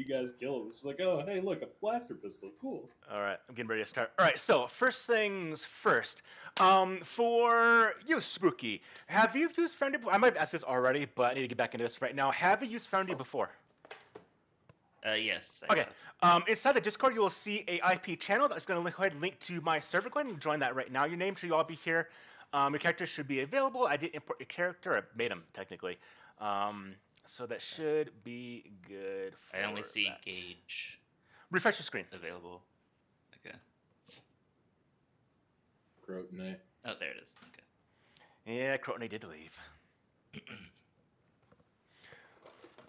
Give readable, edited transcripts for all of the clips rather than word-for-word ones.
you guys kill him. It's like, oh, hey, look, a blaster pistol. Cool. All right, I'm getting ready to start. All right, so first things first. For you, Spooky, have you used Foundry? I might have asked this already, but I need to get back into this right now. Have you used Foundry before? Yes, I Okay. have. Inside the Discord, you will see a IP channel that's going to go ahead and link to my server. Go ahead and join that right now. Your name should all be here. Your character should be available. I did import your character. I made him technically. So that should be good for I only see that. Gage Refresh your screen. available. Okay. Crotonate. Oh, there it is. Okay. Yeah, Crotone did leave.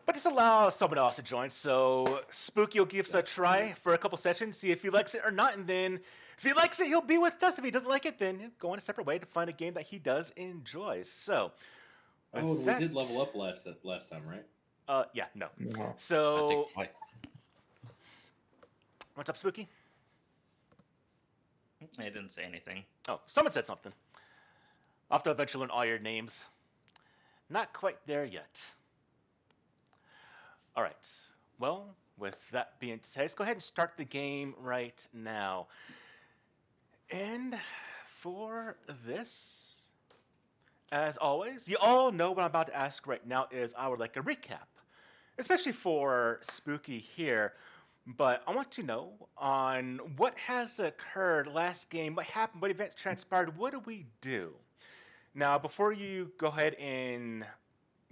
But this allows someone else to join, so Spooky will give us a try for a couple sessions, see if he likes it or not, and then if he likes it, he'll be with us. If he doesn't like it, then he'll go on a separate way to find a game that he does enjoy. So, Oh, that, we did level up last time, right? yeah, no. No. I So, think why? what's up, Spooky? I didn't say anything. Oh, someone said something. I'll have to eventually learn all your names. Not quite there yet. All right. Well, with that being said, let's go ahead and start the game right now. And for this, as always, you all know what I'm about to ask right now is I would like a recap, especially for Spooky here. But I want to know on what has occurred last game, what happened, what events transpired, what do we do? Now, before you go ahead and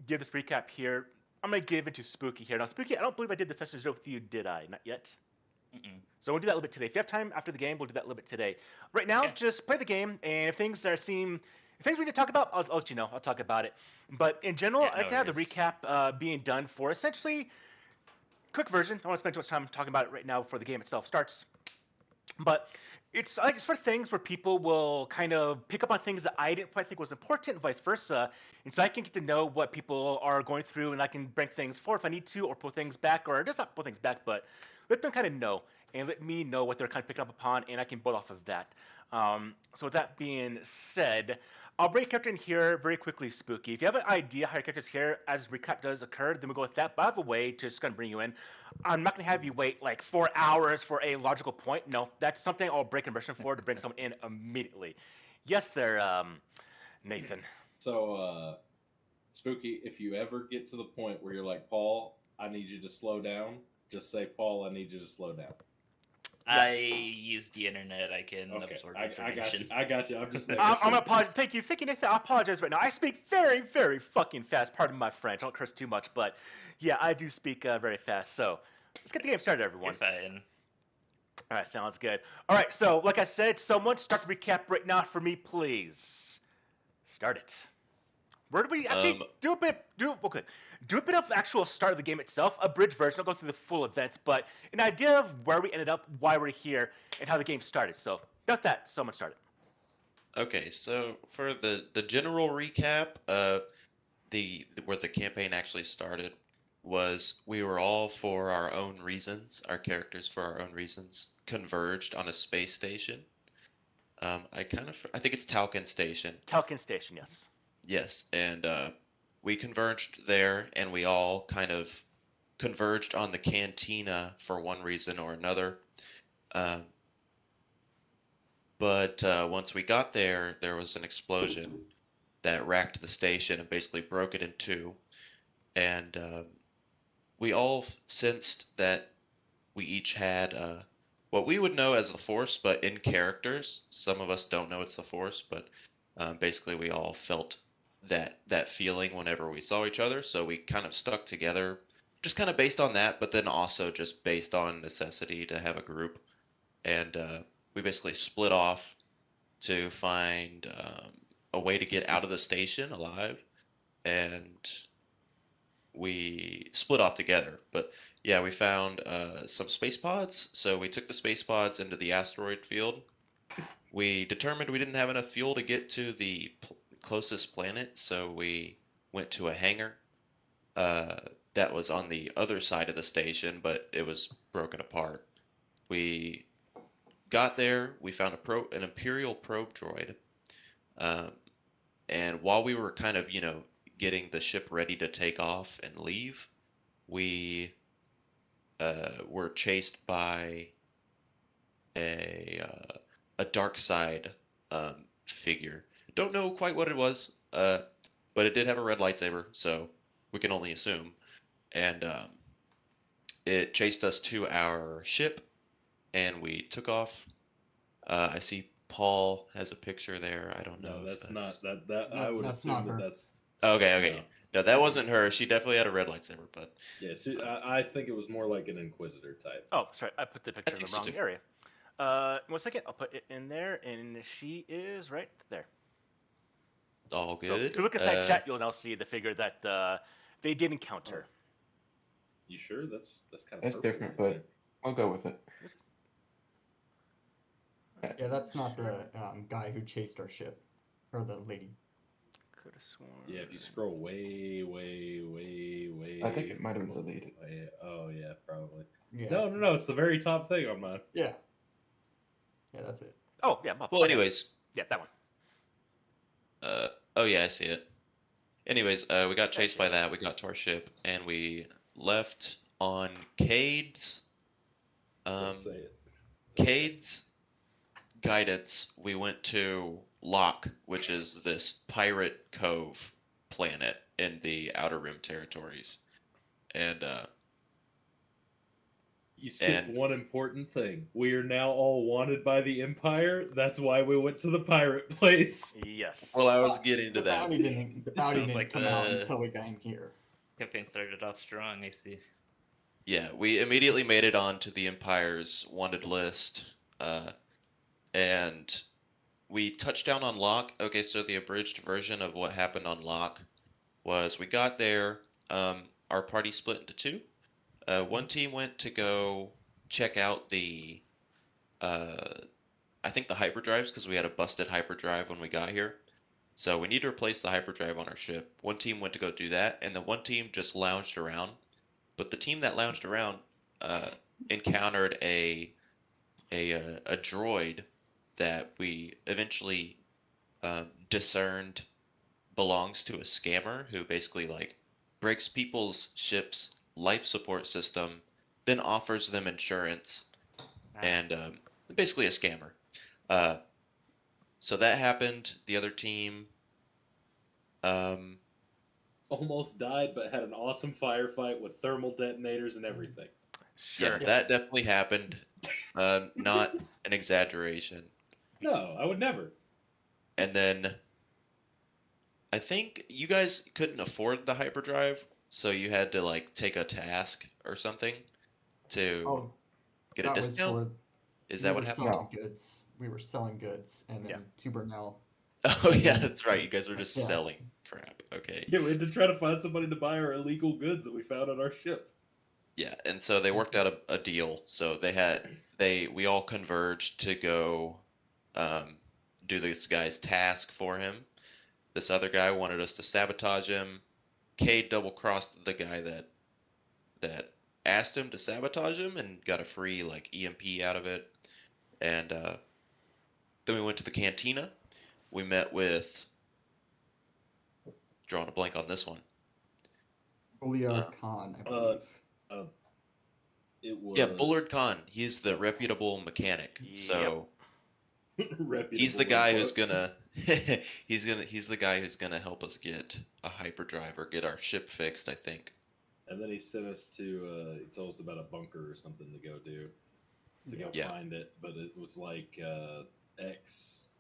give this recap here, I'm going to give into Spooky here. Now, Spooky, I don't believe I did the session zero with you, did I? Not yet? Mm-mm. So we'll do that a little bit today. If you have time after the game, we'll do that a little bit today. Right now, Yeah. just play the game, and if things we need to talk about, I'll let you know. I'll talk about it. But in general, Yeah, I'd like no to have the worries. recap being done for essentially quick version. I don't want to spend too much time talking about it right now before the game itself starts. But it's like it's for things where people will kind of pick up on things that I didn't quite think was important, and vice versa. And so I can get to know what people are going through, and I can bring things forward if I need to, or pull things back, or just not pull things back, but let them kind of know, and let me know what they're kind of picking up upon, and I can build off of that. So with that being said, I'll bring a character in here very quickly, Spooky. If you have an idea how your character's here as recap does occur, then we'll go with that. But I have a way to just kind of bring you in. I'm not going to have you wait like 4 hours for a logical point. No, that's something I'll break immersion for to bring someone in immediately. Yes, there, Nathan. So, Spooky, if you ever get to the point where you're like, Paul, I need you to slow down, just say, Paul, I need you to slow down. I use the internet. I can Okay, absorb I got you. information. I got you. I'm just making I'm sure. gonna apologize. Thank you, Nathan. I apologize right now. I speak very, very fucking fast. Pardon my French. I don't curse too much, but yeah, I do speak very fast. So let's get the game started, everyone. You're fine. All right, sounds good. All right, so like I said, someone start the recap right now for me, please. Start it. Where do we actually do a bit of actual start of the game itself, a bridge version. I'll go through the full events, but an idea of where we ended up, why we're here, and how the game started. So, got that. Someone started. Okay, so for the general recap, where the campaign actually started was we were all for our own reasons, our characters for our own reasons, converged on a space station. I think it's Talcon Station. Talcon Station, yes. Yes, and we converged there, and we all kind of converged on the cantina for one reason or another. But once we got there, there was an explosion that racked the station and basically broke it in two. And we all sensed that we each had what we would know as the Force, but in characters. Some of us don't know it's the Force, but basically we all felt that feeling whenever we saw each other. So we kind of stuck together, just kind of based on that, but then also just based on necessity to have a group. And we basically split off to find a way to get out of the station alive, and we split off together. But yeah, we found some space pods, so we took the space pods into the asteroid field. We determined we didn't have enough fuel to get to the closest planet, so we went to a hangar that was on the other side of the station, but it was broken apart. We got there, we found an Imperial probe droid, and while we were kind of, getting the ship ready to take off and leave, we were chased by a dark side figure. Don't know quite what it was, but it did have a red lightsaber, so we can only assume. And it chased us to our ship, and we took off. I see Paul has a picture there. I don't know No, if that's not that. I No, would that's assume not that her. that's Okay. no. No, that wasn't her. She definitely had a red lightsaber, but Yeah, I think it was more like an Inquisitor type. Oh, sorry, I put the picture in think the so wrong too. area. 1 second, I'll put it in there, and she is right there. all So if good. you look inside chat, you'll now see the figure that they did encounter. You sure? That's kind of That's different, but I'll go with it. Yeah, that's not the guy who chased our ship, or the lady. Could have sworn. Yeah, if you scroll way. I think it might have been deleted. Oh yeah, probably. Yeah. No, it's the very top thing on mine. Yeah. Yeah, that's it. Oh yeah. Well, anyways, Yeah, that one. oh yeah, I see it. Anyways, we got chased by that. We got to our ship, and we left on Cade's Don't say it. Cade's guidance. We went to Locke, which is this pirate cove planet in the Outer Rim territories, and You skipped one important thing. We are now all wanted by the Empire. That's why we went to the pirate place. Yes. well, I was getting to The that. bounty didn't Like come out the- until we got in here. Campaign started off strong, I see. Yeah, we immediately made it onto the Empire's wanted list, and we touched down on Locke. Okay, so the abridged version of what happened on Locke was we got there, our party split into two. One team went to go check out the, I think the hyperdrives, because we had a busted hyperdrive when we got here. So we need to replace the hyperdrive on our ship. One team went to go do that, and the one team just lounged around. But the team that lounged around encountered a droid that we eventually discerned belongs to a scammer who basically like breaks people's ship's life support system, then offers them insurance, and basically a scammer. So that happened. The other team, Almost died, but had an awesome firefight with thermal detonators and everything. Sure. yeah, that definitely happened. Not an exaggeration. No, I would never. And then I think you guys couldn't afford the hyperdrive, so you had to like take a task or something to Oh, get a that was discount. for Is we that what were happened? selling goods. We were selling goods, and then Yeah. to Burnell. Oh yeah, that's right. You guys were just Yeah. selling crap. Okay. Yeah, we had to try to find somebody to buy our illegal goods that we found on our ship. Yeah, and so they worked out a deal. So we all converged to go do this guy's task for him. This other guy wanted us to sabotage him. Cade double crossed the guy that asked him to sabotage him and got a free like EMP out of it. And then we went to the cantina. We met with, drawing a blank on this one. Bullard Khan, I believe. It was Yeah, Bullard Khan. He's the reputable mechanic. So reputable he's the guy who's quotes. gonna he's the guy who's gonna help us get a hyperdrive or get our ship fixed, I think. And then he sent us to he told us about a bunker or something to go do, to go Yeah. find it. But it was like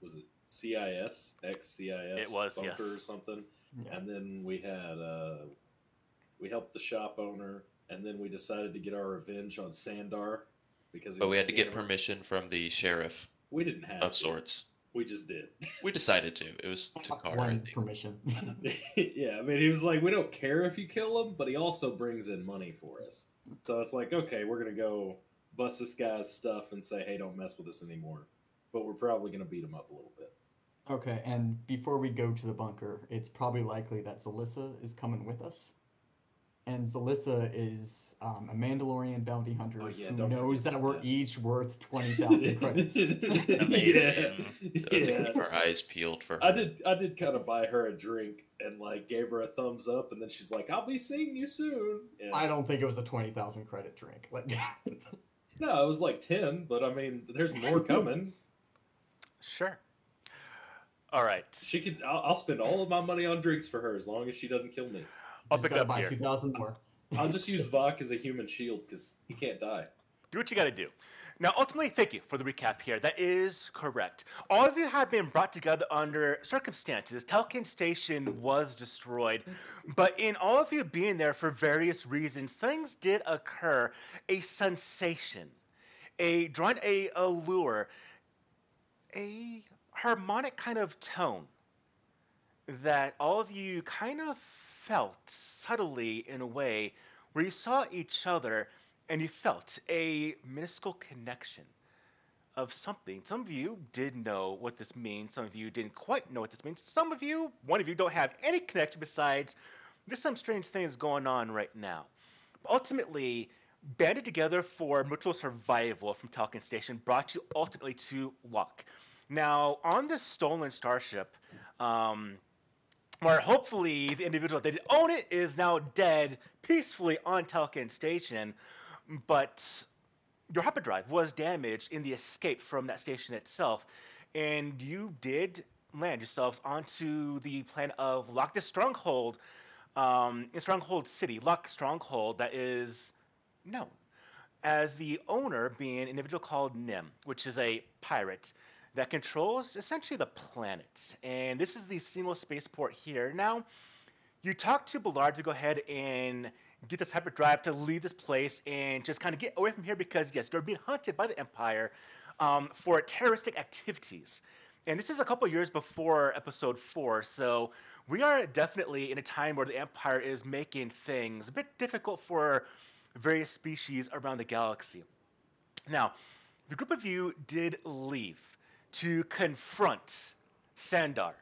was it CIS? Ex-CIS It was, bunker yes. or something. Yeah. And then we had we helped the shop owner, and then we decided to get our revenge on Sandar because But we he's had a to get scammer. permission from the sheriff We didn't have of to. sorts. We just did. We decided to. It was Takar, I One think. permission. Yeah, I mean, he was like, we don't care if you kill him, but he also brings in money for us. So it's like, okay, we're going to go bust this guy's stuff and say, hey, don't mess with us anymore. But we're probably going to beat him up a little bit. Okay, and before we go to the bunker, it's probably likely that Zalissa is coming with us. and Zelissa is a Mandalorian bounty hunter who don't knows forget that about we're that. each worth 20,000 credits. Amazing. So I have to keep our eyes peeled for her. I did kind of buy her a drink and like gave her a thumbs up, and then she's like, "I'll be seeing you soon." Yeah. I don't think it was a 20,000 credit drink. Like, No, it was like 10, but I mean, there's more coming. Sure. All right. She could. I'll spend all of my money on drinks for her as long as she doesn't kill me. I'll just pick it gotta up buy here. 2,000 more. I'll just use Vok as a human shield because he can't die. Do what you got to do. Now, ultimately, thank you for the recap here. That is correct. All of you have been brought together under circumstances. Telkin Station was destroyed, but in all of you being there for various reasons, things did occur. A sensation, a allure, a harmonic kind of tone that all of you kind of felt subtly in a way where you saw each other and you felt a minuscule connection of something. Some of you did know what this means. Some of you didn't quite know what this means. Some of you, one of you, don't have any connection besides there's some strange things going on right now. But ultimately, banded together for mutual survival from Talkin Station brought you ultimately to Locke. Now, on this stolen starship, where hopefully the individual that did own it is now dead peacefully on Talkin Station, but your hyperdrive was damaged in the escape from that station itself, and you did land yourselves onto the planet of Loch the Stronghold, in Stronghold City, Loch Stronghold, that is known as the owner being an individual called Nim, which is a pirate that controls essentially the planet. And this is the single spaceport here. Now, you talk to Ballard to go ahead and get this hyperdrive to leave this place and just kind of get away from here because, yes, they're being hunted by the Empire for terroristic activities. And this is a couple years before Episode 4, so we are definitely in a time where the Empire is making things a bit difficult for various species around the galaxy. Now, the group of you did leave to confront Sandar,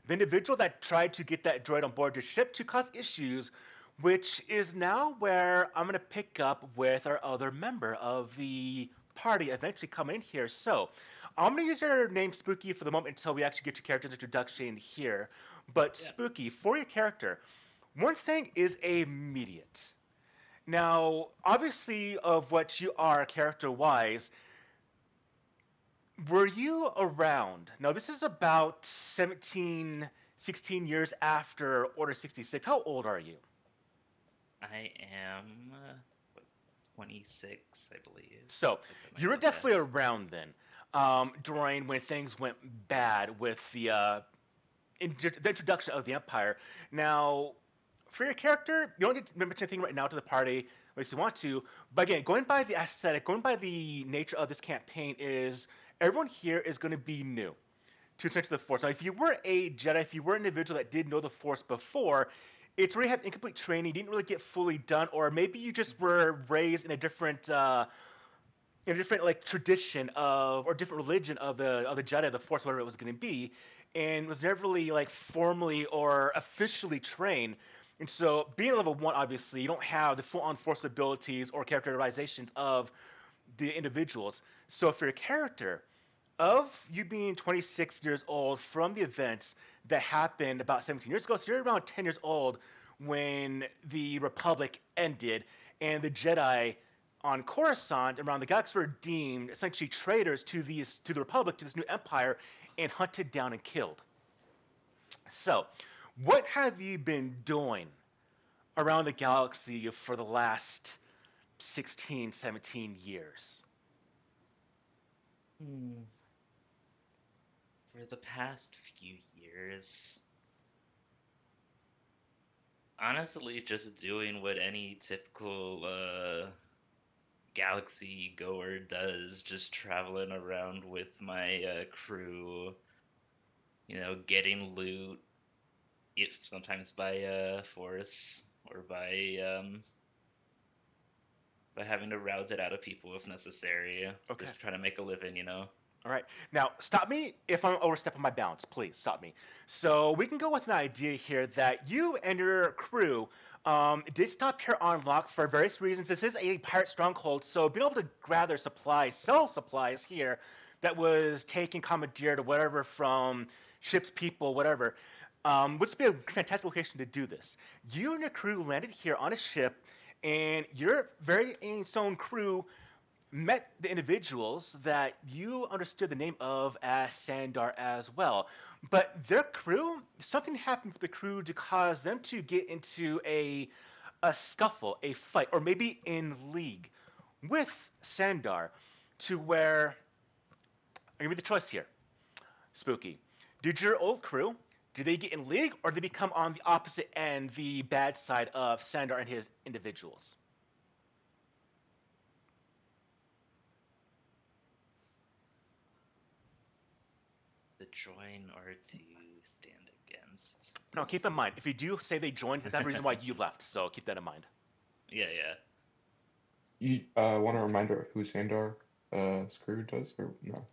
the individual that tried to get that droid on board your ship to cause issues, which is now where I'm going to pick up with our other member of the party eventually coming in here. So I'm going to use your name Spooky for the moment until we actually get your character's introduction here. But yeah. Spooky, for your character, one thing is immediate. Now, obviously, of what you are character-wise, were you around? Now, this is about 16 years after Order 66. How old are you? I am 26, I believe. So, you were definitely around then, during when things went bad with the introduction of the Empire. Now, for your character, you don't get to mention anything right now to the party, unless you want to. But again, going by the aesthetic, going by the nature of this campaign is everyone here is going to be new to essentially the Force. Now, if you were a Jedi, if you were an individual that did know the Force before, it's where you have incomplete training, didn't really get fully done, or maybe you just were raised in a different like tradition of or different religion of the Jedi, the Force, whatever it was going to be, and was never really like formally or officially trained. And so, being a level 1, obviously, you don't have the full-on Force abilities or characterizations of the individuals. So, for your character, of you being 26 years old from the events that happened about 17 years ago, so you're around 10 years old when the Republic ended, and the Jedi on Coruscant around the galaxy were deemed essentially traitors to the Republic, to this new empire, and hunted down and killed. So, what have you been doing around the galaxy for the last 16, 17 years? For the past few years, honestly, just doing what any typical galaxy goer does, just traveling around with my crew, getting loot, if sometimes by force or by having to route it out of people if necessary. Okay. Just trying to make a living. All right. Now, stop me if I'm overstepping my bounds. Please stop me. So we can go with an idea here that you and your crew It did stop here on lock for various reasons. This is a pirate stronghold, so being able to gather supplies, sell supplies here that was taken commandeered or whatever from ships, people, whatever, would be a fantastic location to do this. You and your crew landed here on a ship, and your very own crew met the individuals that you understood the name of as Sandar as well. But their crew, something happened with the crew to cause them to get into a scuffle, a fight, or maybe in league with Sandar, to where I give you the choice here, Spooky. Did your old crew, do they get in league, or do they become on the opposite end, the bad side of Sandar and his individuals? To join or to stand against? Now, keep in mind, if you do say they joined, that's the reason why you left, so keep that in mind. Yeah, yeah. You want a reminder of who Sandar screw does or no?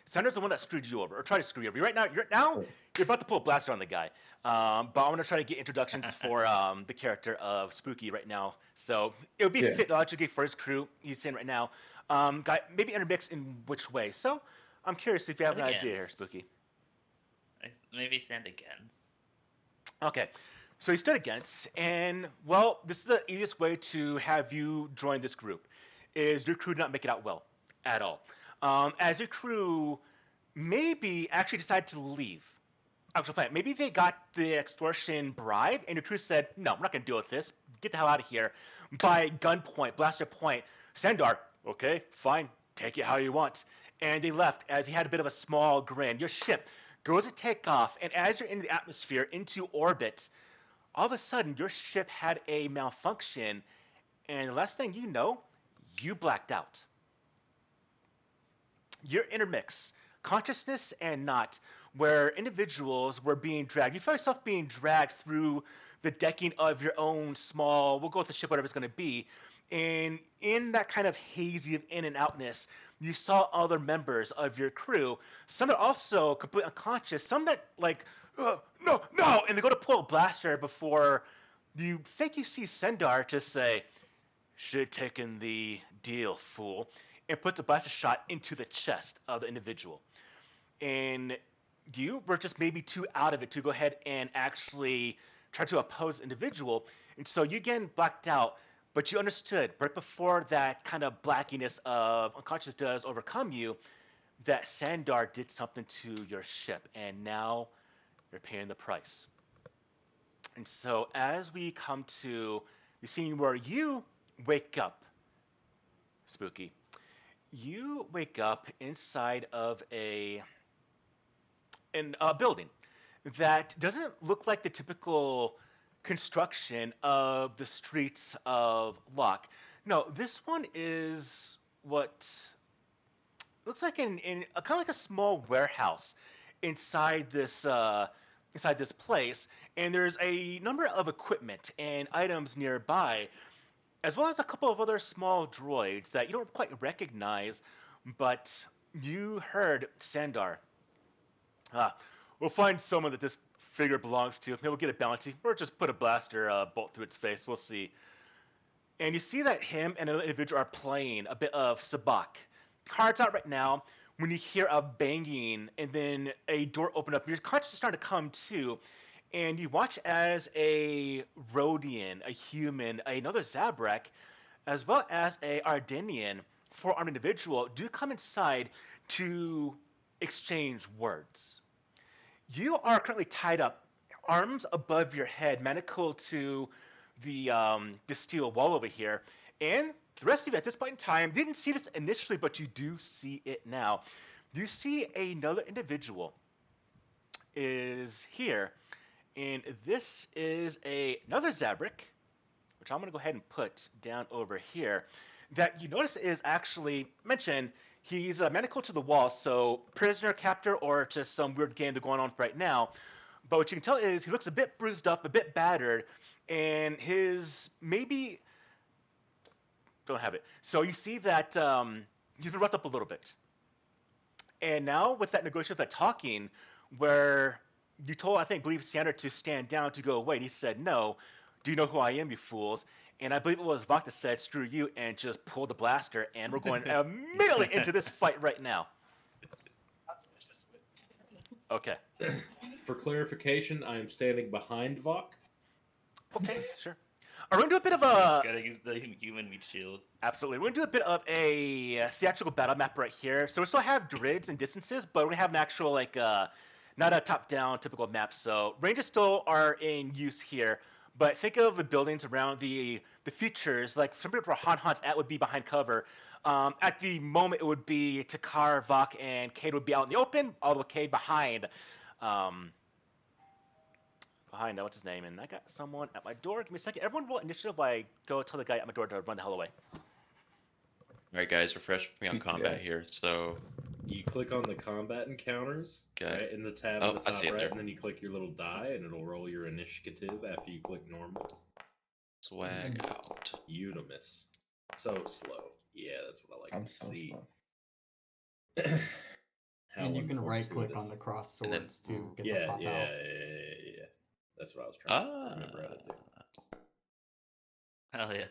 Sandar's the one that screwed you over, or tried to screw you over. Right now, you're about to pull a blaster on the guy. But I'm gonna try to get introductions for the character of Spooky right now. So it would be fit logically for his crew. He's in right now. Guy, maybe intermix in which way. So I'm curious if you have an idea here, Spooky. Maybe stand against. Okay. So he stood against, and well, this is the easiest way to have you join this group. Is your crew not make it out well at all? As your crew maybe actually decided to leave. Actual plan. Maybe they got the extortion bribe, and your crew said, "No, we're not going to deal with this. Get the hell out of here." By gunpoint, blaster point, Sandar, okay, fine, take it how you want. And they left as he had a bit of a small grin. Your ship goes to take off, and as you're in the atmosphere, into orbit, all of a sudden your ship had a malfunction, and the last thing you know, you blacked out. You're intermix, consciousness and not, where individuals were being dragged. You felt yourself being dragged through the decking of your own small, we'll go with the ship, whatever it's going to be. And in that kind of hazy of in and outness, you saw other members of your crew. Some that are also completely unconscious. Some that like, no, no, and they go to pull a blaster before you think you see Sendar just say, "Should have taken the deal, fool," and puts a blaster shot into the chest of the individual. And you were just maybe too out of it to go ahead and actually try to oppose the individual. And so you again blacked out, but you understood right before that kind of blackiness of unconscious does overcome you, that Sandar did something to your ship, and now you're paying the price. And so as we come to the scene where you wake up, Spooky, you wake up inside of a building that doesn't look like the typical construction of the streets of Locke. No, this one is what looks like in a kind of like a small warehouse inside this place, and there's a number of equipment and items nearby, as well as a couple of other small droids that you don't quite recognize, but you heard Sandar. We'll find someone that this figure belongs to. Maybe we'll get a bounty, or just put a blaster bolt through its face. We'll see. And you see that him and another individual are playing a bit of sabacc. Cards out right now. When you hear a banging and then a door open up, your conscious is starting to come to, and you watch as a Rhodian, a human, another Zabrak, as well as a Ardenian, four-armed individual, do come inside to exchange words. You are currently tied up, arms above your head, manacled to the steel wall over here, and the rest of you at this point in time didn't see this initially, but you do see it now. You see another individual is here, and this is another Zabrak, which I'm going to go ahead and put down over here, that you notice is actually mentioned. He's manacled to the wall, so prisoner, captor, or just some weird game that's going on right now. But what you can tell is he looks a bit bruised up, a bit battered, and his maybe don't have it. So you see that he's been roughed up a little bit. And now with that negotiation, that talking, where you told, I think, believe Sandra to stand down to go away, and he said no, Do you know who I am, you fools? And I believe it was Vok that said, screw you, and just pulled the blaster, and we're going immediately into this fight right now. Okay. For clarification, I am standing behind Vok. Okay, sure. We're going to do a bit of He's a... gotta use the human meat shield. Absolutely. We're going to do a bit of a theatrical battle map right here. So we still have grids and distances, but we're going to have an actual, like, not a top-down typical map. So ranges still are in use here, but think of the buildings around the features. Like, somebody where Han's at would be behind cover. At the moment, it would be Takar, Vok, and Cade would be out in the open, all the Cade behind. What's his name? And I got someone at my door. Give me a second. Everyone roll initiative while I go tell the guy at my door to run the hell away. All right, guys, refresh me on combat here. So, You click on the combat encounters, Okay. right, in the tab Oh, at the I see top it right, there. and then you click your little die, and it'll roll your initiative after you click normal. swag out. Unimus. So slow. Yeah, that's what I like I'm to so see. slow. How And you can right click unfortuitous. on the cross And then- swords to get the Yeah, pop yeah, out. yeah. That's what I was trying to remember how to do. Hell yeah.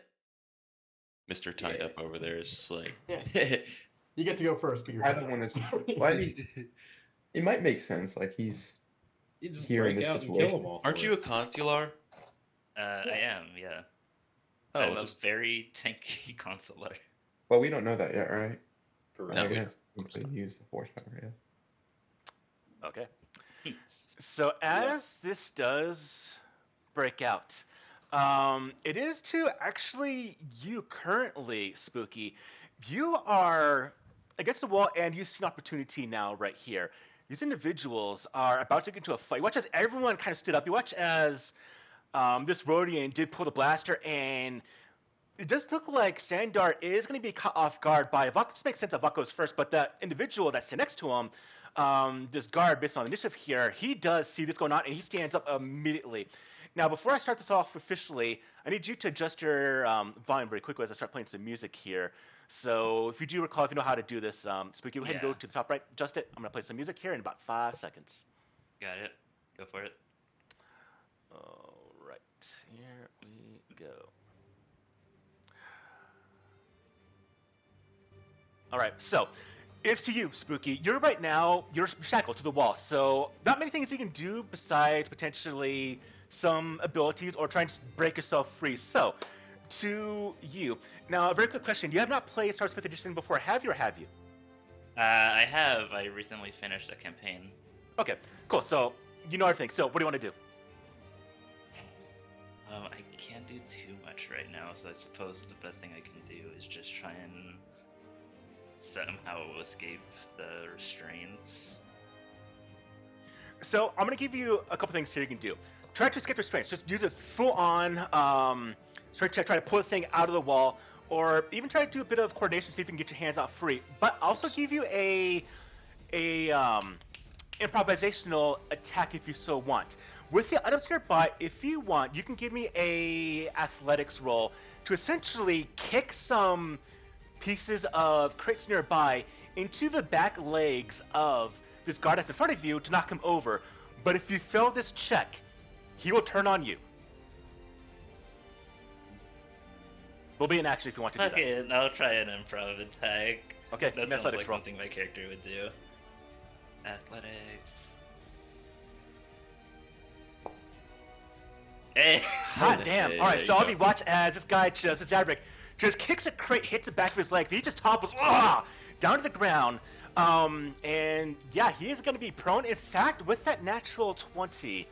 Mr. Tied Yeah. Up over there is just like. Yeah. You get to go first, but you're I don't want to. Why? It might make sense. Like he's. You just Here in break this out and kill situation. them all. Aren't for you a us. consular? I am, yeah. Oh, I'm a just very tanky consular. Well, we don't know that yet, right? Correct. No, I we guess don't. if they use the force power, yeah. Okay. So as this does break out, it is to actually you currently, Spooky. You are against the wall and you see an opportunity now right here. These individuals are about to get into a fight. You watch as everyone kind of stood up. You watch as this Rhodian did pull the blaster, and it does look like Sandar is going to be caught off guard by Vok. This makes sense that Vok goes first, but the individual that's next to him, this guard based on initiative here, he does see this going on, and he stands up immediately. Now, before I start this off officially, I need you to adjust your volume very quickly as I start playing some music here. So if you do recall, if you know how to do this, Spooky, go ahead and go Yeah. to the top right, adjust it. I'm going to play some music here in about 5 seconds. Got it. Go for it. All right, here we go. All right, so it's to you, Spooky. You're right now, you're shackled to the wall, so not many things you can do besides potentially some abilities or trying to break yourself free. So, to you. Now, a very quick question. You have not played Star Wars 5th Edition before, have you, or have you? I have. I recently finished a campaign. Okay, cool. So, you know everything. So, what do you want to do? I can't do too much right now, so I suppose the best thing I can do is just try and somehow escape the restraints. So I'm going to give you a couple things here you can do. Try to escape restraints. Just use a full-on strength check. Try to pull the thing out of the wall, or even try to do a bit of coordination, see if you can get your hands out free. But also give you a improvisational attack if you so want. With the items nearby, if you want, you can give me a athletics roll to essentially kick some pieces of crates nearby into the back legs of this guard that's in front of you to knock him over. But if you fail this check, he will turn on you. Will be an action if you want to do Okay, I'll try an improv attack. that. Okay, That give me sounds athletics like roll. something my character would do. Athletics. Hey! Hot damn. Hey, All right, there so you I'll go. be watch as this guy, this Zadric, just kicks a crate, hits the back of his legs. He just topples down to the ground. And yeah, he is going to be prone. In fact, with that natural 20,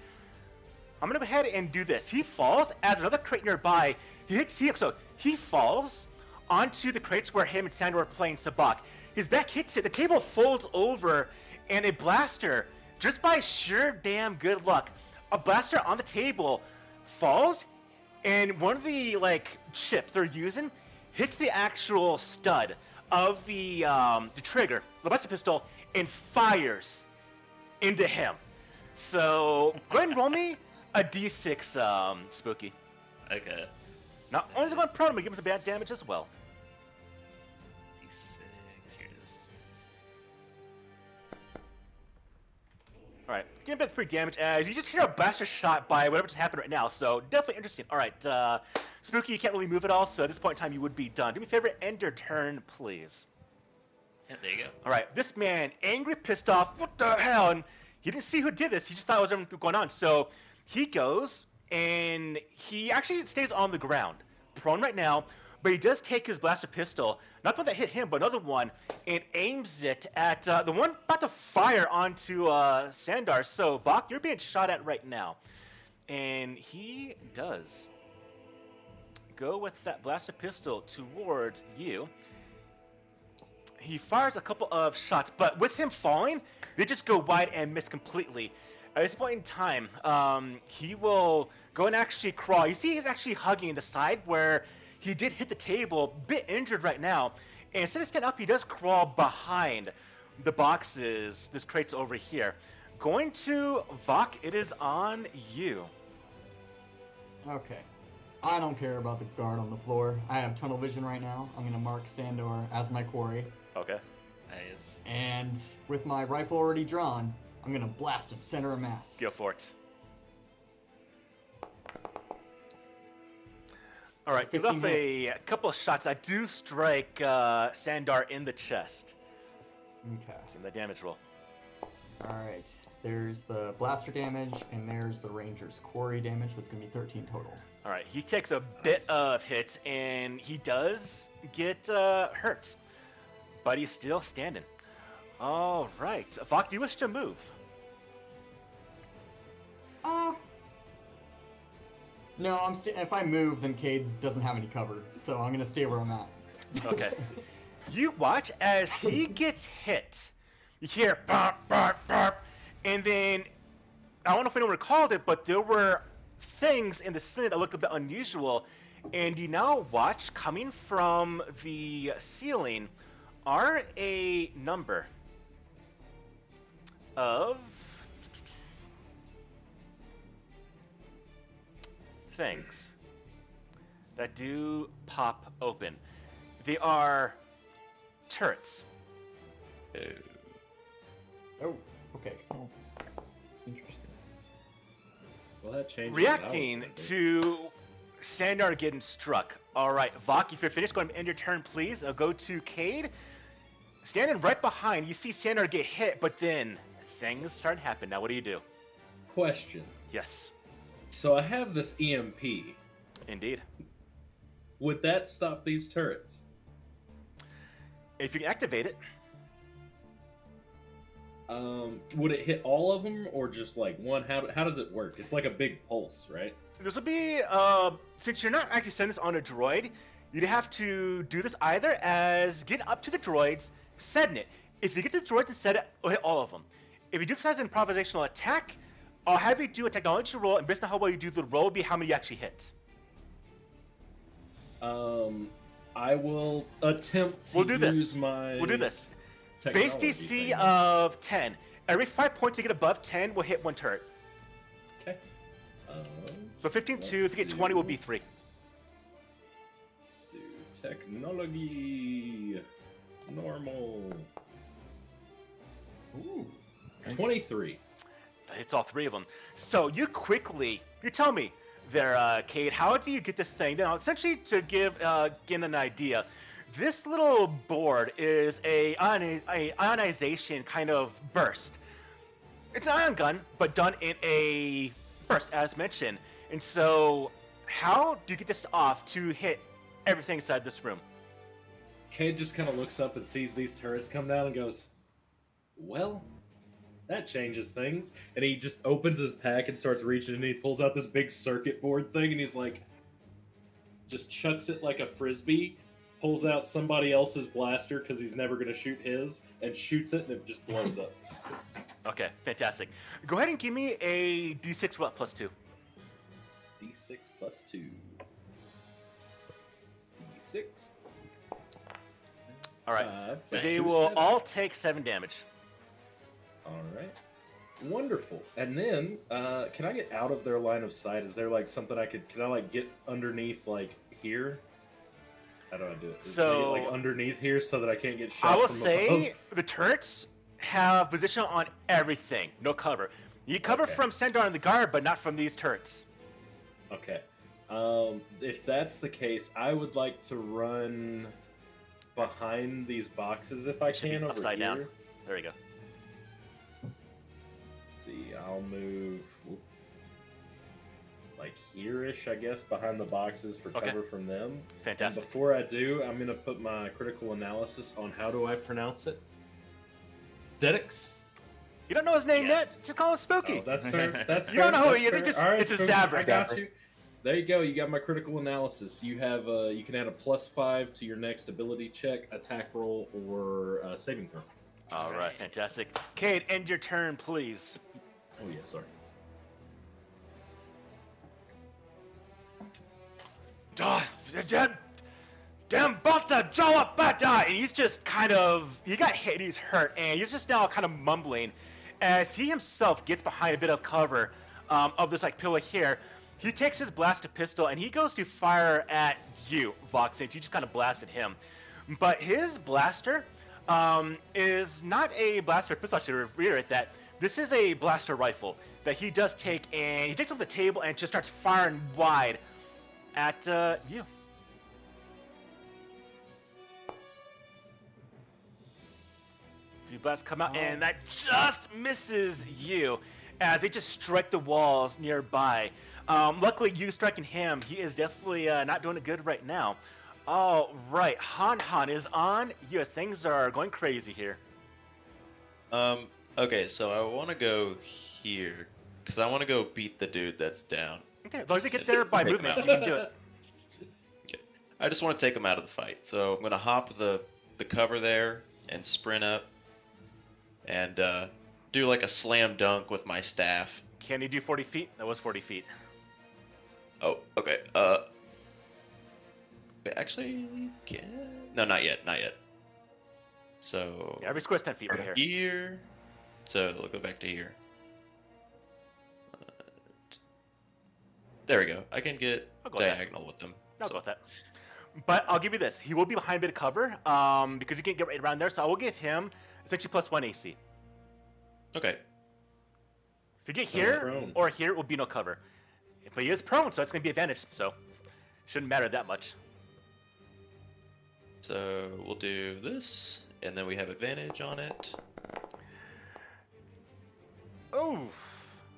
I'm going to go ahead and do this. He falls as another crate nearby. He falls onto the crates where him and Sandor are playing Sabak. His back hits it. The table folds over, and a blaster, just by sheer damn good luck, a blaster on the table falls, and one of the chips they're using hits the actual stud of the trigger, the blaster pistol, and fires into him. So go ahead and roll me a d6, Spooky. Okay. Not only is it going prone, but give him some bad damage as well. D6, here it is. All right, getting a bit of free damage as you just hear a blaster shot by whatever just happened right now. So definitely interesting. All right, Spooky, you can't really move at all. So at this point in time, you would be done. Do me a favor, end your turn, please. Yeah, there you go. All right, this man, angry, pissed off. What the hell? And he didn't see who did this. He just thought it was everything going on. So he goes and he actually stays on the ground, prone right now. But he does take his blaster pistol, not the one that hit him, but another one, and aims it at the one about to fire onto Sandar. So, Vok, you're being shot at right now. And he does go with that blaster pistol towards you. He fires a couple of shots, but with him falling, they just go wide and miss completely. At this point in time, he will go and actually crawl. You see he's actually hugging the side where he did hit the table, bit injured right now. And instead of standing up, he does crawl behind the boxes, this crate's over here. Going to Vok, it is on you. Okay. I don't care about the guard on the floor. I have tunnel vision right now. I'm going to mark Sandor as my quarry. Okay. Nice. And with my rifle already drawn, I'm going to blast him center of mass. Go for it. All right, you left a couple of shots. I do strike Sandar in the chest. Okay. Give him that damage roll. Alright. There's the blaster damage, and there's the ranger's quarry damage, which is going to be 13 total. All right, he takes a bit of hits, and he does get hurt. But he's still standing. All right. Vok, do you wish to move? No, if I move, then Cade doesn't have any cover, so I'm going to stay where I'm at. Okay. You watch as he gets hit. You hear bark, bark, bark, and then I don't know if anyone recalled it, but there were things in the ceiling that looked a bit unusual, and you now watch coming from the ceiling are a number of things that do pop open. They are turrets. Oh, okay. Oh, interesting. Well, that changes. Reacting to Sandar getting struck. All right, Vok, if you're finished, go ahead and end your turn, please. I'll go to Cade. Standing right behind, you see Sandar get hit, but then things start to happen. Now, what do you do? Question. Yes, So I have this EMP. indeed. Would that stop these turrets? If you can activate it, Would it hit all of them or just like one? How does it work? It's like a big pulse, right? this will be, since you're not actually sending this on a droid, you'd have to do this either as get up to the droids, setting it. If you get the droid to set it, it'll hit all of them. If you do this as an improvisational attack, I'll have you do a technology roll, and based on how well you do the roll, will be how many you actually hit. I will attempt to We'll do this. use my. We'll do this. Base technology DC thing. of 10. Every 5 points you get above 10 will hit one turret. Okay. So 15, 2. If Let's you get 20, will do- be 3. Do technology. Normal. Ooh. 23. That hits all 3 of them. So you tell me there, Cade, how do you get this thing? Now, essentially, to give Gin an idea, this little board is a ionization kind of burst. It's an ion gun, but done in a burst, as mentioned. And so, how do you get this off to hit everything inside this room? Cade just kind of looks up and sees these turrets come down and goes, well, that changes things. And he just opens his pack and starts reaching and he pulls out this big circuit board thing and he's like, just chucks it like a frisbee, pulls out somebody else's blaster because he's never going to shoot his, and shoots it and it just blows up. Okay, fantastic. Go ahead and give me a D6 roll plus 2. D6 plus 2. D6. All right. 5 plus They 2, will 7. all take 7 damage. All right. Wonderful. And then, can I get out of their line of sight? Is there like something can I like get underneath like here? How do I do it? Is So- it, like underneath here so that I can't get shot I will from say above? the turrets have position on everything. No cover. You cover Okay. from Sandor and the guard, but not from these turrets. Okay. If that's the case, I would like to run behind these boxes if I It should be can over upside here. down. There we go. Let's see, I'll move like here-ish, I guess, behind the boxes for Okay. cover from them. And Fantastic. before I do, I'm gonna put my critical analysis on how do I pronounce it. Dedix. You don't know his name Yeah. yet? Just call him Spooky. Oh, that's fair. That's You fair. don't know who that's he is, fair. it just- All right, it's a Spooky, Zabrak. I got Zabrak. you. There you go. You got my critical analysis. You have you can add a +5 to your next ability check, attack roll, or saving throw. All right, fantastic. Cade, end your turn, please. Oh yeah, sorry. Damn, Bata Jawa Bata! And he's just kind of, he got hit, he's hurt, and he's just now kind of mumbling as he himself gets behind a bit of cover of this like pillar here. He takes his blaster pistol and he goes to fire at you, Vox, since you just kind of blasted him. But his blaster is not a blaster pistol. I should reiterate that. This is a blaster rifle that he does take, and he takes off the table and just starts firing wide at you. Few blasts come out, and that just misses you as they just strike the walls nearby. Luckily, you striking him, he is definitely not doing it good right now. All right, Han is on. Yes, things are going crazy here. Okay, so I want to go here because I want to go beat the dude that's down. Okay, as long as you get there by Take him movement, out. you can do it. I just want to take him out of the fight. So I'm gonna hop the cover there and sprint up and do like a slam dunk with my staff. Can you do 40 feet? That was 40 feet. Oh, okay. Actually, can no, not yet, not yet. So Yeah, every square's 10 feet right here. here. So we'll go back to here. There we go. I can get I'll go with that. diagonal with them. I'll So- go with that. But I'll give you this. He will be behind a bit of cover because you can't get right around there. So I will give him essentially +1 AC. Okay. If you get He's here prone. or here, it will be no cover. But he is prone, so it's going to be advantage. So shouldn't matter that much. So we'll do this, and then we have advantage on it. Oh,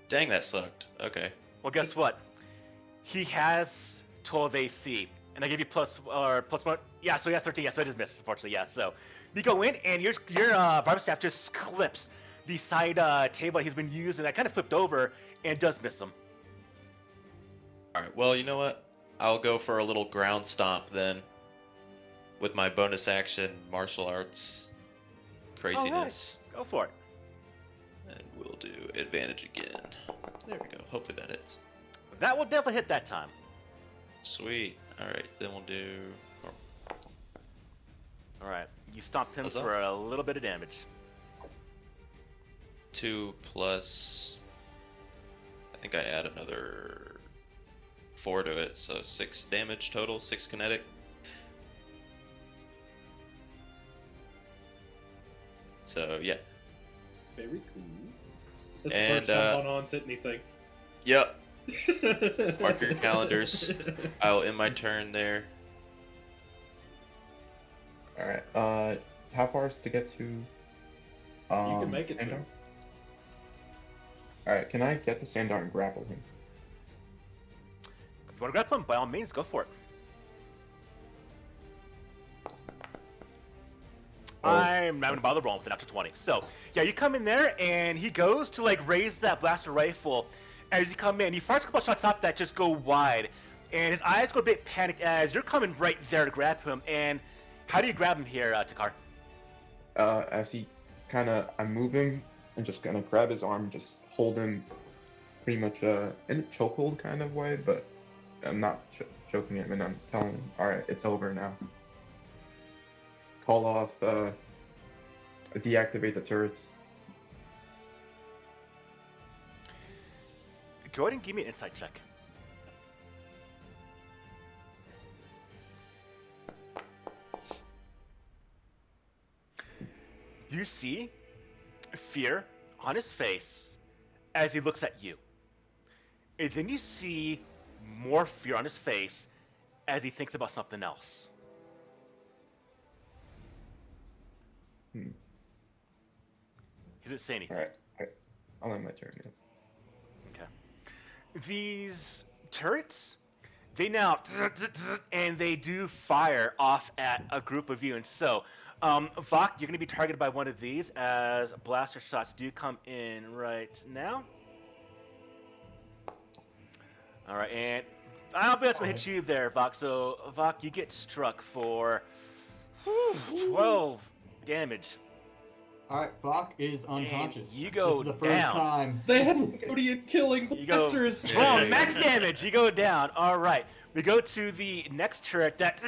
Dang, that sucked. Okay. well, guess what? He has 12 AC, and I give you +1. Yeah, so he has 13. Yeah, so it is missed, unfortunately. Yeah, so you go in, and your barber staff just clips the side table he's been using. That kind of flipped over, and does miss him. All right. Well, you know what? I'll go for a little ground stomp then, with my bonus action martial arts craziness, Go for it. and we'll do advantage again. There we go. Hopefully that hits. That will definitely hit that time. Sweet. All right. Then we'll do. All right, you stomp him Huzzah. for a little bit of damage. 2 plus. I think I add another 4 to it, so 6 damage total, 6 kinetic. So yeah. Very cool. That's And, the first time Bonon's hit anything. Yep. Mark your calendars. I'll end my turn there. Alright, how far is to get to You can make it Sandar? through. Alright, can I get to Sandar and grapple him? If you want to grapple him, by all means, go for it. Oh. I'm not gonna bother rolling with an after 20. So yeah, you come in there and he goes to like raise that blaster rifle. As you come in, he fires a couple shots off that just go wide, and his eyes go a bit panicked as you're coming right there to grab him. And how do you grab him here, Takar? As he I move him and just gonna grab his arm, just hold him pretty much in a chokehold kind of way, but I'm not choking him, and I'm telling him, alright, it's over now. Call off, deactivate the turrets. Go ahead and give me an insight check. Do you see fear on his face as he looks at you. And then you see more fear on his face as he thinks about something else. Hmm. He doesn't say anything. Alright. I'll end my turn. Yeah. Okay. These turrets, they now and they do fire off at a group of you. And so, Vok, you're going to be targeted by one of these as blaster shots do come in right now. All right, and I'll be able to hit you there, Vok. So, Vok, you get struck for 12 damage. Alright, Bach is unconscious. you go this is the first down. time. They had Cody killing You go, blasters. well, max damage. You go down. All right. We go to the next turret that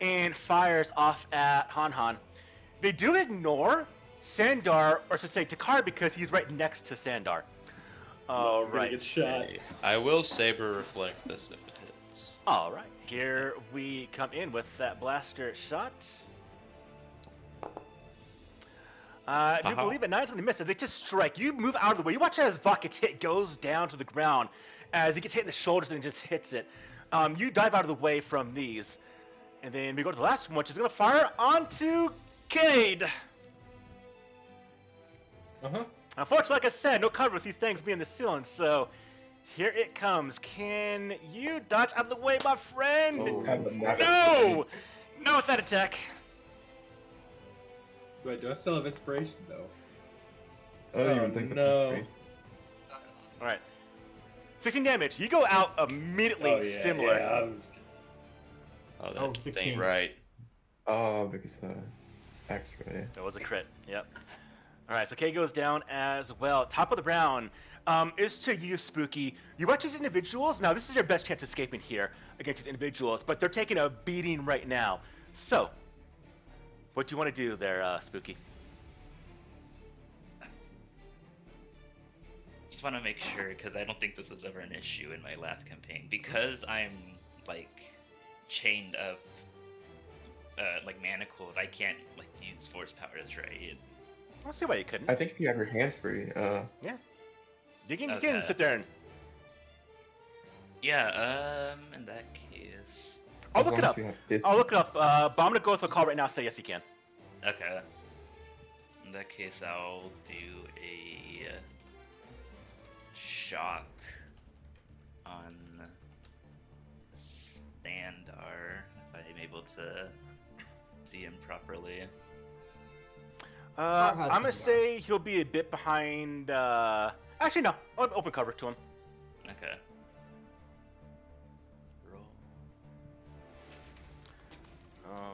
and fires off at Han. They do ignore Sandar, or should say Takar, because he's right next to Sandar. All Gonna right. get shot. I will saber reflect this if it hits. All right. Here we come in with that blaster shot. I do believe it. Nice going to miss as they just strike. You move out of the way. You watch as Vok gets hit, goes down to the ground as he gets hit in the shoulders and just hits it. You dive out of the way from these. And then we go to the last one, which is going to fire onto Cade. Uh-huh. Unfortunately, like I said, no cover with these things being the ceiling, so here it comes. Can you dodge out of the way, my friend? Oh, have the magic No! No with that attack. Wait, do I still have inspiration though? I don't even think no. that's great. Alright. 16 damage. You go out immediately Oh, yeah, similar. yeah. Oh, that 16. ain't right. Oh, because the X-ray. That was a crit. Yep. Alright, so Kay goes down as well. Top of the round is to you, Spooky. You watch these individuals. Now, this is your best chance of escaping here against these individuals, but they're taking a beating right now. So, what do you want to do there, Spooky? Just want to make sure, because I don't think this was ever an issue in my last campaign. Because I'm, like, chained up, like, manacled, I can't, like, use force powers, right? I'll see why you couldn't. I think you have your hands free. Yeah. You can Okay. sit there and... Yeah, in that case... I'll as look it long as up. you have distance. I'll look it up. But I'm going to go with a call right now and say yes, you can. Okay. In that case, I'll do a shock on Sandar if I'm able to see him properly. I'm going to some say he'll be a bit behind... Actually, no. I'll open cover to him. Okay. Roll.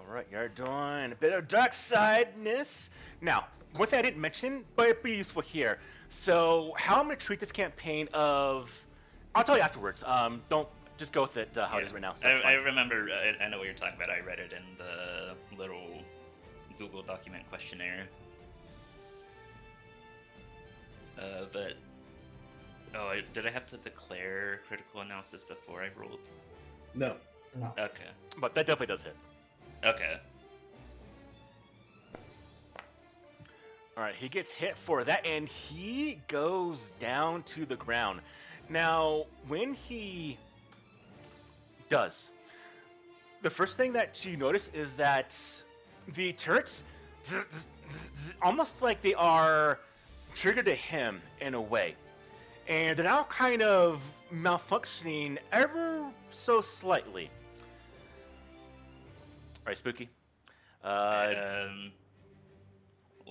Alright, you're doing a bit of dark sideness. Now, one thing I didn't mention, but it'd be useful here. So, how I'm going to treat this campaign of... I'll tell you afterwards. Don't just go with it how it is right now. So it's I fine. remember, I know what you're talking about. I read it in the little Google document questionnaire. But... Oh, did I have to declare critical analysis before I rolled? No. No. Okay. But that definitely does hit. Okay. Alright, he gets hit for that, and he goes down to the ground. Now, when he does, the first thing that you notice is that the turrets, almost like they are triggered to him in a way. And they're now kind of malfunctioning ever so slightly. Alright, Spooky. Well,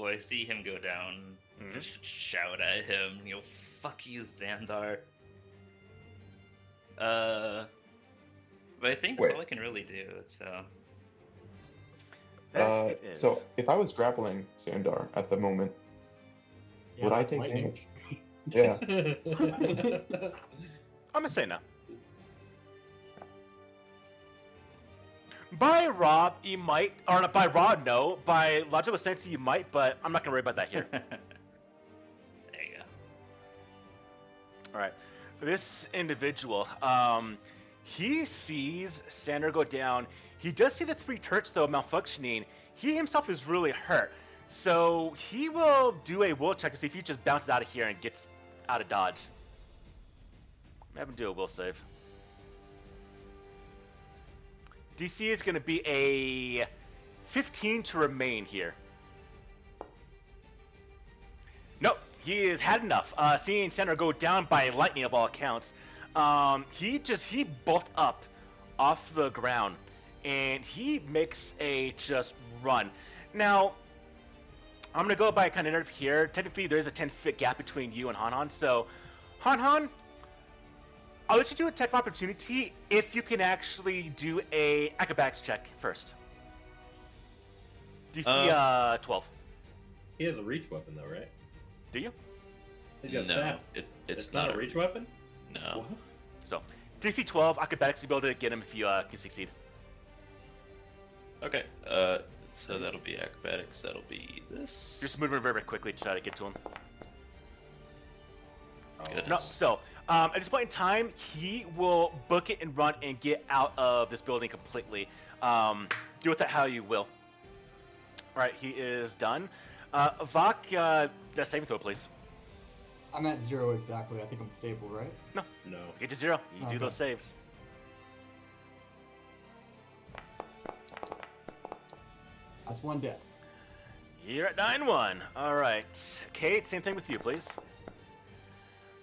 I see him go down. Mhm. Just shout at him. Fuck you, Xandar. But I think that's Wait. all I can really do. So that it is. So if I was grappling Sandar at the moment, Yeah, would I that's take lightning. damage? Yeah. I'm gonna say no. By Rob, you might, or not by Rob, no. By logical sense, you might, but I'm not gonna worry about that here. there you go. All right. This individual, he sees Sander go down. He does see the three turrets though malfunctioning. He himself is really hurt. So he will do a will check to see if he just bounces out of here and gets out of dodge. Have him do a will save. DC is going to be a 15 to remain here. Nope, he has had enough. Seeing Sandor go down by lightning of all accounts, he bulked up off the ground and he makes a just run. Now, I'm going to go by kind of nerve here. Technically, there's a 10-foot gap between you and Han. So, Han, I'll let you do a attack of opportunity if you can actually do a acrobatics check first. DC 12. He has a reach weapon though, right? Do you? He's got a No, staff. it's not a reach weapon. No. What? So, DC 12, acrobatics, you'll be able to get him if you can succeed. Okay. So that'll be acrobatics. That'll be this. Just moving very, very quickly to try to get to him. Goodness. No, so, at this point in time, he will book it and run and get out of this building completely. Do with that how you will. Alright, he is done. Vok, that saving throw, please. I'm at 0 exactly. I think I'm stable, right? No. Get to 0. You do Okay. those saves. That's 1 death. You're at 9-1. Alright. Kate, same thing with you, please.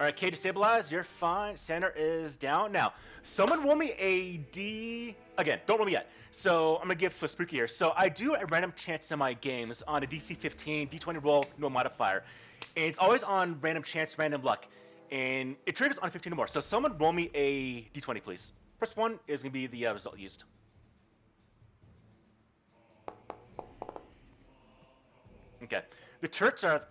Alright, Kate, stabilize. You're fine. Sander is down. Now, someone roll me a D... Again, don't roll me yet. So, I'm going to give for Spooky here. So, I do a random chance in my games on a DC 15, D20 roll, no modifier. And it's always on random chance, random luck. And it triggers on 15 or more. So, someone roll me a D20, please. First one is going to be the result used. Okay. The turrets are...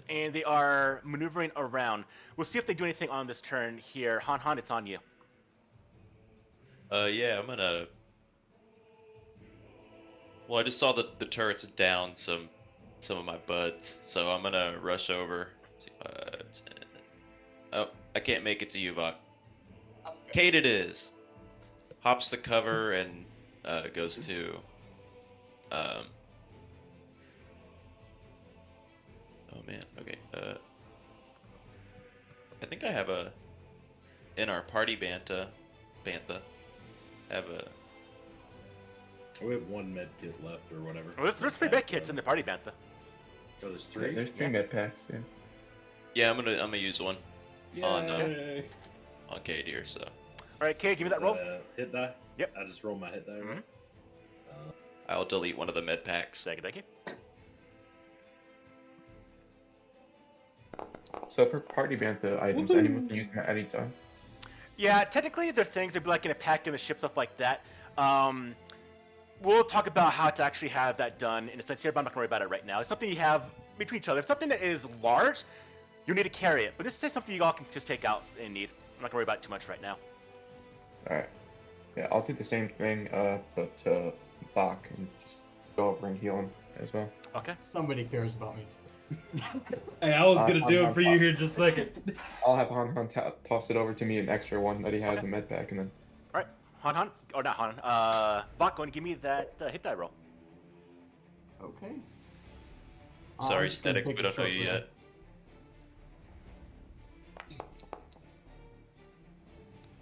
and they are maneuvering around. We'll see if they do anything on this turn here. Han, it's on you. Yeah, I'm gonna. Well, I just saw that the turrets down some of my buds, so I'm gonna rush over. 10. Oh, I can't make it to you, Vok. That's good. Kate it is. Hops the cover and goes to. Oh man. Okay. I think I have a. In our party bantha. Have a. We have one med kit left or whatever. Well, there's 3 med kits in the party bantha. Oh, there's 3. There's 3 med packs. Yeah. Yeah, I'm gonna use one on Yay. on Kate here. So Alright, Kate, give me Is that roll. a hit die? Yep. I just roll my hit die. Right? Mhm. I'll delete one of the med packs. Thank you. So for party bantha items, anyone can use them at any time. Yeah, technically they're things that'd be like in a pack in the ship, stuff like that. We'll talk about how to actually have that done in a sense here, but I'm not gonna worry about it right now. It's something you have between each other. If something that is large, you need to carry it. But this is something you all can just take out in need. I'm not gonna worry about it too much right now. Alright. Yeah, I'll do the same thing, but Bach and just go over and heal him as well. Okay. Somebody cares about me. Hey, I was gonna I'm do it on for you top. here in just a second. I'll have Han toss it over to me, an extra one that he has, Okay. a med pack, and then Alright. Han, or not Han. Bach, go and give me that hit die roll. Okay. Sorry, I'm just gonna Statics, take we a don't know short you rest.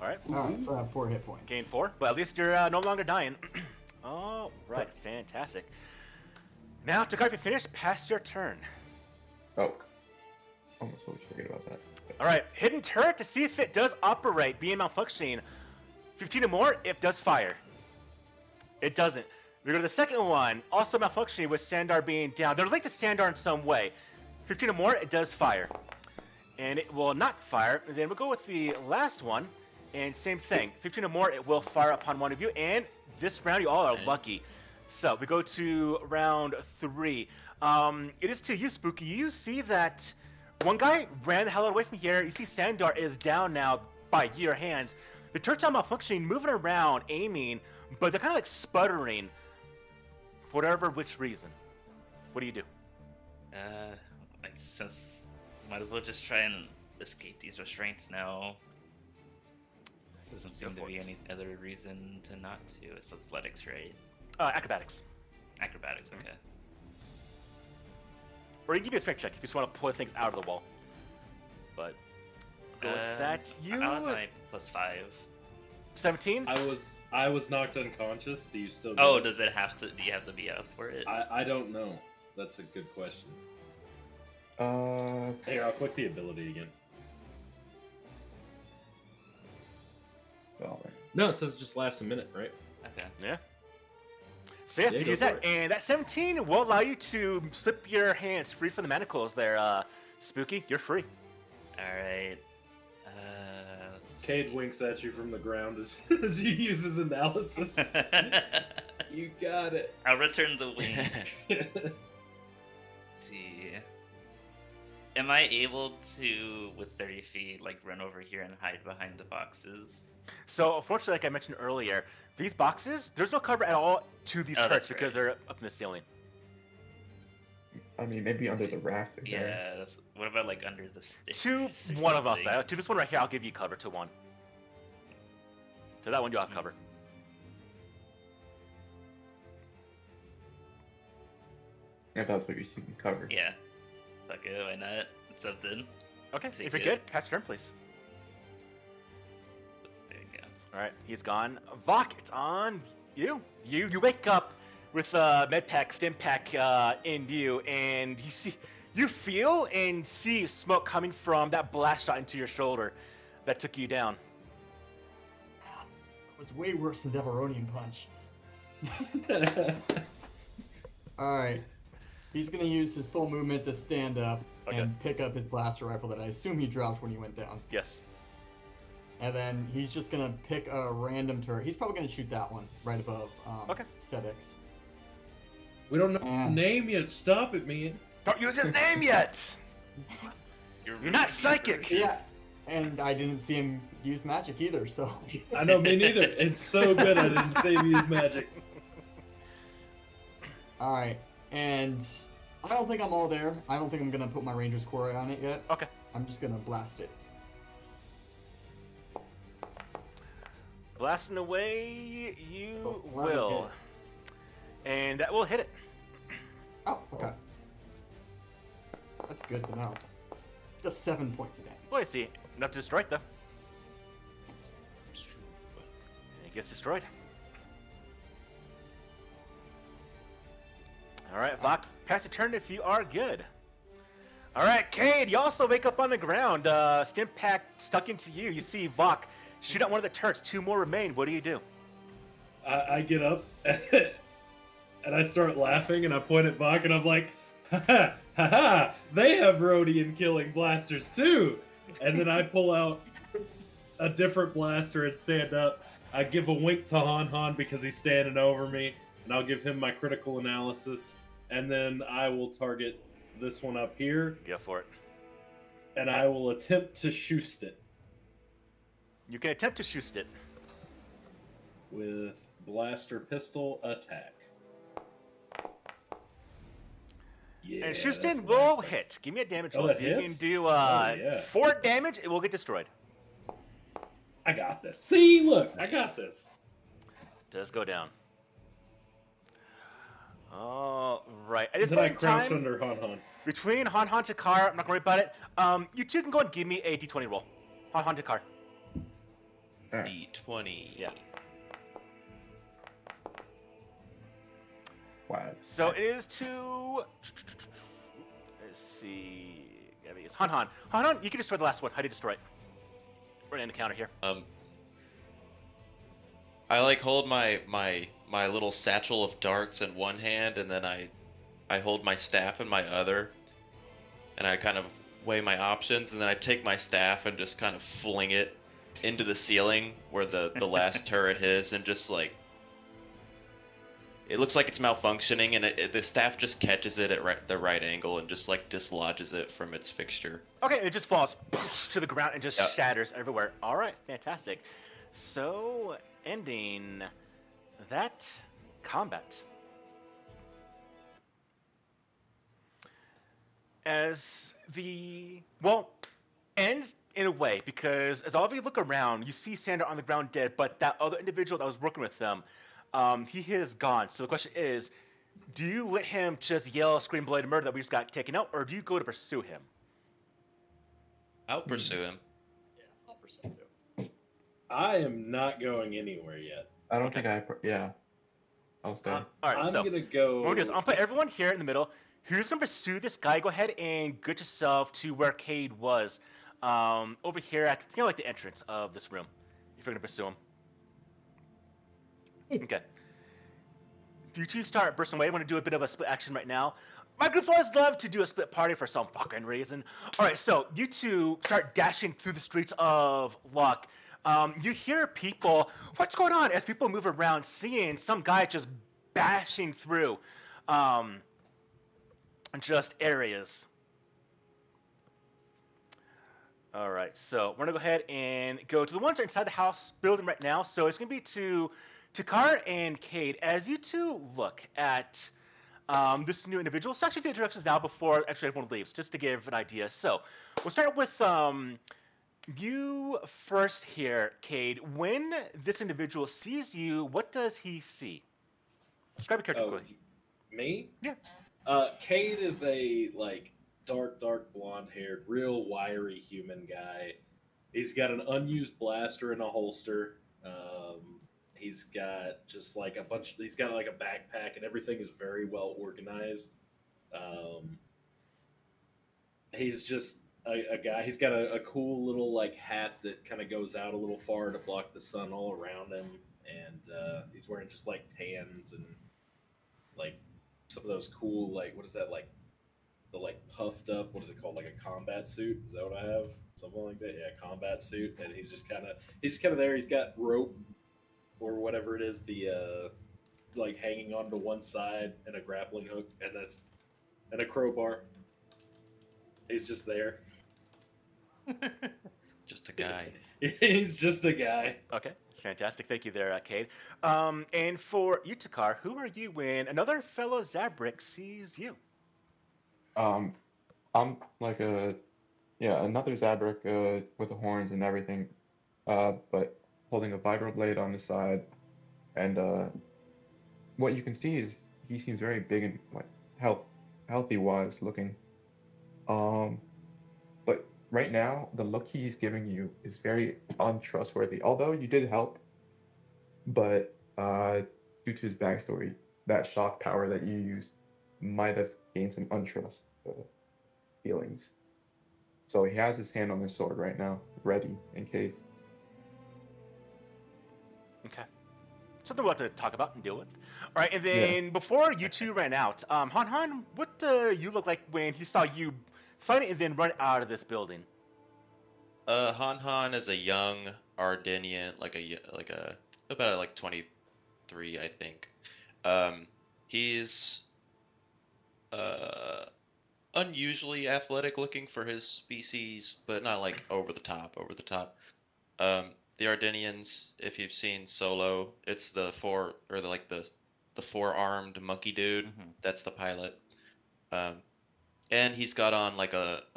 Alright. Alright, so I have 4 hit points. Gain 4, but at least you're no longer dying. Oh, right. Fantastic. Now, to if you finish, pass your turn. oh, almost always forget about that. Alright, hidden turret to see if it does operate, being malfunctioning. 15 or more, it does fire. It doesn't. We go to the second one, also malfunctioning with Sandar being down. They're linked to Sandar in some way. 15 or more, it does fire. And it will not fire. And then we'll go with the last one, and same thing. 15 or more, it will fire upon one of you. And this round, you all are lucky. So we go to round 3. It is to you, Spooky. You see that one guy ran the hell away from here. You see Sandar is down now by your hands. The turrets are malfunctioning, moving around, aiming, but they're kind of like sputtering for whatever which reason. What do you do? Like since might as well just try and escape these restraints now. Doesn't seem to for be it. any other reason to not to. It's athletics, right? Acrobatics. Acrobatics, okay. Or you can give me a strength check if you just want to pull things out of the wall. But go with that. You I'll have my +5. 17. I was knocked unconscious. Do you still? Oh, get it? does it have to? Do you have to be up for it? I don't know. That's a good question. Here, I'll click the ability again. Well, No, it says it just lasts a minute, right? Okay. Yeah. So yeah, Yeah, you go use for that, it. and that 17 will allow you to slip your hands free from the manacles. There, Spooky, you're free. All right. Cade winks at you from the ground as you use his analysis. You got it. I'll return the wing. See. Am I able to, with 30 feet, like run over here and hide behind the boxes? So unfortunately, like I mentioned earlier, these boxes, there's no cover at all to these Oh, turrets that's because right. they're up in the ceiling. I mean, maybe under the raft. Yeah. That's, what about like under the stairs? To or one of us, something? to this one right here, I'll give you cover to one. To that one, you'll have cover. If that's what you're seeking cover. Yeah. Fuck it, why not? It's something. Okay, Take if you're it. good, pass your turn, please. There you go. All right, he's gone. Vok, it's on you. You wake up with med pack, stim pack in you, and you feel and see smoke coming from that blast shot into your shoulder that took you down. It was way worse than Deveronian Punch. Alright. He's gonna use his full movement to stand up and pick up his blaster rifle that I assume he dropped when he went down. Yes. And then he's just gonna pick a random turret. He's probably gonna shoot that one right above Sedix. We don't know his name yet. Stop it, man. Don't use his name yet. You're not psychic. Yeah. And I didn't see him use magic either, so. I know, me neither. It's so good I didn't say use magic. Alright, and I don't think I'm all there. I don't think I'm gonna put my Ranger's Core on it yet. Okay. I'm just gonna blast it. Blasting away, you So, will. And that will hit it. Oh, okay. That's good to know. Just 7 points of damage. Well, I see. Enough to destroy it, though. It gets destroyed. Alright, Vok, pass your turn if you are good. Alright, Cade, you also wake up on the ground. Stim pack stuck into you. You see Vok shoot out one of the turrets. 2 more remain. What do you do? I get up and I start laughing and I point at Bach and I'm like, ha ha ha ha, they have Rhodian killing blasters too. And then I pull out a different blaster and stand up. I give a wink to Han Han because he's standing over me, and I'll give him my critical analysis. And then I will target this one up here, Go for it. and I will attempt to shoot it You can attempt to shoot it. with blaster pistol attack. Yeah, And that's Shustin a will nice hit. Give me a damage Oh, roll. that If you hits? can do yeah. 4 damage, it will get destroyed. I got this. See, look, I got this. Does go down. All right. At this Then I point in crouch time, under Han Han. between Han Han Takar, I'm not gonna worry about it. You two can go and give me a D20 roll. Han Han Takar. Alright. D20. Yeah. Wow. So it is to. Let's see. Gabby is Han Han. Han Han, you can destroy the last one. How do you destroy it? We're gonna end the counter here. I like hold my little satchel of darts in one hand, and then I hold my staff in my other, and I kind of weigh my options, and then I take my staff and just kind of fling it into the ceiling where the last turret is, and just like it looks like it's malfunctioning, and the staff just catches it at the right angle and just like dislodges it from its fixture. Okay, it just falls to the ground and just Yep. shatters everywhere. All right, fantastic. So, ending that combat. As ends in a way, because as all of you look around, you see Sander on the ground dead, but that other individual that was working with them, he is gone. So the question is, Do you let him just yell, scream, bloody murder that we just got taken out, or do you go to pursue him? I'll pursue him. Yeah, I'll pursue too. I am not going anywhere yet. I don't Okay. think yeah, I'll stay. All right, I'm so gonna go. what we'll do is I'll put everyone here in the middle. Who's gonna pursue this guy? Go ahead and get yourself to where Cade was, over here at like the entrance of this room. If you're gonna pursue him. Okay. You two start bursting away. I'm gonna do a bit of a split action right now. My groups always love to do a split party for some fucking reason. All right, so you two start dashing through the streets of Luck. You hear people, what's going on? As people move around, seeing some guy just bashing through just areas. All right, so we're gonna go ahead and go to the ones inside the house building right now. So it's gonna be to Takar and Cade. As you two look at this new individual, let's actually do introductions now before actually everyone leaves, just to give an idea. So we'll start with you first here, Cade. When this individual sees you, what does he see? Describe your character Oh, quickly. me? Yeah. Cade is a dark blonde haired, real wiry human guy. He's got an unused blaster in a holster. He's got just like a bunch. He's got like a backpack, and everything is very well organized. He's just a guy. He's got a cool little like hat that kind of goes out a little far to block the sun all around him, and he's wearing just like tans and like some of those cool like what is that like the like puffed up what is it called like a combat suit? Is that what I have? Something like that? Yeah, combat suit. And he's just kind of there. He's got rope or whatever it is, the like hanging onto one side and a grappling hook, and a crowbar. He's just there. Just a guy. He's just a guy. Okay, fantastic. Thank you there, Cade. And for you, Takar, who are you when another fellow Zabrik sees you? I'm like another Zabrak with the horns and everything, but holding a vibro blade on the side, and what you can see is he seems very big and like healthy wise looking. But right now the look he's giving you is very untrustworthy. Although you did help, but due to his backstory, that shock power that you used might have gained some untrust feelings. So he has his hand on his sword right now, ready in case. Okay. Something we'll have to talk about and deal with. All right, and then before you two ran out, Han, what do you look like when he saw you fight and then run out of this building? Han is a young Ardenian, about 23, I think. He's unusually athletic looking for his species, but not like over the top. The Ardenians, if you've seen Solo, it's the four-armed monkey dude. Mm-hmm. That's the pilot. And he's got on like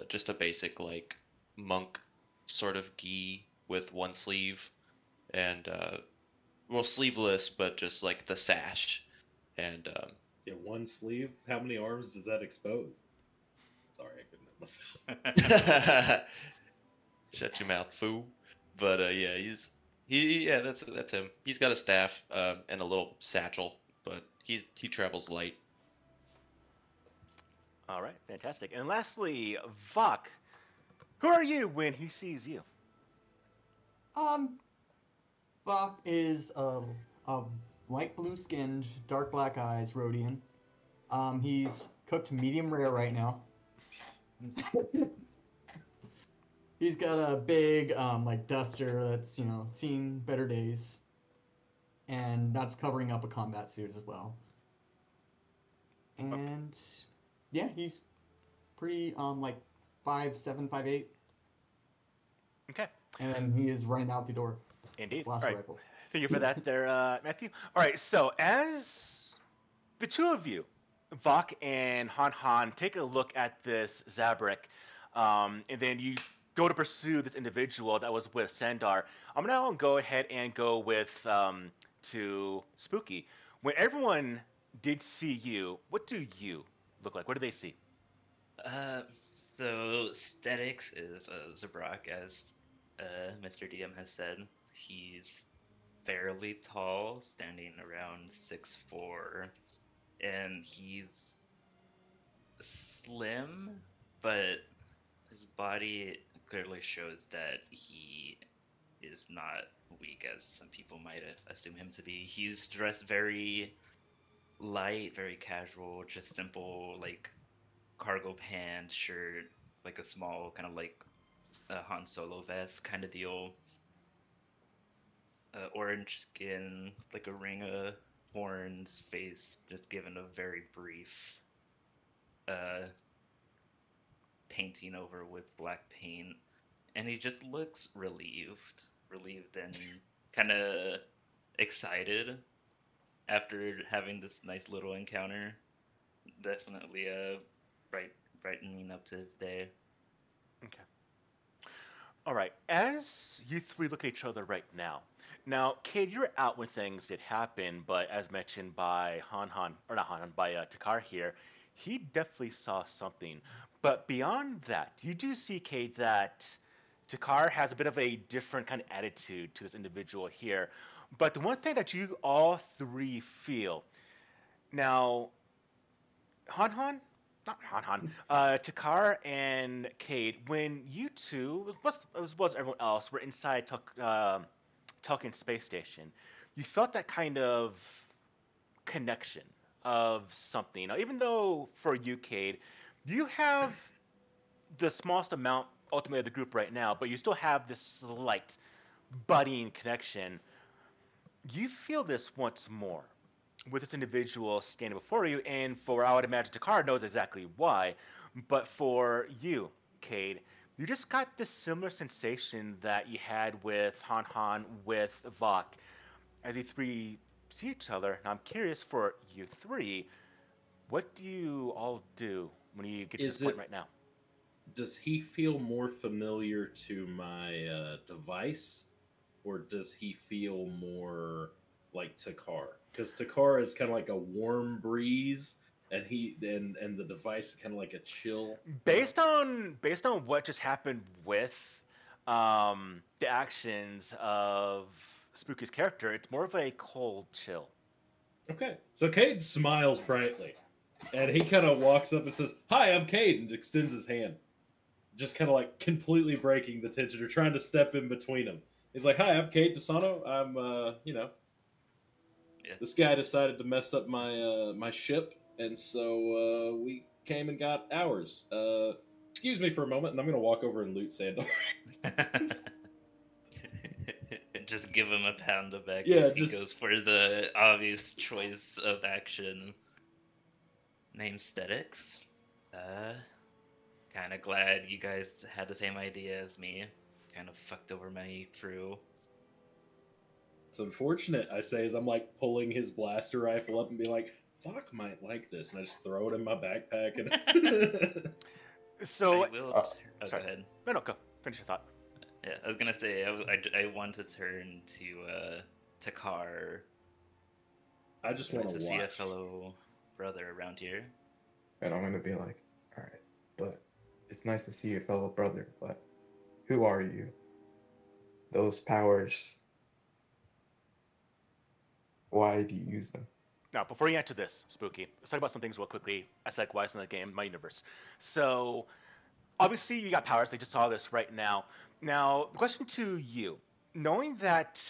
just a basic like monk sort of gi with one sleeve, and sleeveless, but just like the sash, and Yeah, one sleeve. How many arms does that expose? Sorry, I couldn't help myself. Shut your mouth, fool. But yeah, that's him. He's got a staff and a little satchel, but he travels light. All right, fantastic. And lastly, Vok, who are you when he sees you? Bach is a light blue skinned, dark black eyes Rhodian. He's cooked medium rare right now. He's got a big like duster that's seen better days, and that's covering up a combat suit as well. And yeah, he's pretty like 5'7", 5'8". Okay. And then he is running out the door. Indeed. Blaster All right. rifle. Thank you for that there, Matthew. All right, so as the two of you, Vok and Han, take a look at this Zabrik, and then you go to pursue this individual that was with Sandar. I'm now going to go ahead and go with to Spooky. When everyone did see you, what do you look like? What do they see? Uh, so Statics is Zabrak, as Mr. DM has said. He's fairly tall, standing around 6'4", and he's slim, but his body clearly shows that he is not weak as some people might assume him to be. He's dressed very light, very casual, just simple like cargo pants, shirt, like a small kind of like a Han Solo vest kind of deal. Orange skin, like a ring of horns, face just given a very brief uh, painting over with black paint, and he just looks relieved and kind of excited after having this nice little encounter. Definitely bright brightening up to his day. Okay. All right. As you three look at each other right now, now, Cade, you're out when things did happen, but as mentioned by or not Han, by Takar here, he definitely saw something. But beyond that, you do see, Cade, that Takar has a bit of a different kind of attitude to this individual here. But the one thing that you all three feel now, Han, not Han, Takar and Cade, when you two, as well as everyone else, were inside Tulkin Space Station, you felt that kind of connection of something. Now, even though for you, Cade, you have the smallest amount ultimately of the group right now, but you still have this slight budding connection. You feel this once more with this individual standing before you, and for I would imagine Takar knows exactly why, but for you, Cade, you just got this similar sensation that you had with Han with Vok as you three see each other. Now I'm curious for you three, what do you all do when you get to this Is point it? right now? Does he feel more familiar to my device, or does he feel more like Takar? Because Takar is kind of like a warm breeze, and the device is kind of like a chill. Based on what just happened with the actions of Spooky's character, it's more of a cold chill. Okay, so Cade smiles brightly, and he kind of walks up and says, "Hi, I'm Cade," and extends his hand, just kind of like completely breaking the tension or trying to step in between them. He's like, "Hi, I'm Cade Desano. I'm, Yeah. this guy decided to mess up my ship, and so we came and got ours. Excuse me for a moment, and I'm gonna walk over and loot Sandor." Just give him a pound of back Yeah, as he just goes for the obvious choice of action. Name Statics. Uh, kind of glad you guys had the same idea as me. Kind of fucked over my crew. it's unfortunate. I say as I'm like pulling his blaster rifle up and be like, "Fuck might like this," and I just throw it in my backpack and. So, I will. Uh, Oh, go sorry. ahead. No, go. Finish your thought. Yeah, I was gonna say I want to turn to Takar. I just It's want nice to to see a watch. fellow brother around here. and I'm gonna be like, all right, but it's nice to see your fellow brother, but who are you? Those powers, why do you use them? Now, before you answer this, Spooky, let's talk about some things real quickly. As likewise in the game, my universe. So, obviously, you got powers. They just saw this right now. Now, the question to you, knowing that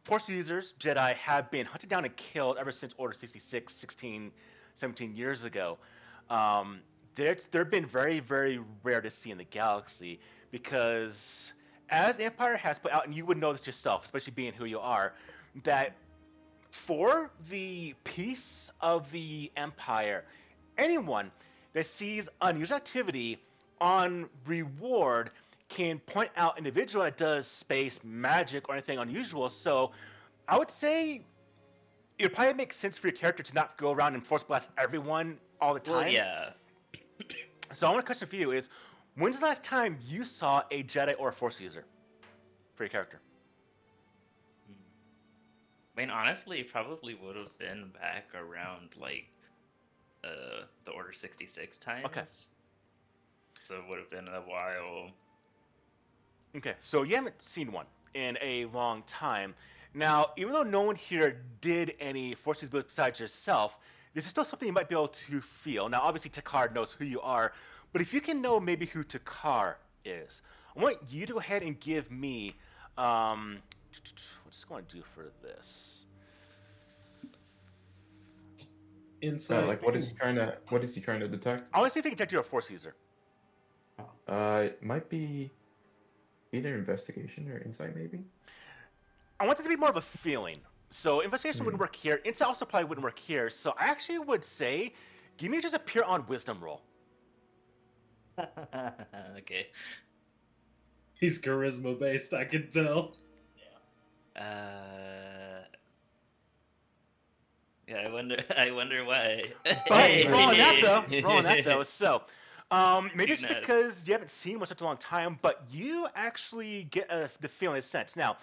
Force users, Jedi, have been hunted down and killed ever since Order 66, 16, 17 years ago. Um, they've been very, very rare to see in the galaxy because, as the Empire has put out, and you would know this yourself, especially being who you are, that for the peace of the Empire, anyone that sees unusual activity on reward can point out an individual that does space magic or anything unusual. So I would say it would probably make sense for your character to not go around and force blast everyone all the Well, time. yeah. So I want to question for you is, when's the last time you saw a Jedi or a Force user for your character? I mean, honestly, it probably would have been back around like the Order 66 times. Okay. So it would have been a while. Okay, so you haven't seen one in a long time. Now, even though no one here did any force use besides yourself, this is still something you might be able to feel. Now, obviously, Takar knows who you are, but if you can know maybe who Takar is, I want you to go ahead and give me. What is going to do for this? Insight. Like, what is he trying to detect? I want to see if you can detect you're a force user. It might be either investigation or insight, maybe. I want this to be more of a feeling. So investigation wouldn't work here. Insight also probably wouldn't work here. So I actually would say, give me just a pure on wisdom roll. Okay. He's charisma based, I can tell. Yeah, I wonder why. But roll on that though. So, maybe it's Two nuts. because you haven't seen him in such a long time, but you actually get the feeling, a sense. Now,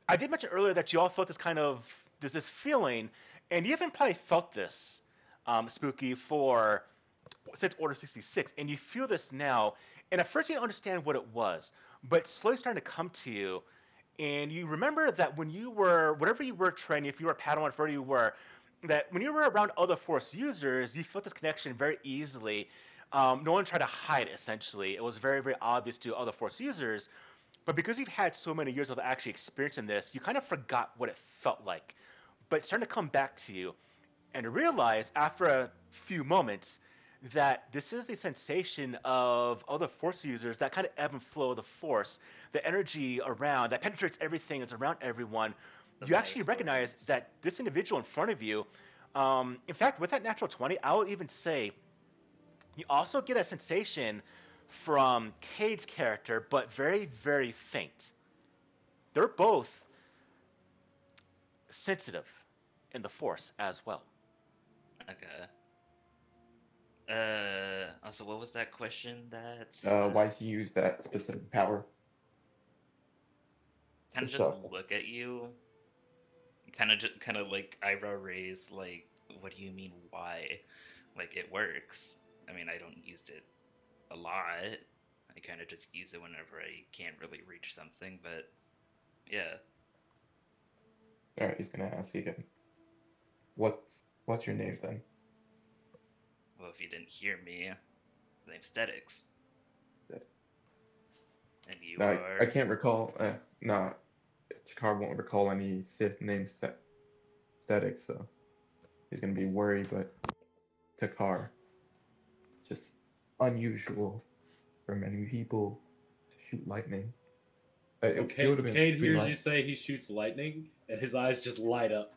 I did mention earlier that you all felt there's this feeling, and you haven't probably felt this, Spooky, since Order 66, and you feel this now, and at first you didn't understand what it was, but it's slowly starting to come to you, and you remember that when you were, whatever you were training, if you were a Padawan, whatever you were, that when you were around other Force users, you felt this connection very easily. No one tried to hide it, essentially. It was very, very obvious to other Force users, but because you've had so many years of actually experiencing this, you kind of forgot what it felt like. But it's starting to come back to you, and realize after a few moments that this is the sensation of other force users, that kind of ebb and flow of the force, the energy around that penetrates everything that's around everyone. The You actually recognize mindfulness. that this individual in front of you, in fact, with that natural 20, I will even say you also get a sensation from Cade's character, but very, very faint. They're both sensitive in the force as well. Okay. Also, what was that question that? Why he used that specific power? Kind of just yourself. look at you. Kind of like eyebrow raise. Like, what do you mean? Why? Like, it works. I mean, I don't use it a lot. I kind of just use it whenever I can't really reach something. But yeah. All right, he's gonna ask you again. What's your name then? Well, if you didn't hear me, my name's Stetics. And you No, are. I can't recall. No, Takar won't recall any Sith named Static, so he's gonna be worried. But Takar, just unusual for many people to shoot lightning. It Okay, would have been Cade hears streamlined. you say he shoots lightning, and his eyes just light up.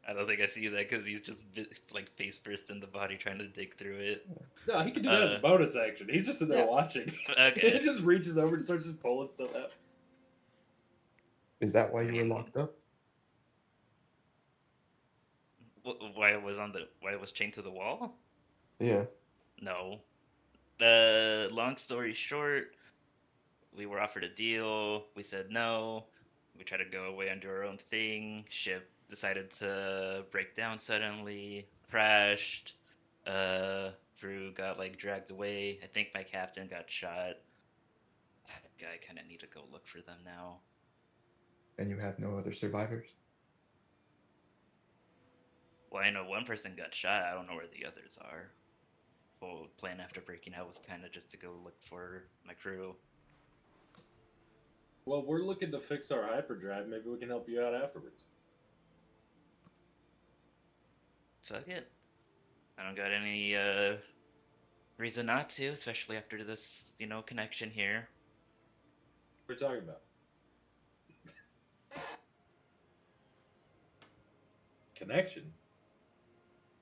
I don't think I see that because he's just like face first in the body trying to dig through it. No, he can do that as a bonus action. He's just in there Yeah. watching. Okay. He just reaches over and starts just pulling stuff out. Is that why you were locked up? Why it was chained to the wall? Yeah. No. Long story short, we were offered a deal. We said no. We tried to go away and do our own thing. Ship decided to break down suddenly. Crashed. Drew got like dragged away. I think my captain got shot. I kind of need to go look for them now. And you have no other survivors? Well, I know one person got shot. I don't know where the others are. Well, plan after breaking out was kind of just to go look for my crew. Well, we're looking to fix our hyperdrive. Maybe we can help you out afterwards. Fuck it. I don't got any reason not to, especially after this, connection here. What are you talking about? Connection.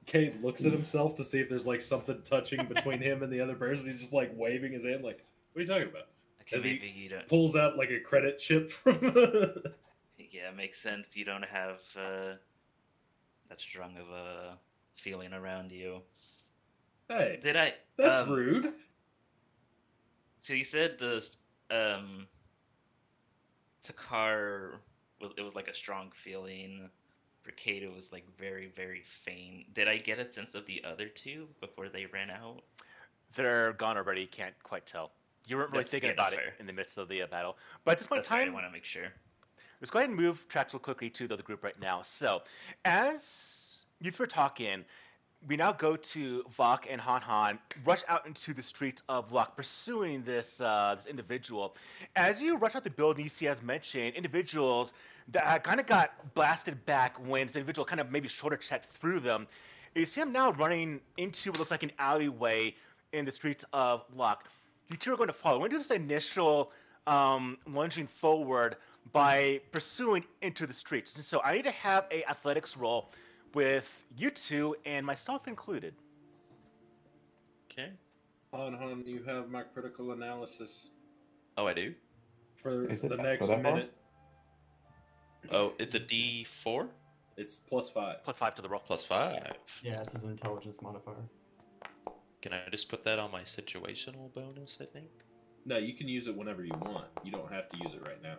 Cade looks at himself to see if there's like something touching between him and the other person. He's just like waving his hand, like, "What are you talking about?" Okay, As maybe he you don't. pulls out like a credit chip from. Yeah, makes sense. You don't have that strong of a feeling around you. Hey, Did I? that's rude. So you said the Takar it was like a strong feeling. For Kate, it was like very, very faint. Did I get a sense of the other two before they ran out? They're gone already. Can't quite tell. You weren't really thinking That's about it fair. in the midst of the battle. But at this point in That's fair. I time, want to make sure. let's go ahead and move tracks real quickly to the other group right now. So, as you two were talking, we now go to Vok and Han Han rush out into the streets of Vok, pursuing this individual. As you rush out the building, you see, as mentioned, individuals that kind of got blasted back when this individual kind of maybe shoulder checked through them. You see him now running into what looks like an alleyway in the streets of Vok. You two are going to follow. We're going to do this initial lunging forward by pursuing into the streets. And so I need to have a athletics roll with you two and myself included. Okay. Han, you have my critical analysis Oh, I do. for Is it the for next that far? minute. Oh, it's a D4 It's +5. +5 to the roll. +5. Yeah, it's his intelligence modifier. Can I just put that on my situational bonus? I think. No, you can use it whenever you want. You don't have to use it right now.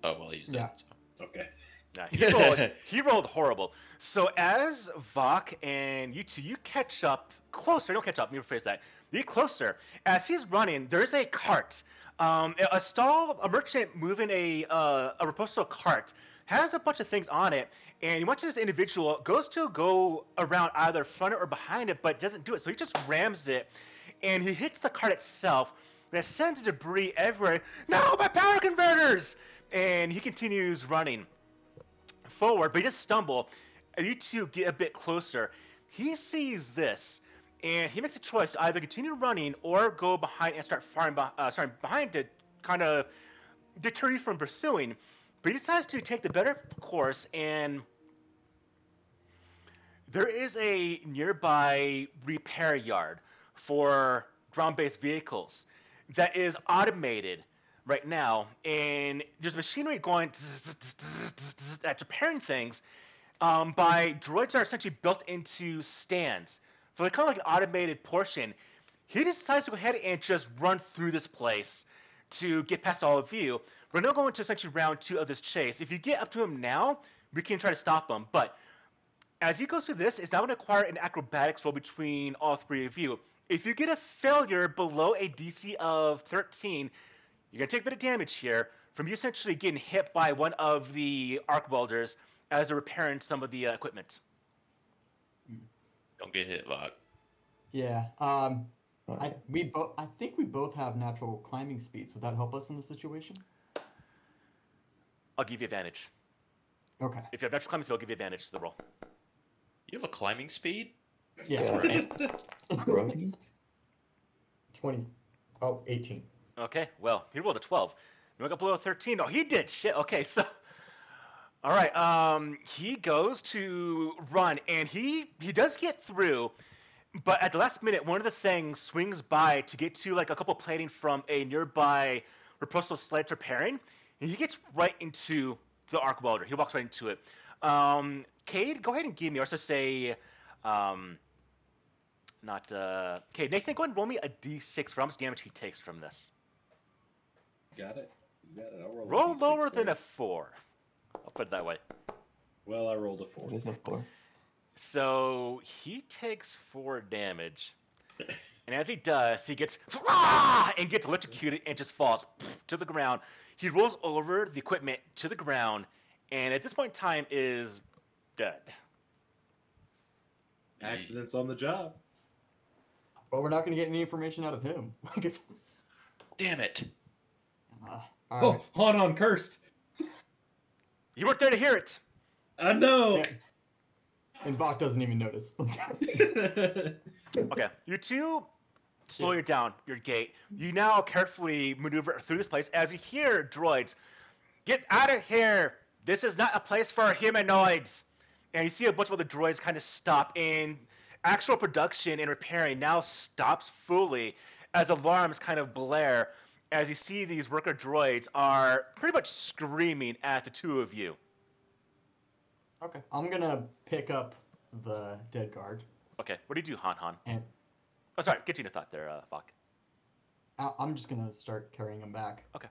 Oh well, I used Yeah. that. So. Okay. Nah, he rolled horrible. So as Vok and you two, you catch up closer. Don't catch up. Let me rephrase that. You get closer. As he's running, there's a cart. A merchant moving a Reposto cart has a bunch of things on it, and he watches this individual goes to go around either front or behind it, but doesn't do it. So he just rams it, and he hits the cart itself. That sends debris everywhere. No, my power converters! And he continues running forward, but he just stumble. And you two get a bit closer. He sees this, and he makes a choice to either continue running or go behind and start firing behind to kind of deter you from pursuing. But he decides to take the better course, and there is a nearby repair yard for ground-based vehicles that is automated right now, and there's machinery going that's repairing things by droids that are essentially built into stands. So they're kind of like an automated portion. He decides to go ahead and just run through this place to get past all of you. We're now going to essentially round 2 of this chase. If you get up to him now, we can try to stop him. But as he goes through this, it's now going to require an acrobatics roll between all 3 of you. If you get a failure below a DC of 13, you're going to take a bit of damage here from you essentially getting hit by one of the arc welders as they're repairing some of the equipment. Don't get hit, Vok. Yeah. I think we both have natural climbing speeds. Would that help us in this situation? I'll give you advantage. Okay. If you have natural climbing skill, I'll give you advantage to the roll. You have a climbing speed? Yeah. Right. 20. Oh, 18. Okay, well, he rolled a 12. You went up below a 13. Oh, he did. Shit. Okay, so. All right. He goes to run, and he does get through, but at the last minute, one of the things swings by to get to like a couple plating from a nearby Reposto sledge repairing, and he gets right into the arc welder. He walks right into it. Cade, go ahead and give me, or say, Cade, Nathan, go ahead and roll me a d6 for how much damage he takes from this. Got it. You got it. I'll roll. Roll D6 lower for than you. a 4. I'll put it that way. Well, I rolled a 4. What is it for? So he takes 4 damage, and as he does, he gets and gets electrocuted and just falls to the ground. He rolls over the equipment to the ground, and at this point in time is dead. Accidents on the job. But we're not going to get any information out of him. Damn it! All right. Oh, Han cursed. You weren't there to hear it. I know. Yeah. And Vok doesn't even notice. Okay, you two slow your gait. You now carefully maneuver through this place as you hear droids, "Get out of here! This is not a place for humanoids!" And you see a bunch of other droids kind of stop, and actual production and repairing now stops fully as alarms kind of blare as you see these worker droids are pretty much screaming at the 2 of you. Okay. I'm going to pick up the dead guard. Okay, what do you do, Han Han? And Oh, sorry, continue your thought there, Vok. I'm just going to start carrying him back. Okay.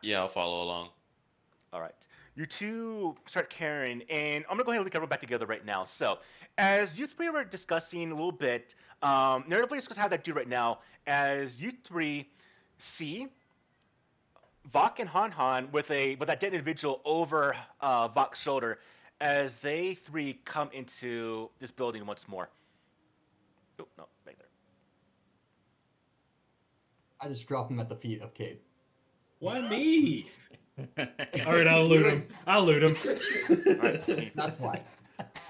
Yeah, I'll follow along. All right. You two start carrying, and I'm gonna go ahead and link everyone back together right now. So, as you three were discussing a little bit, narratively, let's just have that do right now. As you three see Vok and Han Han with that dead individual over Vok's shoulder, as they three come into this building once more. Oh no, right there. I just drop him at the feet of Cade. Why me? All right, I'll loot him. I'll loot him. All right. That's why.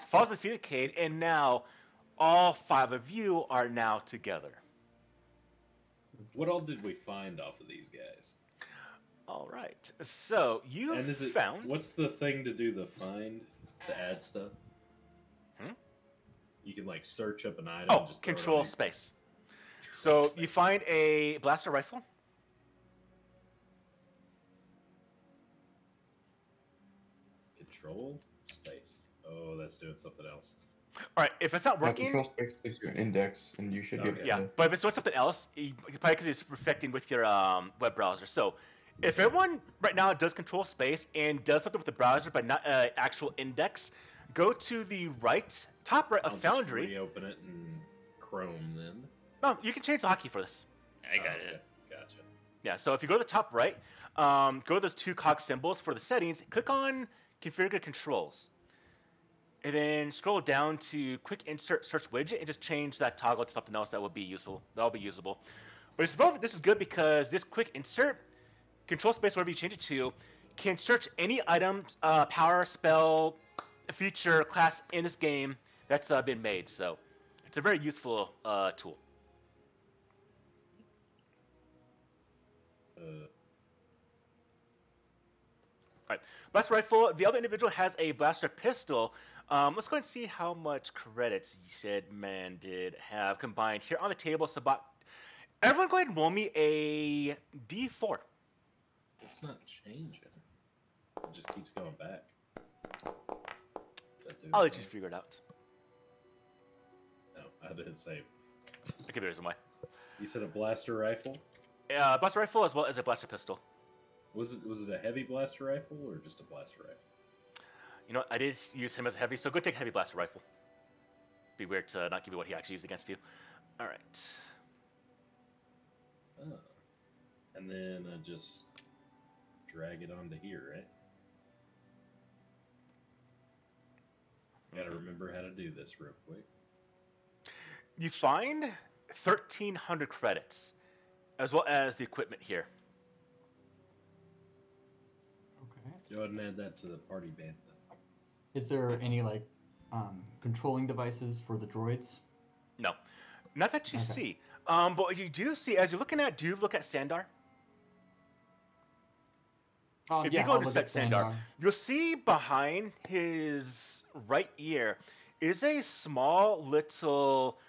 Falls at the feet of Cade, and now all 5 of you are now together. What all did we find off of these guys? All right. So you And is it found. what's the thing to do the find to add stuff? Hmm? You can like search up an item. Oh, and just throw it control on your- space. So you find a blaster rifle. Control space. Oh, that's doing something else. All right. If it's not Yeah, working, control space gives you an index, and you should be able Okay. to. yeah. But if it's doing something else, probably because it's reflecting with your web browser. So if everyone right now does control space and does something with the browser but not actual index, go to the top right of I'll Foundry. Just reopen it in Chrome then. No, you can change the hotkey for this. I got Oh, it. Gotcha. Yeah, so if you go to the top right, go to those 2 cog symbols for the settings, click on Configure Controls. And then scroll down to Quick Insert Search Widget and just change that toggle to something else that will be useful. That'll be usable. But this is good because this Quick Insert, Control Space, whatever you change it to, can search any item, power, spell, feature, class in this game that's been made. So it's a very useful tool. Alright, blaster rifle. The other individual has a blaster pistol. Let's go and see how much credits said man did have combined here on the table. So, everyone, go ahead and roll me a D4. It's not changing. It just keeps going back. I'll let you figure it out. No, I had to hit save. I could be reason why. You said a blaster rifle? Blaster rifle as well as a blaster pistol. Was it a heavy blaster rifle or just a blaster rifle? You know, I did use him as a heavy, so go take a heavy blaster rifle. Be weird to not give you what he actually used against you. All right. Oh. And then I just drag it onto here, right? Gotta remember how to do this real quick. You find 1,300 credits, as well as the equipment here. Okay. Go ahead and add that to the party band. Is there any controlling devices for the droids? No, not that you Okay. see. But what you do see, as you're looking at, do you look at Sandar? If you go I'll to look set at Sandar, you'll see behind his right ear is a small little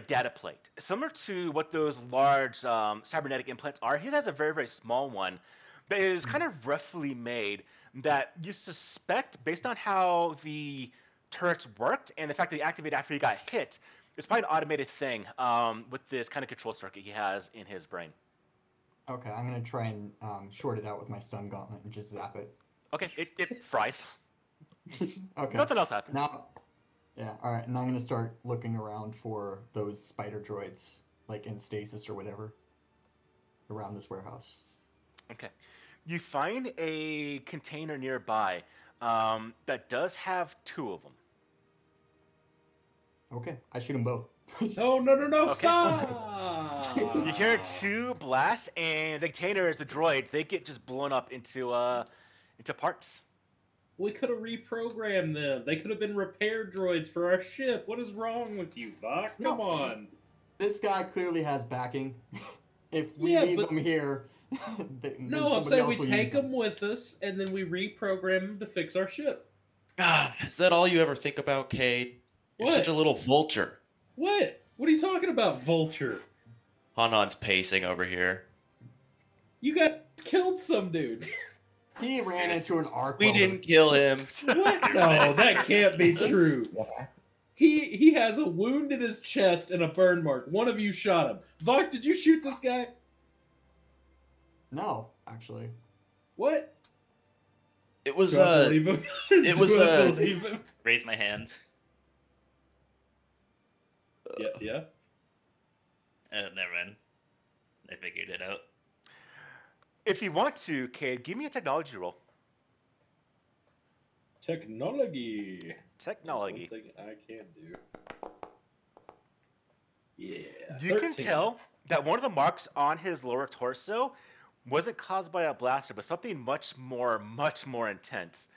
data plate, similar to what those large cybernetic implants are. His has a very, very small one that is kind of roughly made, that you suspect, based on how the turrets worked and the fact that he activated after he got hit, it's probably an automated thing with this kind of control circuit he has in his brain. Okay, I'm gonna try and short it out with my stun gauntlet and just zap it. Okay, it fries. Okay. Nothing else happens. Now, yeah, all right. Now I'm gonna start looking around for those spider droids, like in stasis or whatever, around this warehouse. Okay. You find a container nearby that does have 2 of them. Okay, I shoot them both. No, Okay. stop! You hear 2 blasts, and the containers, the droids, they get just blown up into parts. We could have reprogrammed them. They could have been repair droids for our ship. What is wrong with you, Vok? Come No. on. This guy clearly has backing. If we Yeah, leave but- them here, then No, I'm somebody saying else we will take use them. them with us, and then we reprogram them to fix our ship. Ah, is that all you ever think about, Cade? You're What? such a little vulture. What? What are you talking about, Vulture? Hanan's pacing over here. You guys killed some dude. He ran into an arc We welder. didn't kill him. What? No, that can't be true. Yeah. He has a wound in his chest and a burn mark. One of you shot him. Vok, did you shoot this guy? No, actually. What? It was Do I believe him? it was, Do I believe him? Raise my hand. Yeah. Never mind. I figured it out. If you want to, Cade, give me a technology roll. Technology. Technology. That's one thing I can do. Yeah. You can 13. tell that one of the marks on his lower torso wasn't caused by a blaster, but something much more intense.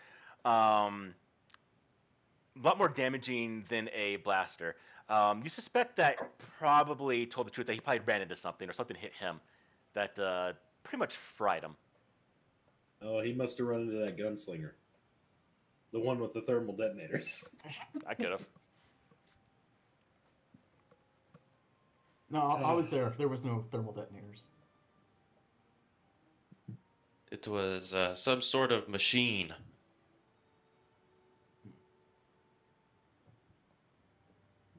A lot more damaging than a blaster. You suspect that probably told the truth that he probably ran into something or something hit him that pretty much fried him. Oh, he must have run into that gunslinger. The one with the thermal detonators. I could have. No, I was there. There was no thermal detonators. It was some sort of machine.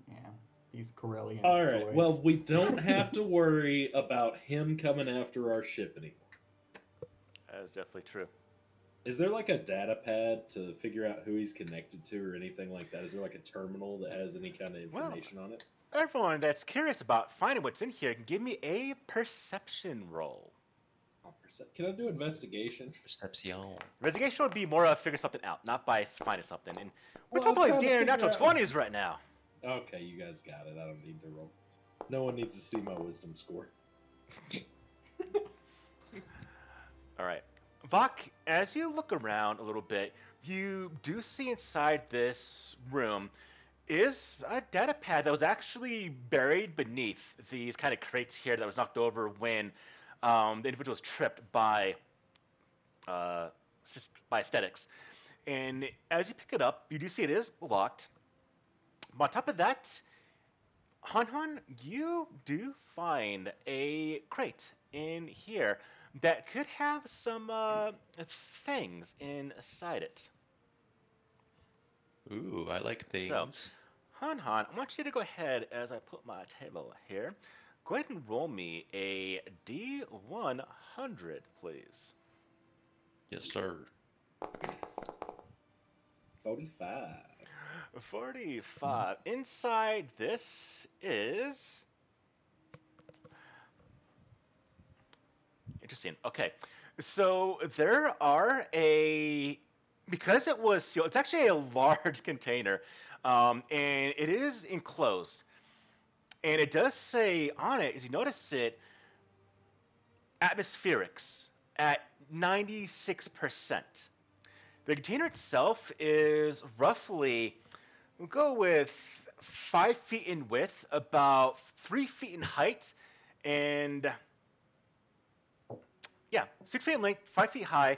Yeah, these Corellian All right. droids. Well, we don't have to worry about him coming after our ship anymore. That is definitely true. Is there like a data pad to figure out who he's connected to or anything like that? Is there like a terminal that has any kind of information on it? Everyone that's curious about finding what's in here can give me a perception roll. Can I do investigation? Perception. Investigation would be more of figure something out, not by finding something. And we're Well, I'm talking trying about to damn figure natural out- 20s right now. Okay, you guys got it. I don't need to roll. No one needs to see my wisdom score. All right. Vok, as you look around a little bit, you do see inside this room is a data pad that was actually buried beneath these kind of crates here that was knocked over when the individual was tripped by aesthetics. And as you pick it up, you do see it is locked. But on top of that, Han, you do find a crate in here that could have some things inside it. Ooh, I like things. Han, I want you to go ahead as I put my table here. Go ahead and roll me a D100, please. Yes, sir. 45. 45. Inside this is... Interesting. Okay. So there are because it was sealed, it's actually a large container, and it is enclosed. And it does say on it, as you notice it, atmospherics at 96%. The container itself is roughly, we'll go with 5 feet in width, about 3 feet in height, and 6 feet in length, 5 feet high,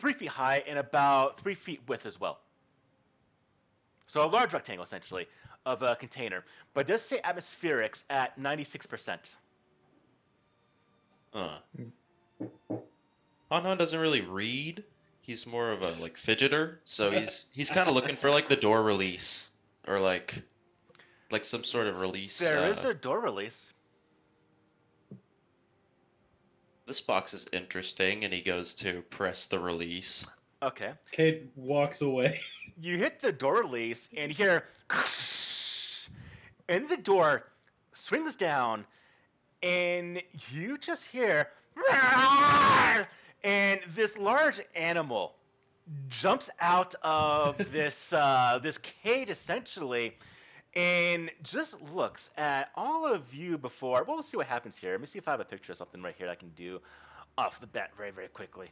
3 feet high, and about 3 feet width as well. So a large rectangle, essentially, of a container. But it does say atmospherics at 96%. Han doesn't really read. He's more of a fidgeter, so he's kind of looking for the door release or like some sort of release. There is a door release. This box is interesting, and he goes to press the release. Okay. Kate walks away. You hit the door release, and you hear, and the door swings down, and you just hear, and this large animal jumps out of this this cage essentially, and just looks at all of you before. Well, we'll see what happens here. Let me see if I have a picture of something right here that I can do off the bat very, very quickly.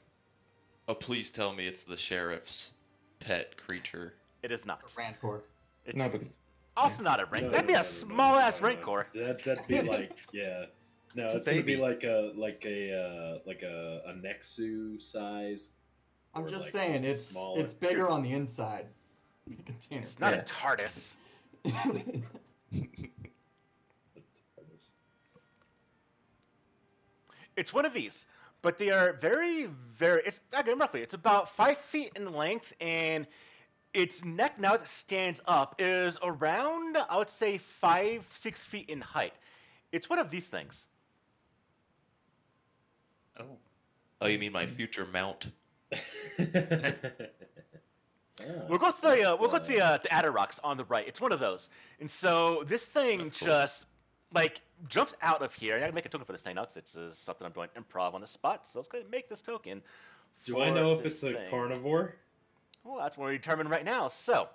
Oh, please tell me it's the sheriff's pet creature. It is not. Rancor. It's No, because also not a rank. No, That'd be no, a no, no, small no, ass no, no. rancor. That'd be yeah. No, It's a it's gonna be baby. like a Nexu size. I'm or, just something saying, it's smaller. it's bigger on the inside. The container. It's not Yeah. a TARDIS. It's one of these, but they are very, very. It's again roughly. It's about 5 feet in length, and its neck now as it stands up is around, I would say, 5-6 feet in height. It's one of these things. Oh. Oh, you mean my future mount? We'll go with the Adder Rocks on the right. It's one of those. And so this thing That's cool. just like jumps out of here. And I gotta make a token for this thing now because it's something I'm doing improv on the spot. So let's go ahead and make this token. Do I for know if this it's a thing. carnivore? Well, that's what we determine right now. So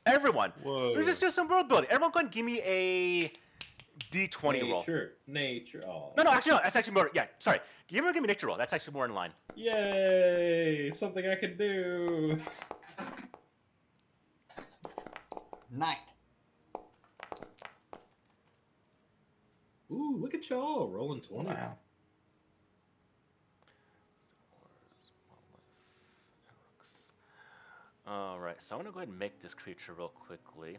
everyone, Whoa. let's just do some world building. Everyone, go ahead and give me a D20 roll. Nature. Oh. No, actually, no. That's actually more. Yeah, sorry. Give me a nature roll. That's actually more in line. Yay! Something I can do. 9. Ooh, look at y'all rolling 20. Wow. All right, so I'm gonna go ahead and make this creature real quickly.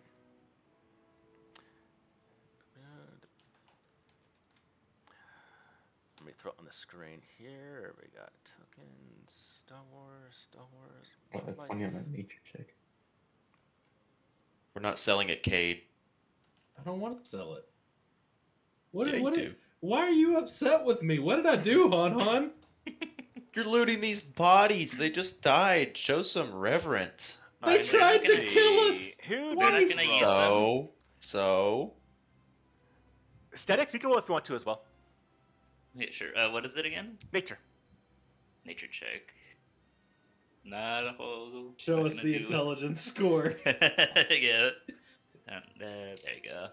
Let me throw it on the screen here. We got tokens, Star Wars. Oh, that's funny on that nature check. We're not selling it, Cade. I don't want to sell it. What? Yeah, you do. Why are you upset with me? What did I do, Han? You're looting these bodies. They just died. Show some reverence. They tried to see. kill us Who twice. did They're not gonna use So. Statics, you can roll if you want to as well. Yeah, sure. What is it again? Nature. Nature check. Not a whole. Show not us gonna the do- intelligence score. Yeah. There you go.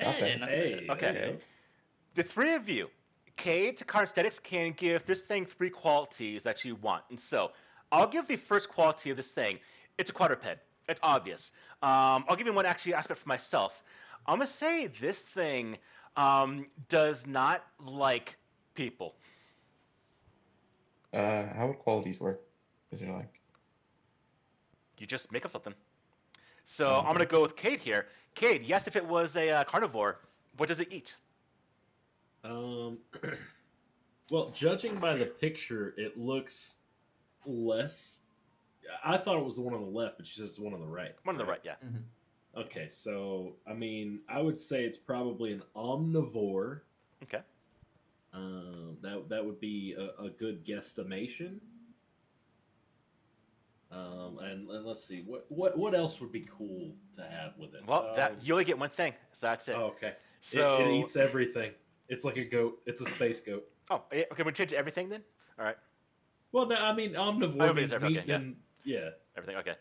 Okay. Not Hey. bad. Okay. The three of you, Cade, Takar, and Statics, can give this thing 3 qualities that you want. And so, I'll give the first quality of this thing. It's a quadruped. It's obvious. I'll give you one actually aspect for myself. I'm going to say this thing does not like people. How would qualities work? Is it like? You just make up something. So, Oh, I'm going to go with Cade here. Cade, you asked if it was a carnivore. What does it eat? Well, judging by the picture, it looks less. I thought it was the one on the left, but she says it's the one on the right. One on the right, yeah. Okay, so I mean, I would say it's probably an omnivore. Okay. That would be a good guesstimation. And let's see what else would be cool to have with it. Well, you only get one thing, so that's it. Oh, okay. So It eats everything. It's like a goat. It's a space goat. Oh, okay. We change everything then. All right. Well, no, I mean omnivore Oh, it means means everything, meat okay, yeah. and yeah. Everything. Okay.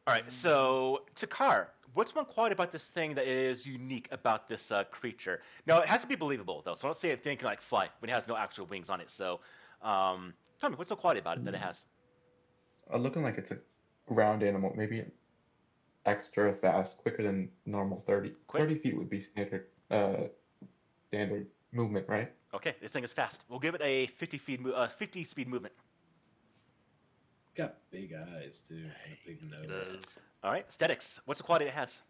All right. So, Takar, what's one quality about this thing that is unique about this creature? Now, it has to be believable though. So don't say it can like fly when it has no actual wings on it. So, tell me, what's the quality about it that it has? Looking like it's a ground animal, maybe extra fast, quicker than normal 30. Quick? 30 feet would be standard movement, right? Okay, this thing is fast. We'll give it a 50 speed movement. Got big eyes too, and a big It nose. does. All right, Statics, what's the quality it has?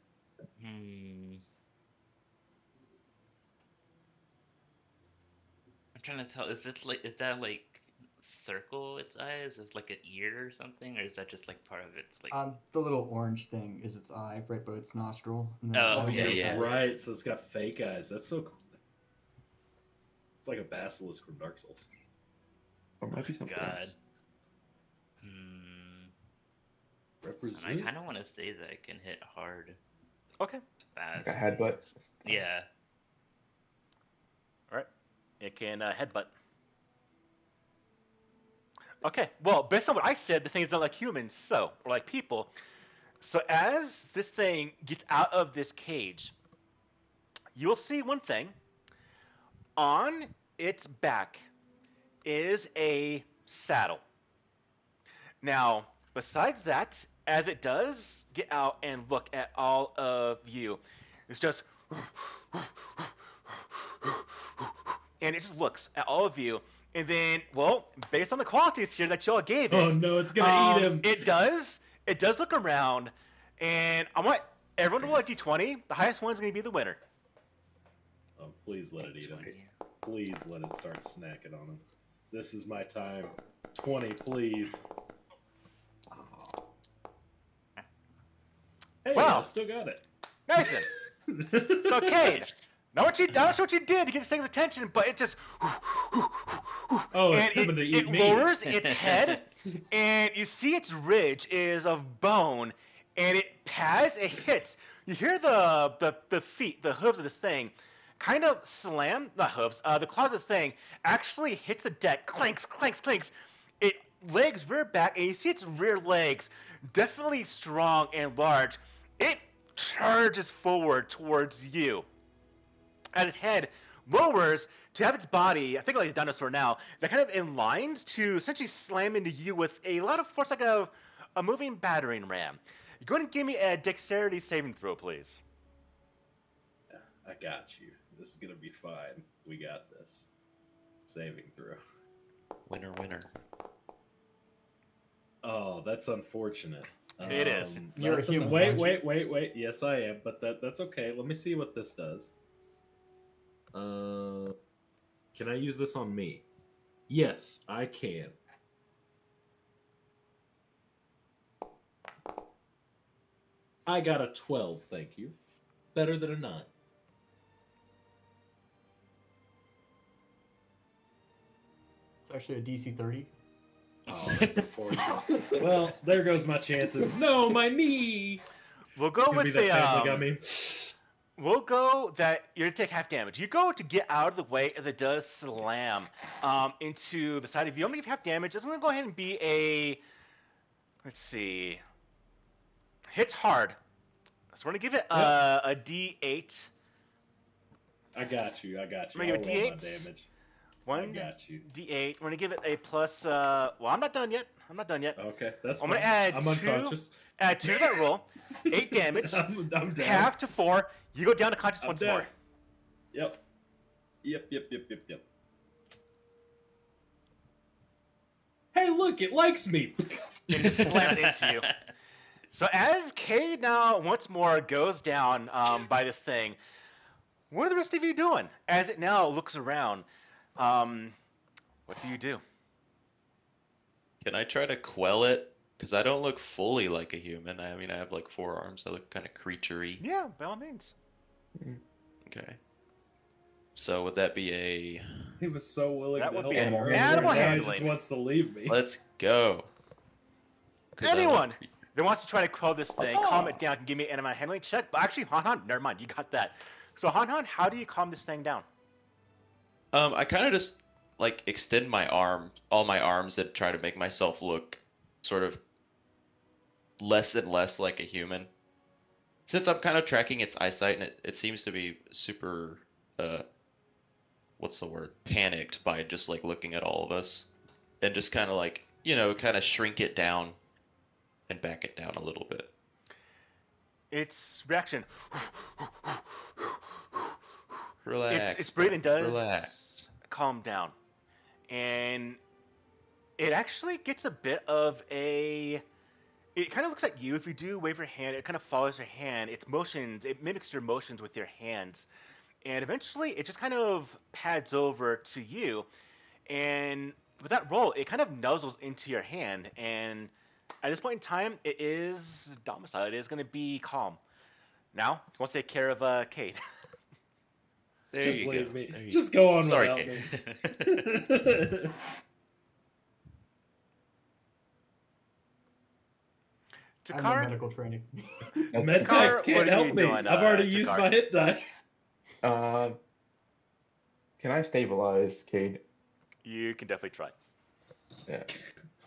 I'm trying to tell. Is that like circle its eyes? Is like an ear or something, or is that just like part of its like? The little orange thing is its eye, right by its nostril. And then Oh, Oh, yeah, that's yeah. right. So it's got fake eyes. That's so cool. It's like a basilisk from Dark Souls. Or it might be something God. else. I Represent. kind of want to say that it can hit hard, Okay. Like fast. a headbutt. Yeah. All right. It can headbutt. Okay. Well, based on what I said, the thing is not like humans, or like people. So as this thing gets out of this cage, you'll see one thing. On its back is a saddle. Now, besides that, as it does get out and look at all of you, it's just and it just looks at all of you, and then, well, based on the qualities here that y'all gave it, Oh no, it's gonna eat him. It does look around, and I want everyone to roll a d20. The highest one's going to be the winner. Oh, please let it eat him. Please let it start snacking on him. This is my time. 20, please. Oh. Hey, Wow. I still got it. Nathan. So, Cade, Not sure what you did to get this thing's attention, but it just. Oh, it's and coming to eat it me. lowers its head, and you see its ridge is of bone, and it pads, it hits. You hear the feet, the hooves of this thing, kind of slam, not hooves, the claws of the thing actually hits the deck, clanks, clanks, clanks. It legs rear back, and you see its rear legs, definitely strong and large. It charges forward towards you. As its head lowers to have its body, I think like a dinosaur now, that kind of in lines to essentially slam into you with a lot of force, like a moving battering ram. Go ahead and give me a dexterity saving throw, please. I got you. This is gonna be fine. We got this. Saving throw. Winner, winner. Oh, that's unfortunate. It is. You're a That's human, Wait, aren't you? wait. Yes, I am, but that's okay. Let me see what this does. Can I use this on me? Yes, I can. I got a 12, thank you. Better than a 9. It's actually a DC 30. Oh, that's unfortunate. Well, there goes my chances. No, my knee! We'll It's go gonna be with that the family got me. We'll go that you're gonna take half damage. You go to get out of the way as it does slam into the side of you. I'm gonna give half damage. It's gonna go ahead and be a, let's see, hits hard. So we're gonna give it a D8. I got you. I'm gonna give I'll it roll my D8. damage. One I got you. D8. We're gonna give it a plus. Well, I'm not done yet. Okay, that's I'm fine. gonna add I'm 2. unconscious. Add 2 to that roll. 8 damage. I'm down. Half to 4. You go down to conscious I'm once down. more. Yep. Hey, look, it likes me. And just slams into you. So as Cade now once more goes down by this thing, what are the rest of you doing? As it now looks around, what do you do? Can I try to quell it? Because I don't look fully like a human. I mean, I have like 4 arms. I look kind of creaturey. Yeah, by all means. Okay. So would that be a... He was so willing That to would help be me animal earlier, animal now he handling. just wants to leave me. Let's go. 'Cause I look Anyone that wants to try to quell this thing, Oh. calm it down, can give me an animal handling check. But actually, Han, never mind, you got that. So Han, how do you calm this thing down? I kind of just like extend my arm, all my arms, and try to make myself look sort of less and less like a human. Since I'm kind of tracking its eyesight, and it seems to be super, what's the word? Panicked by just like looking at all of us, and just kind of like, kind of shrink it down and back it down a little bit. Its reaction. Relax. Its breathing does Relax. calm down, and it actually gets a bit of a. It kind of looks at you. If you do wave your hand, it kind of follows your hand. Its motions, it mimics your motions with your hands, and eventually it just kind of pads over to you, and with that roll, it kind of nuzzles into your hand, and at this point in time, it is domicile. It is going to be calm. Now, it wants to take care of Cade. There Just you leave go. me. There you Just go on Sorry, without Kate. me. I have no Takara, medical training. Medtech Takara, what can't are help you me. doing, I've already used Takara? my hit die. Can I stabilize Cade? you can definitely try. Yeah.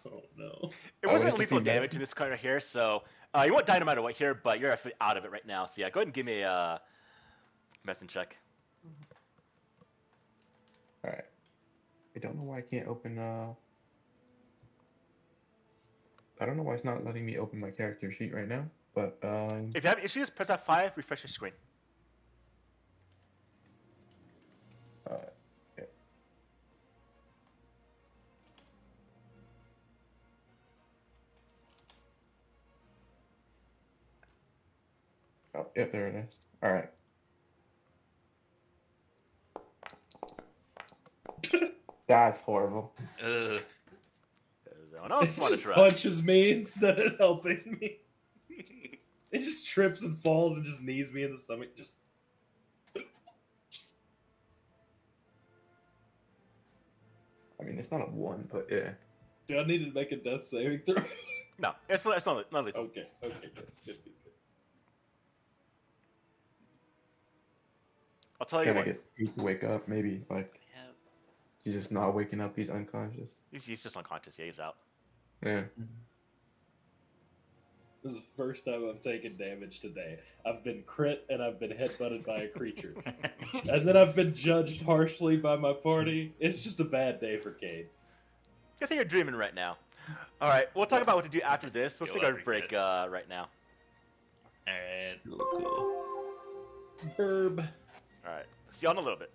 Oh no. It Oh, wasn't it's a lethal few damage minutes. to this card here, so you won't die no matter what here, but you're out of it right now. So yeah, go ahead and give me a medicine check. All right. I don't know why I can't open. I don't know why it's not letting me open my character sheet right now. But If you have issues, press F5, refresh your screen. yeah. Oh, yep, there it is. All right. That's horrible. Ugh. Does anyone else want to just try? punches me instead of helping me. It just trips and falls and just knees me in the stomach. Just I mean, it's not a 1, but yeah. Do I need to make a death saving throw? No, it's not lethal. Okay, good, good. I'll tell you Gonna what. get Pete to wake up, maybe. Like, Yeah. he's just not waking up. He's unconscious. He's just unconscious. Yeah, he's out. Yeah. This is the first time I've taken damage today. I've been crit and I've been headbutted by a creature. And then I've been judged harshly by my party. It's just a bad day for Cade. I think you're dreaming right now. All right, we'll talk about what to do after this. Let's You'll take our ever break get right now. Alright. Cool. Herb. All right, see you in a little bit.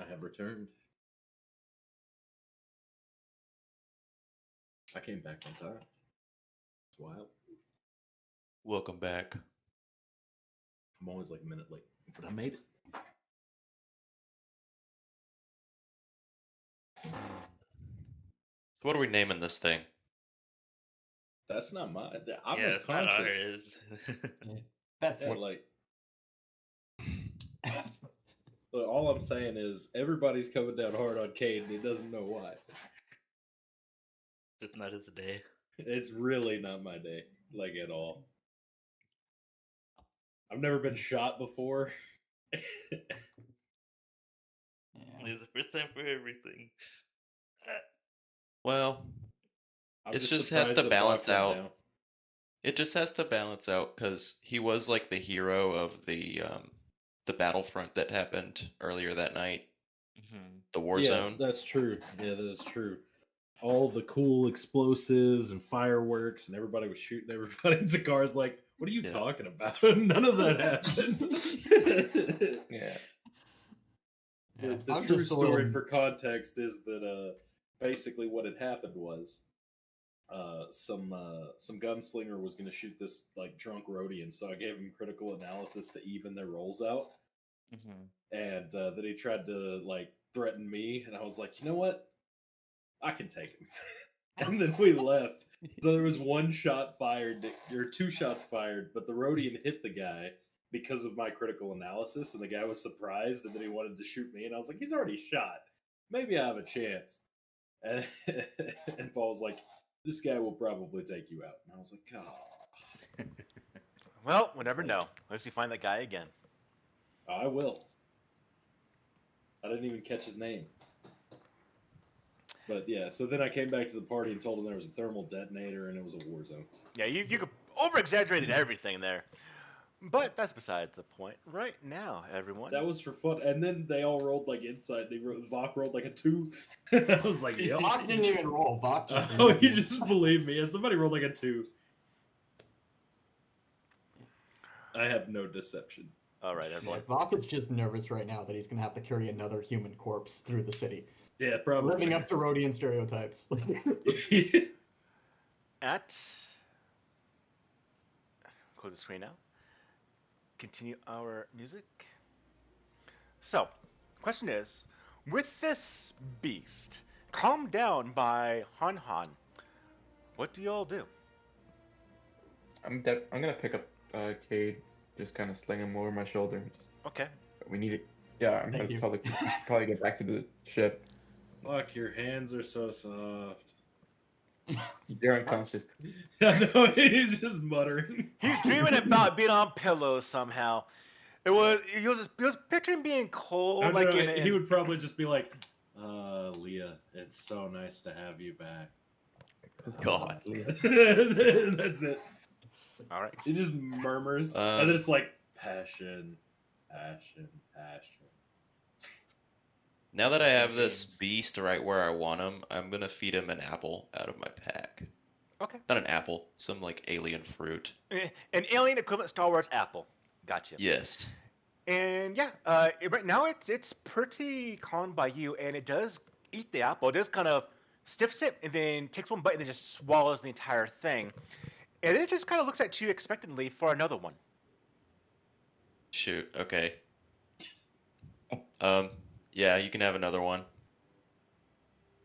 I have returned. I came back on time. It's wild. Welcome back. I'm always like a minute late, but I made it. What are we naming this thing? That's not my. I'm Yeah, it's not unconscious. ours. That's Yeah, like look, all I'm saying is everybody's coming down hard on Cade, and he doesn't know why. It's not his day. It's really not my day, like at all. I've never been shot before. yeah. It's the first time for everything. Well, I'm it just just has surprised to that balance Bach went out. down. It just has to balance out because he was like the hero of the battlefront that happened earlier that night, the war Yeah, zone. that's true. Yeah, that is true. All the cool explosives and fireworks, and everybody was shooting everybody into cars. Like, what are you Yeah. talking about? None of that happened. Yeah. The I'm true just a story little- for context is that basically what had happened was some gunslinger was going to shoot this like drunk Rhodian, so I gave him critical analysis to even their rolls out, and then he tried to like threaten me, and I was like, you know what, I can take him, and then we left. So there was one shot fired, or two shots fired, but the Rhodian hit the guy because of my critical analysis, and the guy was surprised, and then he wanted to shoot me, and I was like, he's already shot. Maybe I have a chance. And, and Paul was like, this guy will probably take you out. And I was like, oh. Well, we'll never know unless you find that guy again. I will. I didn't even catch his name. But yeah, so then I came back to the party and told him there was a thermal detonator and it was a war zone. Yeah, you could over-exaggerated everything there. But that's besides the point. Right now, everyone. That was for fun. And then they all rolled like inside. Vok rolled like a 2. I was like, yep. Bach didn't even roll. Bach just Oh, you just believe me. Yeah, somebody rolled like a 2. I have no deception. All right, everyone. Bach is just nervous right now that he's gonna have to carry another human corpse through the city. Yeah, probably. Living up to Rhodian stereotypes. At close the screen now. Continue our music. So, question is, with this beast, calmed down by Han Han, what do y'all do? I'm gonna pick up Cade, just kind of sling him over my shoulder. Okay. We need it. Yeah, I'm Thank gonna you. probably get back to the ship. Fuck, your hands are so soft. You're unconscious. I know, he's just muttering. He's dreaming about being on pillows somehow. He was picturing being cold, I like know, in he would probably just be like, Leah, it's so nice to have you back. God. That's it. All right. He just murmurs, and then it's like passion, passion, passion. Now that I have this beast right where I want him, I'm gonna feed him an apple out of my pack. Okay. Not an apple, some like alien fruit. An alien equivalent Star Wars apple. Gotcha. Yes. And yeah, right now it's pretty calmed by you, and it does eat the apple. It does kind of stiffs it, and then takes one bite, and then just swallows the entire thing. And it just kind of looks at you expectantly for another one. Shoot. Okay. Yeah, you can have another one.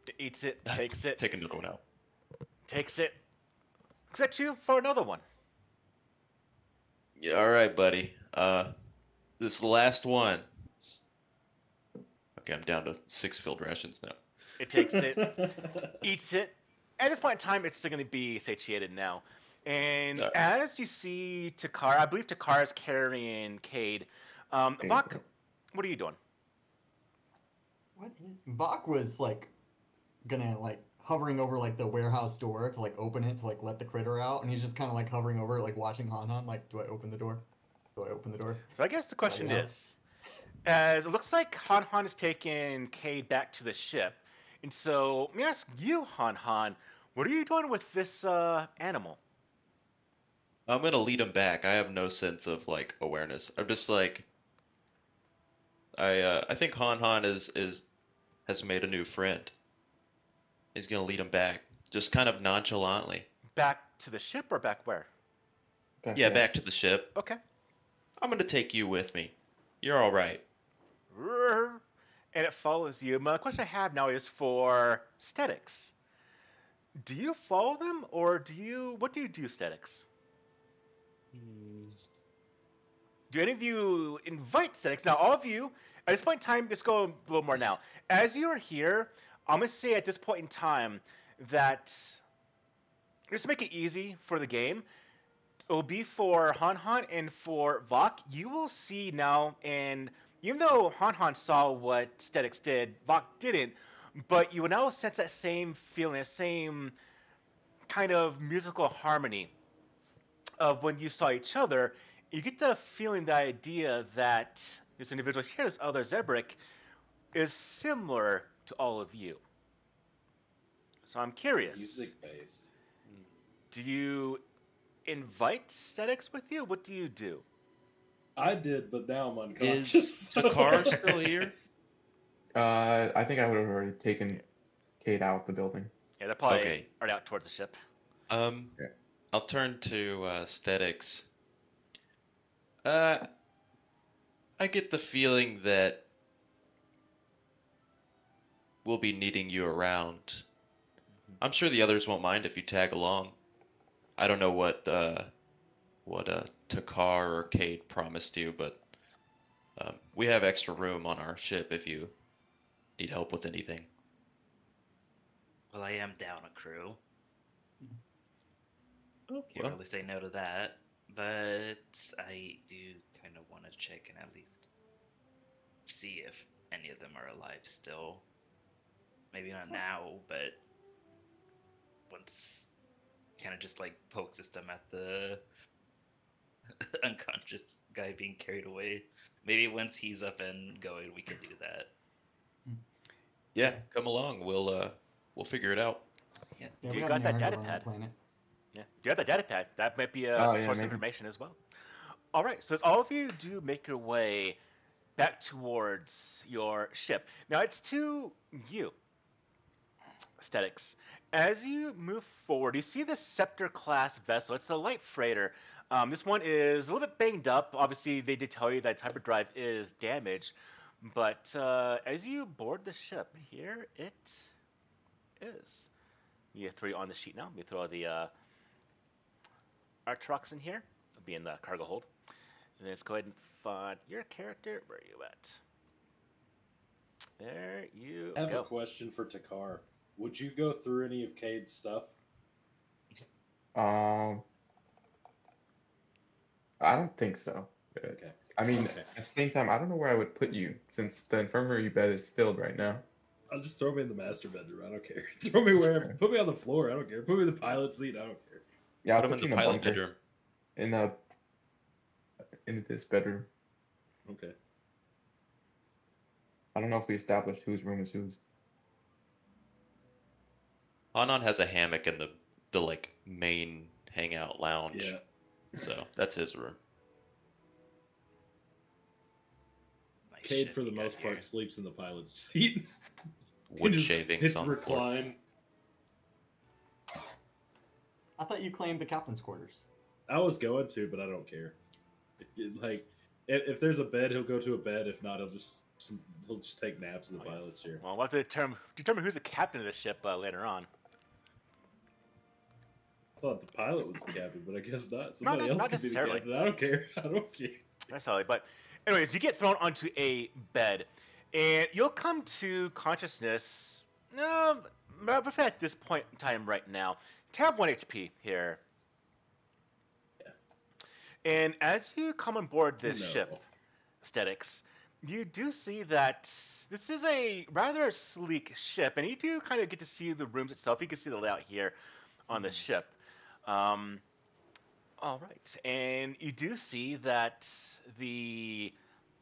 It eats it, takes it, Take another one out. takes it, looks at you for another one. Yeah, all right, buddy. This is the last one. Okay, I'm down to 6 field rations now. It takes it, eats it. At this point in time, it's still going to be satiated now. And Alright. as you see Takara, I believe Takara is carrying Cade. Vok, what are you doing? What? Bach was like gonna like hovering over like the warehouse door to like open it to like let the critter out, and he's just kind of like hovering over it, like watching Han Han. Like, do I open the door? Do I open the door? So I guess the question yeah. is, as it looks like Han Han has taken Cade back to the ship, and so let me ask you, Han Han, what are you doing with this animal? I'm gonna lead him back. I have no sense of like awareness. I'm just like, I think Han Han has made a new friend. He's gonna lead him back, just kind of nonchalantly. Back to the ship or back where? Yeah, back to the ship. Okay. I'm gonna take you with me. You're all right. And it follows you. My question I have now is for Statics. Do you follow them, or what do you do, Statics? Do any of you invite Statics? Now, all of you, at this point in time, let's go a little more now. As you are here, I'm going to say at this point in time that, just to make it easy for the game, it will be for Han Han and for Vok. You will see now, and even though Han Han saw what Statics did, Vok didn't, but you will now sense that same feeling, that same kind of musical harmony of when you saw each other. You get the feeling, the idea that this individual here, this other Zebrick, is similar to all of you. So I'm curious. Music based. Do you invite Statics with you? What do you do? I did, but now I'm unconscious. Is Takar still here? I think I would have already taken Kate out the building. Yeah, they're probably Okay. already out towards the ship. Yeah. I'll turn to Statics. I get the feeling that we'll be needing you around. I'm sure the others won't mind if you tag along. I don't know what Takar or Cade promised you, but we have extra room on our ship if you need help with anything. Well, I am down a crew. Oh, Can't well, really say no to that, but I do kind of want to check and at least see if any of them are alive still. Maybe not now, but once kind of just like poke system at the unconscious guy being carried away. Maybe once he's up and going, we can do that. yeah, come along. We'll figure it out. Yeah. Yeah, You we got got an that errand data around pad. the planet. Yeah. Do you have that data pad? That might be a Oh, yeah, source of maybe. information as well. All right, so as all of you do make your way back towards your ship. Now it's to you, Statics. As you move forward, you see the Scepter class vessel. It's a light freighter. This one is a little bit banged up. Obviously, they did tell you that its hyperdrive is damaged. But as you board the ship, here it is. You throw you on the sheet now. Let me throw the Artrox in here. It'll be in the cargo hold. And then let's go ahead and find your character. Where are you at? There you I have go. a question for Takar. Would you go through any of Cade's stuff? I don't think so. Okay. I mean, Okay. at the same time, I don't know where I would put you since the infirmary bed is filled right now. I'll just throw me in the master bedroom. I don't care. Throw me wherever. Put me on the floor. I don't care. Put me in the pilot seat. I don't care. Yeah, I'll Put him put in you the in a pilot bunker. bedroom. In this bedroom. Okay. I don't know if we established whose room is whose. Hanan has a hammock in the like main hangout lounge. Yeah. So that's his room. Nice Cade, ship for the you got most part, here. sleeps in the pilot's seat. Wood He just shavings hits on the floor. recline. I thought you claimed the captain's quarters. I was going to, but I don't care. Like, if there's a bed, he'll go to a bed. If not, he'll just take naps in the Oh, yes. pilot's chair. Well, we'll have to determine who's the captain of the ship later on. I thought the pilot was the captain, but I guess not. Not- Somebody else not could be the necessarily. captain. I don't care. I don't care. Necessarily, but anyways, you get thrown onto a bed, and you'll come to consciousness. Roughly at this point in time, right now, to have 1 HP here. Yeah. And as you come on board this No. ship, Statics, you do see that this is a rather sleek ship, and you do kind of get to see the rooms itself. You can see the layout here on the ship. All right, and you do see that the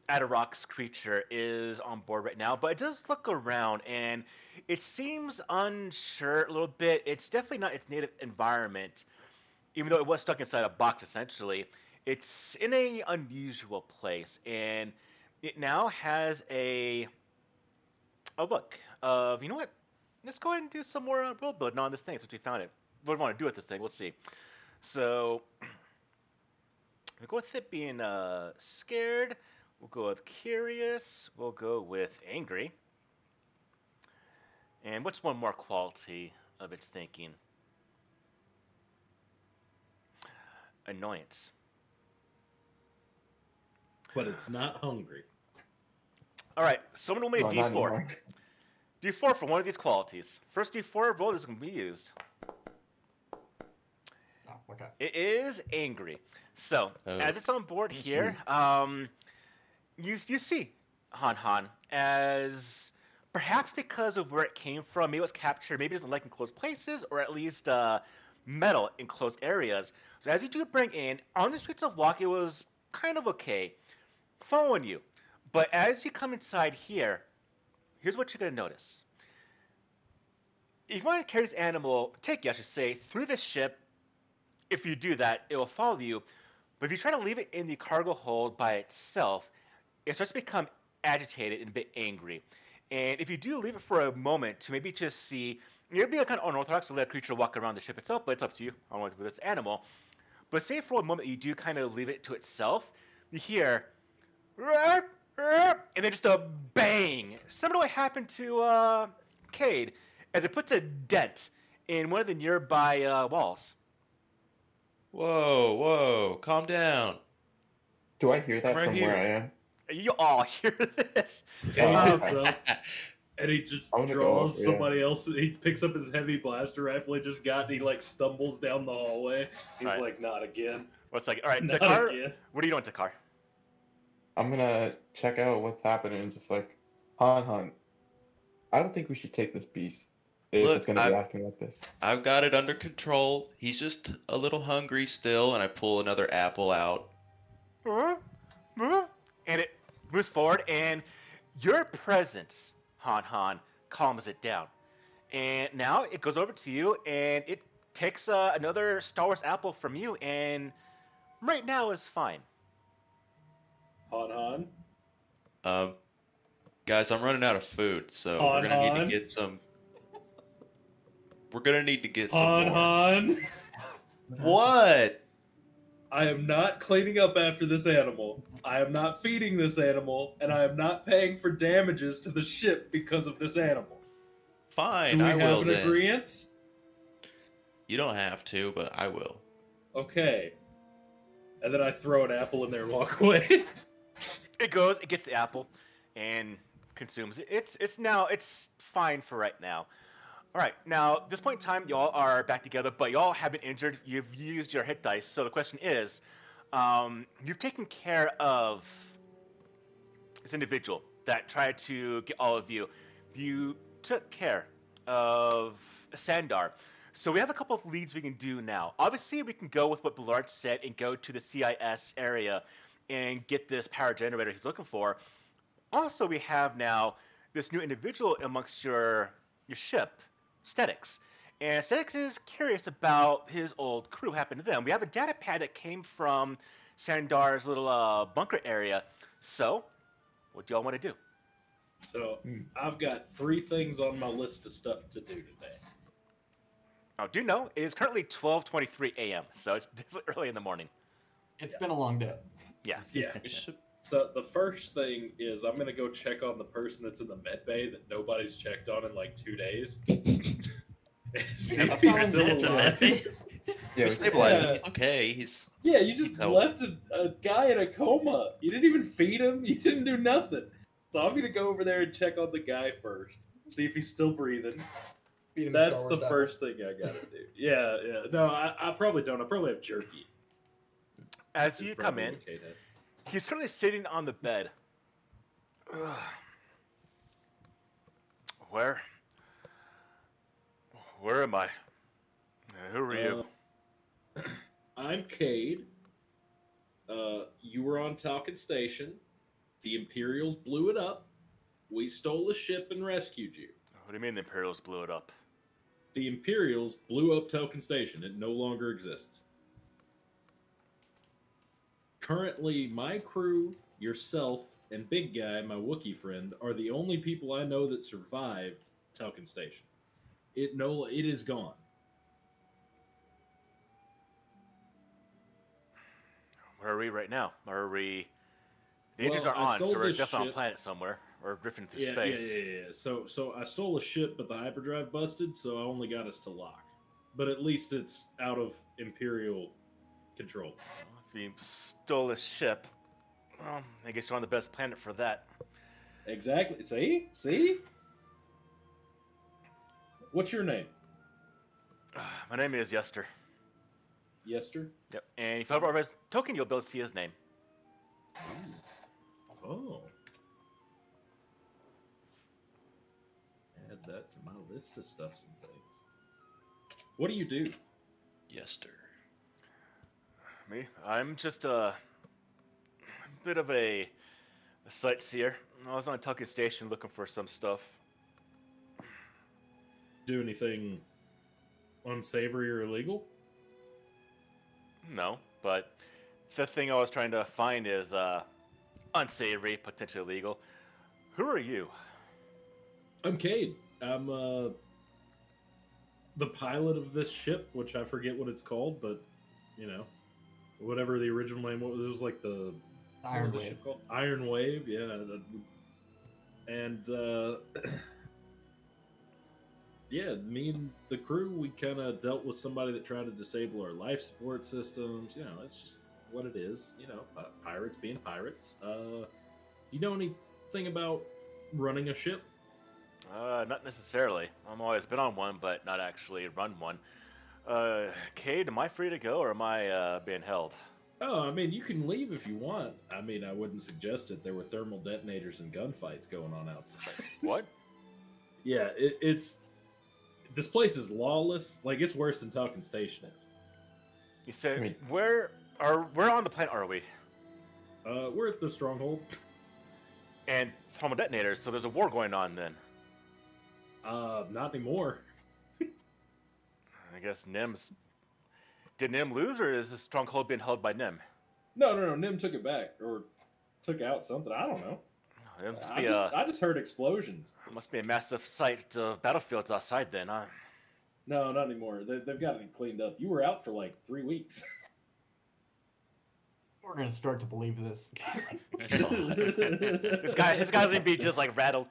Adarox creature is on board right now, but it does look around, and it seems unsure a little bit. It's definitely not its native environment, even though it was stuck inside a box, essentially. It's in a unusual place, and it now has a look of, you know what? Let's go ahead and do some more world building on this thing since we found it. What do we want to do with this thing? We'll see. So we'll go with it being scared. We'll go with curious. We'll go with angry. And what's one more quality of its thinking? Annoyance. But it's not hungry. All right, someone will make No, a not D4. anymore. D4 for one of these qualities. First D4 roll is going to be used. Oh, okay. It is angry. So, Oh. as it's on board here, you see Han as perhaps because of where it came from, maybe it was captured, maybe it doesn't like enclosed places, or at least metal in closed areas. So as you do bring in, on the streets of Locke, it was kind of okay, following you. But as you come inside here, here's what you're going to notice. If you want to carry this animal, I should say, through the ship, if you do that, it will follow you. But if you try to leave it in the cargo hold by itself, it starts to become agitated and a bit angry. And if you do leave it for a moment to maybe just see, you'd be kind of unorthodox to let a creature walk around the ship itself, but it's up to you. I don't want to do with this animal. But say for a moment you do kind of leave it to itself, you hear, and then just a bang. Similar to what happened to Cade, as it puts a dent in one of the nearby walls. Whoa, calm down. Do I hear that I'm right from here. where I am? You all hear this. And he Oh, gets okay. up and he just I wanna go draws up, yeah. somebody else. He picks up his heavy blaster rifle he just got and he like stumbles down the hallway. He's Right. like, not again. What's like? All right, Not Takar, again. what are you doing, Takar? I'm gonna check out what's happening and just like, Han, I don't think we should take this beast if Look, it's gonna be acting like this. I've got it under control. He's just a little hungry still, and I pull another apple out. And it moves forward, and your presence, Han, calms it down. And now it goes over to you, and it takes another Star Wars apple from you, and right now is fine. Han. Guys, I'm running out of food, so Han, we're gonna need Han. to get some. We're gonna need to get some more. Han. What? I am not cleaning up after this animal. I am not feeding this animal, and I am not paying for damages to the ship because of this animal. Fine, Do we I have will an then. agreement? You don't have to, but I will. Okay. And then I throw an apple in there and walk away. It goes, it gets the apple, and consumes it. It's fine for right now. All right, now at this point in time, y'all are back together, but y'all have been injured. You've used your hit dice, so the question is, you've taken care of this individual that tried to get all of you. You took care of Sandar. So we have a couple of leads we can do now. Obviously, we can go with what Ballard said and go to the CIS area and get this power generator he's looking for. Also, we have now this new individual amongst your ship, Stetics. And Stetics is curious about his old crew, what happened to them. We have a data pad that came from Sandar's little bunker area. So, what do y'all want to do? So, I've got 3 things on my list of stuff to do today. I do know it is currently 12:23 a.m., so it's definitely early in the morning. It's been a long day. Yeah. Yeah. We should. So the first thing is I'm gonna go check on the person that's in the med bay that nobody's checked on in like 2 days. See Yeah, if he's sounds still good. alive. Yeah, We stabilized. yeah. He's okay. He's. Yeah, you just No. left a guy in a coma. You didn't even feed him. You didn't do nothing. So I'm gonna go over there and check on the guy first, see if he's still breathing. Feed him That's Star the Wars apple. first thing I gotta do. Yeah. No, I probably don't. I probably have jerky. As Is you come probably in, okay then. he's currently sitting on the bed. Where am I? Who are you? I'm Cade. You were on Talcott Station. The Imperials blew it up. We stole a ship and rescued you. What do you mean the Imperials blew it up? The Imperials blew up Talcott Station. It no longer exists. Currently, my crew, yourself, and Big Guy, my Wookiee friend, are the only people I know that survived Talcon Station. It is gone. Where are we right now? Are we? The engines Well, are I on, so stole we're this definitely on a ship. planet somewhere or drifting through Yeah, yeah, space. yeah, yeah. So I stole a ship, but the hyperdrive busted, so I only got us to lock. But at least it's out of Imperial control. Well, if you stole a ship, well, I guess you're on the best planet for that. Exactly. See? What's your name? My name is Yester. Yester? Yep. And if you have our token, you'll be able to see his name. Oh. Add that to my list of stuffs and things. What do you do? Yester. Me? I'm just a bit of a sightseer. I was on Tucket Station looking for some stuff. Do anything unsavory or illegal? No, but the thing I was trying to find is unsavory, potentially illegal. Who are you? I'm Cade. I'm the pilot of this ship, which I forget what it's called, but you know, whatever the original name was, it was like the what Iron was the Wave. ship called? Iron Wave, yeah. And yeah, me and the crew, we kind of dealt with somebody that tried to disable our life support systems. You know, it's just what it is. You know, pirates being pirates. You know anything about running a ship? Not necessarily. I'm always been on one, but not actually run one. Cade, am I free to go or am I being held? Oh, I mean, you can leave if you want. I mean, I wouldn't suggest it. There were thermal detonators and gunfights going on outside. What? Yeah, it's this place is lawless. Like it's worse than Talcon Station is. You said I mean- where on the planet are we? We're at the stronghold. And thermal detonators, so there's a war going on then. Not anymore. I guess Nim's. Did Nim lose, or is the stronghold being held by Nim? No. Nim took it back or took out something. I don't know. It must I be I just heard explosions. must be a massive site of battlefields outside then, huh? No, not anymore. They've got it cleaned up. You were out for like 3 weeks. We're gonna start to believe this. His guy's gonna be just like rattled.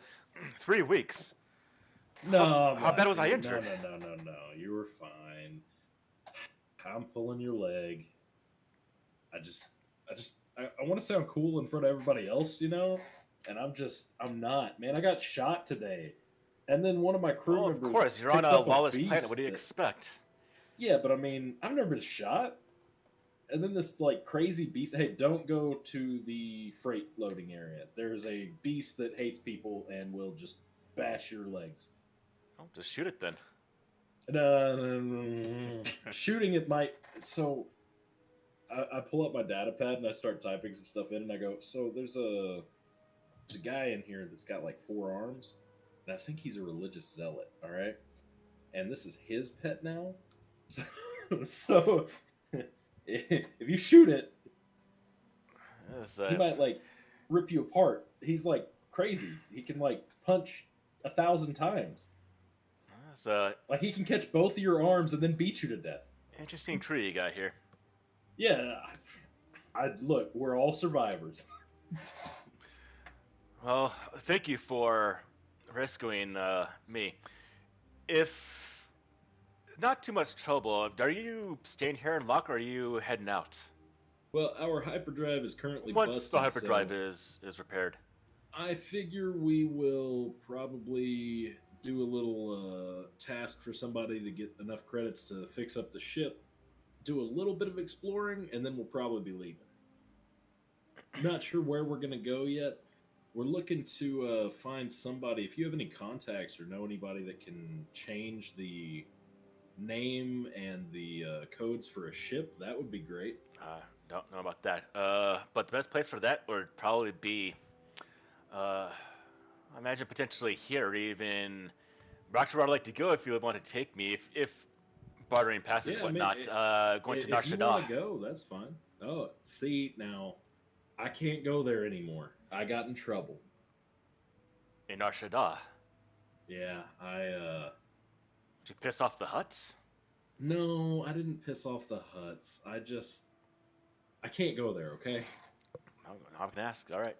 3 weeks. No, How bad was I Matthew. injured? No. You were fine. I'm pulling your leg. I want to sound cool in front of everybody else, you know, and I'm not, man. I got shot today, and then one of my crew Well, members. of course, you're on picked a up lawless beast planet. What do you that- expect? Yeah, but I mean, I've never been shot. And then this like crazy beast. Hey, don't go to the freight loading area. There's a beast that hates people and will just bash your legs. Oh, just shoot it then. No. Shooting it might. So I pull up my data pad and I start typing some stuff in, and I go, so there's a guy in here that's got like 4 arms, and I think he's a religious zealot. All right, and this is his pet now. So if you shoot it, Yes, he might like rip you apart. He's like crazy. He can like punch 1,000 times. it's a Like he can catch both of your arms and then beat you to death. interesting crew you got here. Yeah, I look. We're all survivors. Well, thank you for rescuing me. If not too much trouble, are you staying here in Lock or are you heading out? Well, our hyperdrive is currently Once busted. the hyperdrive so is repaired. I figure we will probably do a little task for somebody to get enough credits to fix up the ship, do a little bit of exploring, and then we'll probably be leaving. Not sure where we're gonna go yet. We're looking to find somebody. If you have any contacts or know anybody that can change the name and the codes for a ship, that would be great. Don't know about that. But the best place for that would probably be, I imagine potentially here, or even Rockshore. Where I'd like to go if you would want to take me, if bartering passes Yeah, I mean, whatnot. Going to If you want Narshada. to go, that's fine. Oh, see now, I can't go there anymore. I got in trouble. In Arshada. Yeah, Did you piss off the huts? no, I didn't piss off the huts. I can't go there, okay? I'm gonna ask. All right.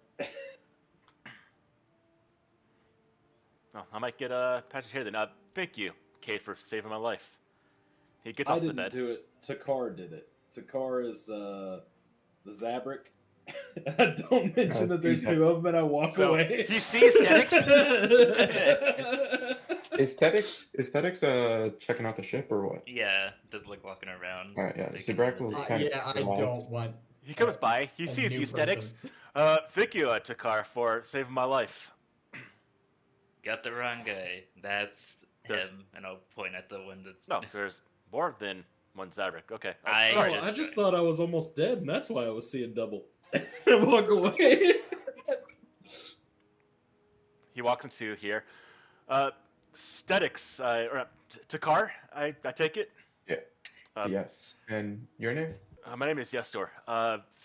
Well, I might get a passage here then. Thank you, Kate, for saving my life. He gets I off the didn't bed. do it. Takar did it. Takar is the Zabrak. I don't mention that there's two of them, and I walk So, away. he sees Aesthetics. Aesthetics checking out the ship or what? Yeah, just like walking around. Alright, yeah. taking Zabrak in the will day. kind of Yeah, I relax. don't want. He comes by. He a sees new you, Aesthetics. person. Thank you, Takar, for saving my life. Got the wrong guy. That's There's- him, and I'll point at the one that's. No, there's more than one Zabrak. Okay. I Oh, just I just joined. thought I was almost dead, and that's why I was seeing double. I walk away. He walks into here. Aesthetics, Takar, I take it? Yeah. Uh, Yes. And your name? My name is Yestor.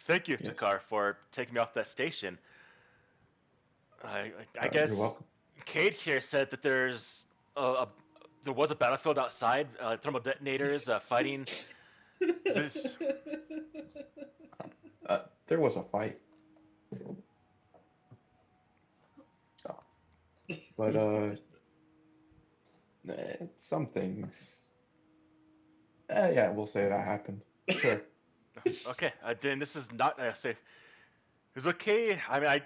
Thank you, Yes. Takar, for taking me off that station. I You're guess welcome. Cade here said that there was a battlefield outside, thermal detonators fighting. This... There was a fight. But some things. Yeah, we'll say that happened. Sure. Okay, then this is not safe. It's okay. I mean, I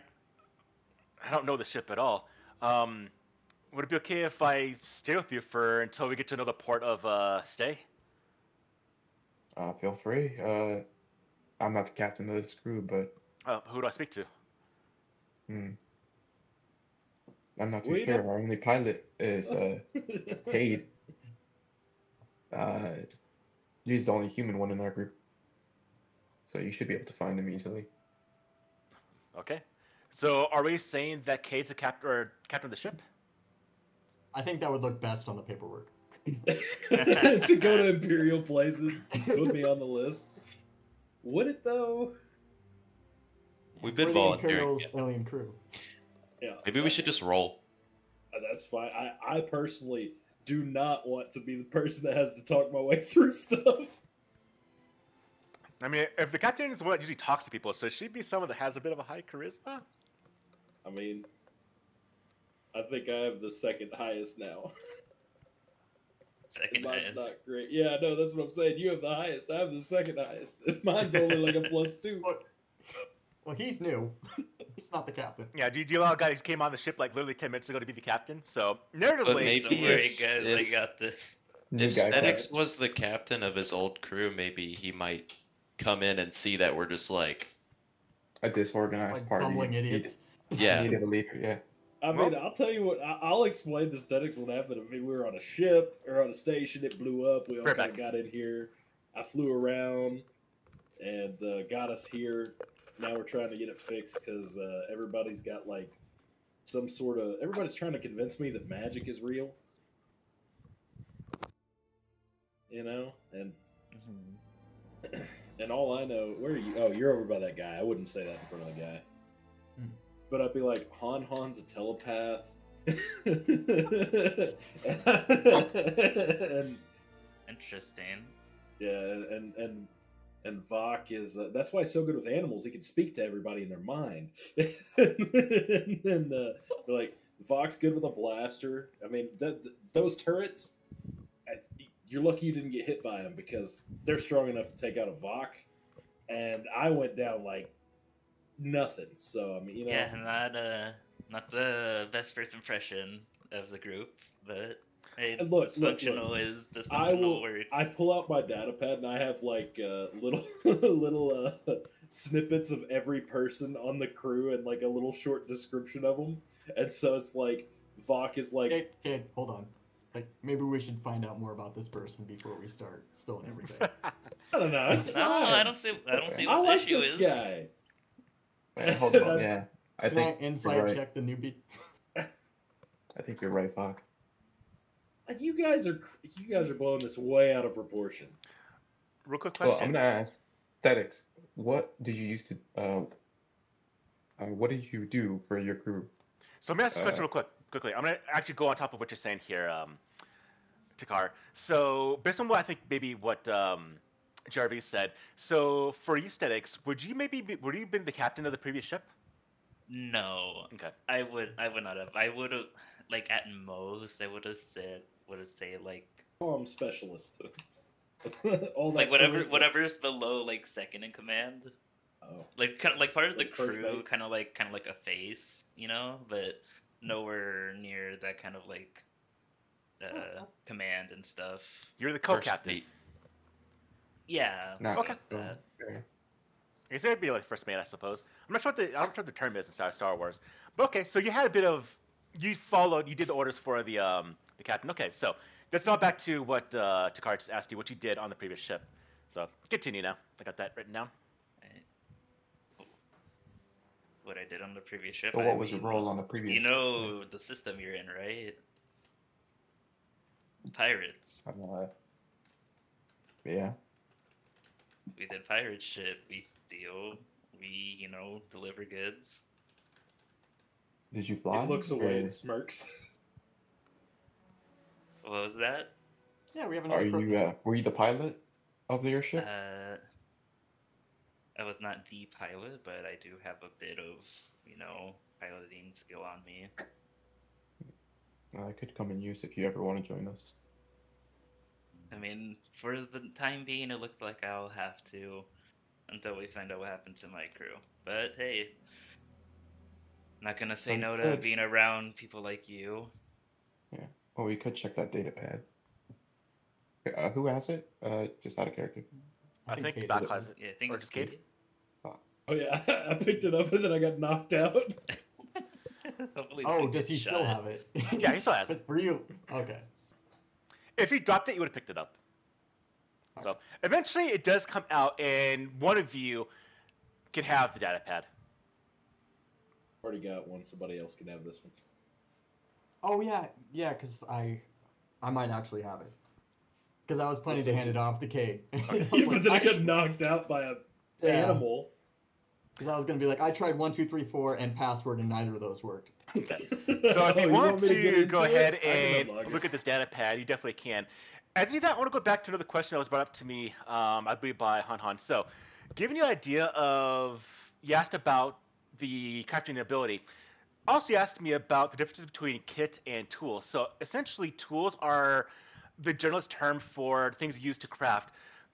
don't know the ship at all. Would it be okay if I stay with you until we get to know the port of stay? Feel free. I'm not the captain of this crew, but Who do I speak to? I'm not too We sure. don't- Our only pilot is Cade. He's the only human one in our group, so you should be able to find him easily. Okay. So are we saying that Cade's the captain of the ship? I think that would look best on the paperwork. To go to Imperial places, just put me on the list. Would it though? We've been We're the volunteering. Imperial's alien crew. Yeah. Maybe we should just roll. That's fine. I personally do not want to be the person that has to talk my way through stuff. I mean, if the captain is the one that usually talks to people, so should be someone that has a bit of a high charisma? I mean, I think I have the second highest now. Second Mine's highest. not great. Yeah, no, that's what I'm saying. You have the highest. I have the second highest. Mine's only like a +2. Well, he's new. He's not the captain. Yeah, do you allow a guy who came on the ship like literally 10 minutes ago to be the captain? So, narratively, maybe Don't worry, if- guys. I if- got this. New If guy Stenix was the captain of his old crew, maybe he might come in and see that we're just like, a disorganized Like party. bumbling idiots. yeah, Needed a leader. Yeah. I mean, I'll tell you what. I'll explain to aesthetics what happened. I mean, we were on a ship or on a station. It blew up. We all Right kind of back. got in here. I flew around and got us here. Now we're trying to get it fixed because everybody's got like some sort of. Everybody's trying to convince me that magic is real. You know, and and all I know, where are you? Oh, you're over by that guy. I wouldn't say that in front of the guy. But I'd be like, Han's a telepath. and Interesting. yeah, and Vok is that's why he's so good with animals. He can speak to everybody in their mind. and then they're like, Vok's good with a blaster. I mean, those turrets, you're lucky you didn't get hit by them because they're strong enough to take out a Vok. And I went down like nothing. So I mean, you know, Yeah, not the best first impression of the group, but hey, And look, dysfunctional is I dysfunctional will. works. I pull out my data pad and I have like little little snippets of every person on the crew and like a little short description of them. And so it's like Vok is like, Okay, hold on. Like, maybe we should find out more about this person before we start spilling everything. I don't know. It's No, fine. I don't see what I the like issue this is. guy. Wait, hold on. Yeah. I Can I think you're insight right. check the newbie? I think you're right, Fox. Like, you guys are blowing this way out of proportion. real quick Well, question. I'm gonna ask Aesthetics. What did you use to what did you do for your crew? So let me ask this question real quickly. I'm gonna actually go on top of what you're saying here, Takar. So based on what I think maybe what Jarvis said. So for aesthetics, would you been the captain of the previous ship? No, Okay. I would not have. I would have, like, at most, I would have say like Specialist. All like that whatever charisma. whatever's below like second in command. Oh. Like kind of like part of the Like first crew, mate? kind of like a face, but nowhere near that kind of like command and stuff. You're the First co-captain. mate. Yeah, Not Okay. that. okay. I guess it'd be like first mate, I suppose. I'm not sure what the term is in Star Wars. But okay, so you had a bit of you did the orders for the captain. Okay, so let's not back to what Takar just asked you, what you did on the previous ship. So continue now. I got that written down. Right. What I did on the previous ship. So what was your role on the previous You ship? know the system you're in, right? Pirates. Yeah. We did pirate shit. We steal. We, deliver goods. Did you fly? He looks away or and smirks. What was that? Yeah, we have Are another. you were you the pilot of your ship? I was not the pilot, but I do have a bit of, piloting skill on me. I could come in use if you ever want to join us. I mean, for the time being, it looks like I'll have to until we find out what happened to my crew. But hey, not gonna say no to being around people like you. Yeah. Oh, we could check that data pad. Who has it? Just out of character. I think Kate Doc did it. has it. Yeah, I think Or it's just Cade? Oh yeah, I picked it up and then I got knocked out. Hopefully Oh, don't does get he still shot. have it? Yeah, he still has it. But for you, okay. If he dropped it, you would have picked it up. So eventually, it does come out, and one of you can have the data pad. Already got one. Somebody else can have this one. Oh yeah, because I might actually have it. Because I was planning to hand it off to Kate. Yeah, but then I got knocked out by a animal. Because I was gonna be like, I tried 1, 2, 3, 4 and password, and neither of those worked. Okay. So if you want me get to into go it? ahead I can and unlock it. look at this data pad, you definitely can. As you do that, I want to go back to another question that was brought up to me, I believe by Han Han. So, giving you an idea of, you asked about the crafting ability. Also, you asked me about the differences between kit and tools. So, essentially, tools are the generalist term for things used to craft.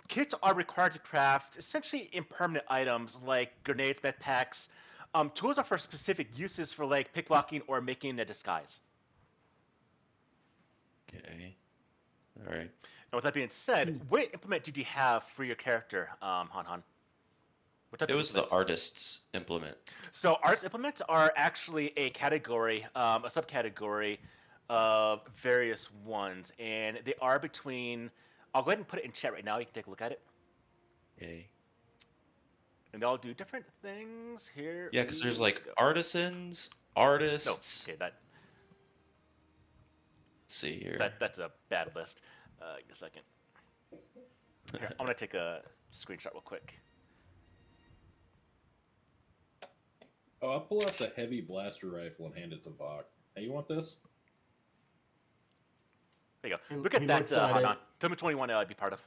Kits are required to craft essentially impermanent items like grenades, med packs. Tools are for specific uses for like picklocking or making a disguise. Okay. All right. And with that being said, what implement did you have for your character, Han Han? What type It of was the implement? artist's implement. So arts implements are actually a category, a subcategory of various ones, and they are between. I'll go ahead and put it in chat right now. You can take a look at it. Okay. And they all do different things here. Yeah, because there's we like go. artisans, No, artists. okay, Let's see here. that's a bad list. Give me a second. Here, I'm gonna take a screenshot real quick. Oh, I'll pull out the heavy blaster rifle and hand it to Vok. Hey, you want this? There you go. He- Look at he that, looks at Han it. Han. Tell me 21 I'd be part of.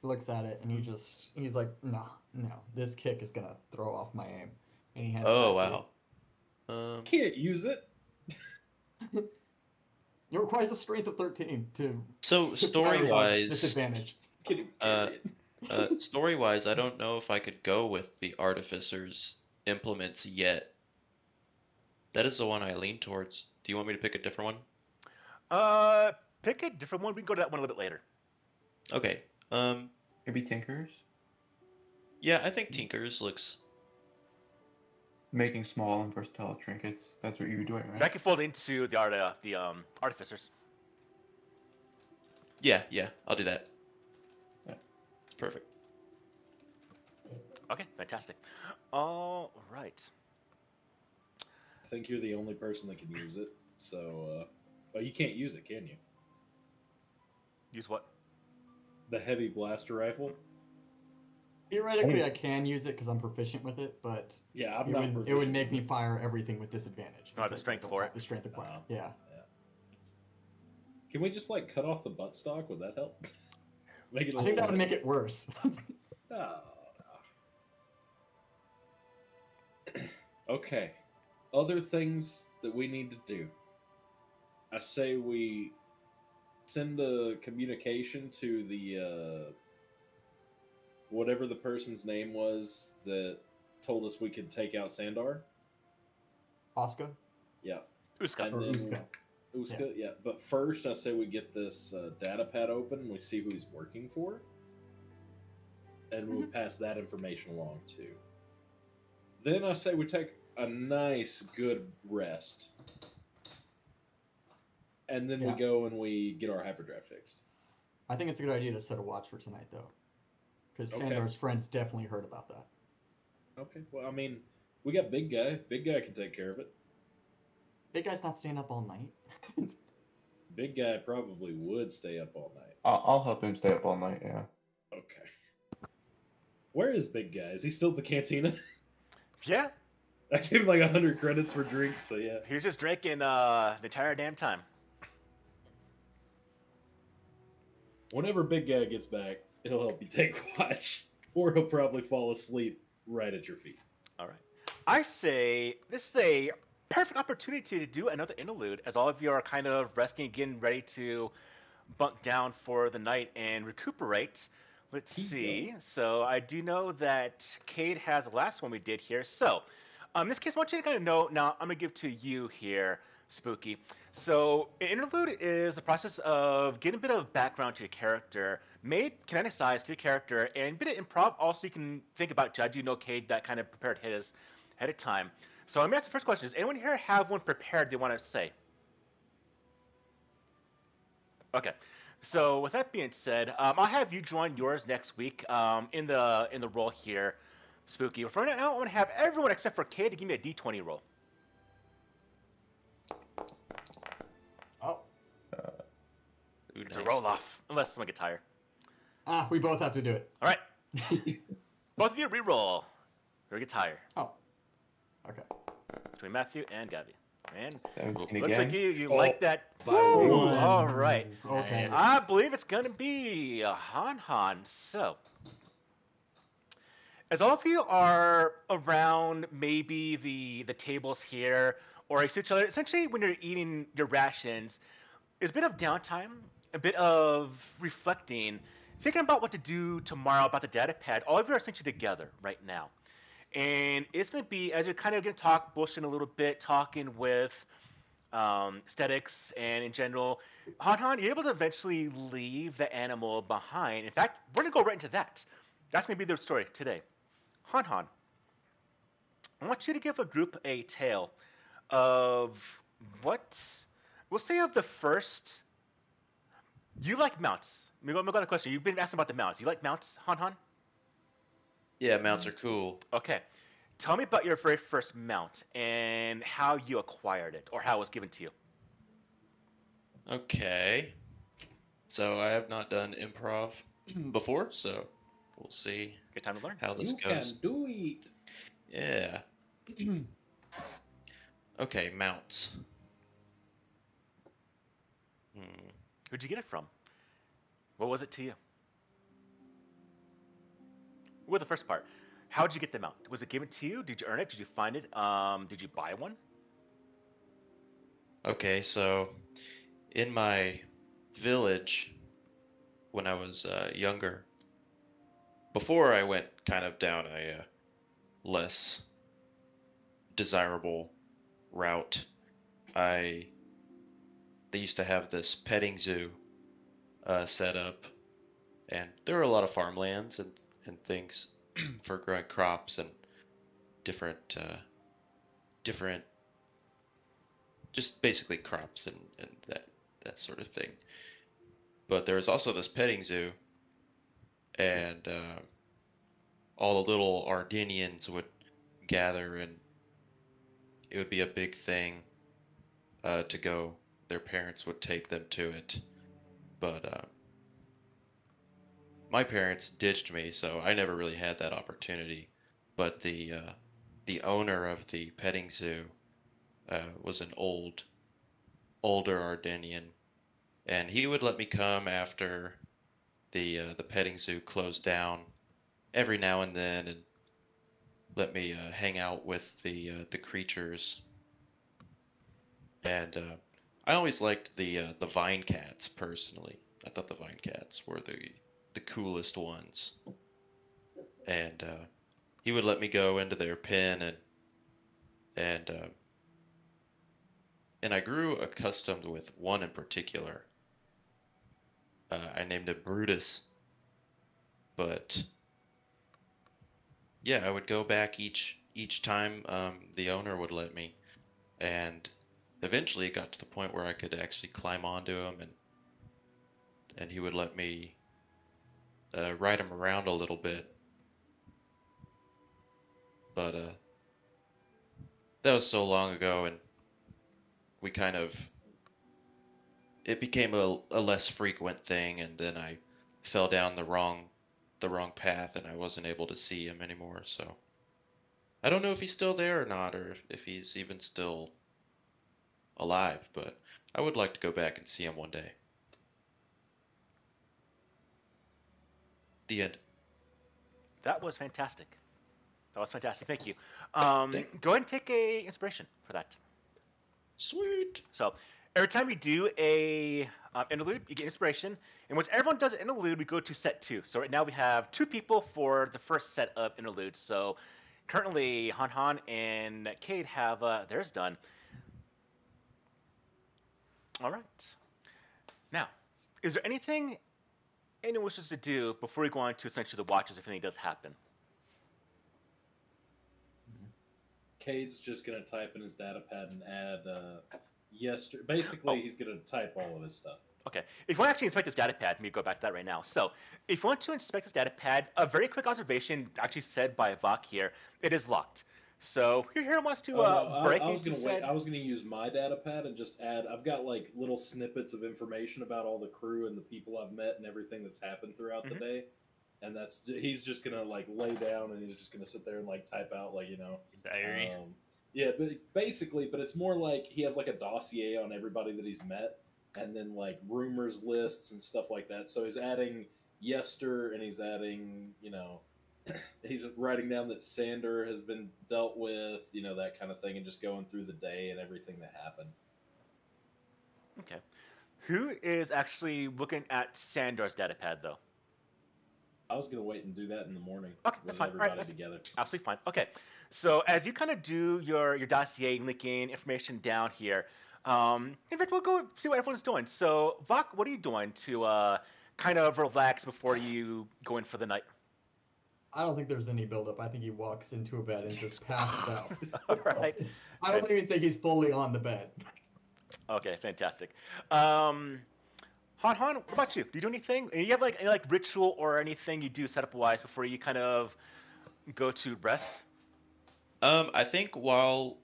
He looks at it and he's like, no, this kick is gonna throw off my aim. And he hands Oh it back wow. Can't use it. to you. It requires a strength of 13 to. So to story fire wise, disadvantage. Can't even carry it. story wise, I don't know if I could go with the artificer's implements yet. That is the one I lean towards. Do you want me to pick a different one? Pick a different one. We can go to that one a little bit later. Okay. Maybe Tinkers? Yeah, I think Tinker's looks. Making small and versatile trinkets. That's what you were doing, right? That can fold into the artificers. Yeah, I'll do that. Yeah. It's perfect. Okay, fantastic. All right. I think you're the only person that can use it. So, but you can't use it, can you? Use what? The heavy blaster rifle. Theoretically, I can use it because I'm proficient with it, but Yeah, I'm it not. would proficient make with me fire everything with disadvantage. Oh, the because I strength don't for have it. The strength acquired. Yeah. Yeah. Can we just like cut off the buttstock? Would that help? Make it a I think that little would make it worse. Oh, no. Okay. Other things that we need to do. I say we send a communication to the whatever the person's name was that told us we could take out Sandar. Oscar? Yeah. Uska. And Or then Uska. Uska, yeah. But first, I say we get this data pad open and we see who he's working for. And we'll pass that information along too. Then I say we take a nice, good rest. And then we Yeah. go and we get our hyperdrive fixed. I think it's a good idea to set a watch for tonight, though. Because Okay. Sandar's friends definitely heard about that. Okay. Well, I mean, we got Big Guy. Big Guy can take care of it. Big guy's not staying up all night. Big Guy probably would stay up all night. I'll help him stay up all night. Yeah. Okay. Where is Big Guy? Is he still at the cantina? Yeah, I gave him like 100 credits for drinks, so yeah. he was just drinking the entire damn time. Whenever Big Guy gets back, he'll help you take watch. Or he'll probably fall asleep right at your feet. All right. I say this is a perfect opportunity to do another interlude, as all of you are kind of resting and getting ready to bunk down for the night and recuperate. Let's see. So I do know that Cade has the last one we did here. So in this case, I want you to kind of know. Now I'm gonna give to you here, Spooky. So an interlude is the process of getting a bit of background to your character, made canonicized to your character, and a bit of improv. Also, you can think about. I do know Cade that kind of prepared his ahead of time. So let me ask the first question: does anyone here have one prepared they want to say? Okay. So with that being said, I'll have you join yours next week in the role here, Spooky. For right now, I want to have everyone except for Kay to give me a D20 roll. Oh. Ooh, It's a nice. roll off, unless someone gets higher. We both have to do it. All right, both of you re-roll. Whoever gets higher Oh. Okay. between Matthew and Gabby. And 17 looks again. like you like that. By Woo! one. All right. Okay. I believe it's gonna be a Han. So, as all of you are around maybe the tables here, or next to each other, essentially when you're eating your rations, there's a bit of downtime, a bit of reflecting, thinking about what to do tomorrow about the data pad. All of you are essentially together right now. And it's going to be, as you're kind of going to talk, bullshitting a little bit, talking with aesthetics and in general, Han, you're able to eventually leave the animal behind. In fact, we're going to go right into that. That's going to be the story today. Han, I want you to give a group a tale of what, we'll say of the first, you like mounts. Let me go to the question. You've been asking about the mounts. You like mounts, Han? Yeah, mounts are cool. Okay. Tell me about your very first mount and how you acquired it or how it was given to you. Okay. So I have not done improv before, so we'll see Good time to learn. how this You goes. can do it. Yeah. Okay, mounts. Who'd you get it from? What was it to you? Well, the first part. How'd you get the mount? Was it given to you? Did you earn it? Did you find it? Did you buy one? Okay, so in my village, when I was younger, before I went kind of down a less desirable route, they used to have this petting zoo set up, and there were a lot of farmlands and things for growing crops and different just basically crops and that sort of thing. But there was also this petting zoo, and all the little Ardenians would gather, and it would be a big thing to go. Their parents would take them to it, but my parents ditched me, so I never really had that opportunity. But the owner of the petting zoo was an older Ardennian, and he would let me come after the petting zoo closed down every now and then, and let me hang out with the creatures. And I always liked the vine cats personally. I thought the vine cats were the coolest ones. And he would let me go into their pen, and and I grew accustomed with one in particular. I named him Brutus, but yeah, I would go back each time the owner would let me, and eventually it got to the point where I could actually climb onto him, and he would let me ride him around a little bit. But that was so long ago, and we kind of it became a less frequent thing, and then I fell down the wrong path, and I wasn't able to see him anymore. So I don't know if he's still there or not, or if he's even still alive, but I would like to go back and see him one day. The end. That was fantastic. That was fantastic. Thank you. Thank- Go ahead and take a inspiration for that. Sweet. So every time you do a interlude, you get inspiration. And once everyone does an interlude, we go to set 2. So right now we have 2 people for the first set of interludes. So currently, Han Han and Cade have theirs done. All right. Now, is there anything anyone wishes to do before we go on to essentially the watches if anything does happen? Cade's just gonna type in his data pad and add yesterday. Basically, he's gonna type all of his stuff. Okay. If you want to actually inspect this data pad, let me go back to that right now. So, if you want to inspect this data pad, a very quick observation actually said by Vok here, it is locked. So, here wants to Oh, no, break I was into gonna said. wait. I was gonna use my data pad and just add. I've got like little snippets of information about all the crew and the people I've met and everything that's happened throughout the day. And he's just gonna like lay down and he's just gonna sit there and like type out like Diary. yeah, but basically, but it's more like he has like a dossier on everybody that he's met, and then like rumors lists and stuff like that. So he's adding Yester, and he's adding, he's writing down that Sander has been dealt with, that kind of thing, and just going through the day and everything that happened. Okay. Who is actually looking at Sandor's data pad, though? I was gonna wait and do that in the morning Okay, with that's fine. All right, everybody that's together. absolutely fine. Okay, so as you kind of do your dossier, linking information down here, in fact, we'll go see what everyone's doing. So, Vok, what are you doing to kind of relax before you go in for the night? I don't think there's any buildup. I think he walks into a bed and just passes out. All right. I don't even think he's fully on the bed. Okay, fantastic. Han Han, what about you? Do you do anything? You have like any like ritual or anything you do setup wise before you kind of go to rest? I think while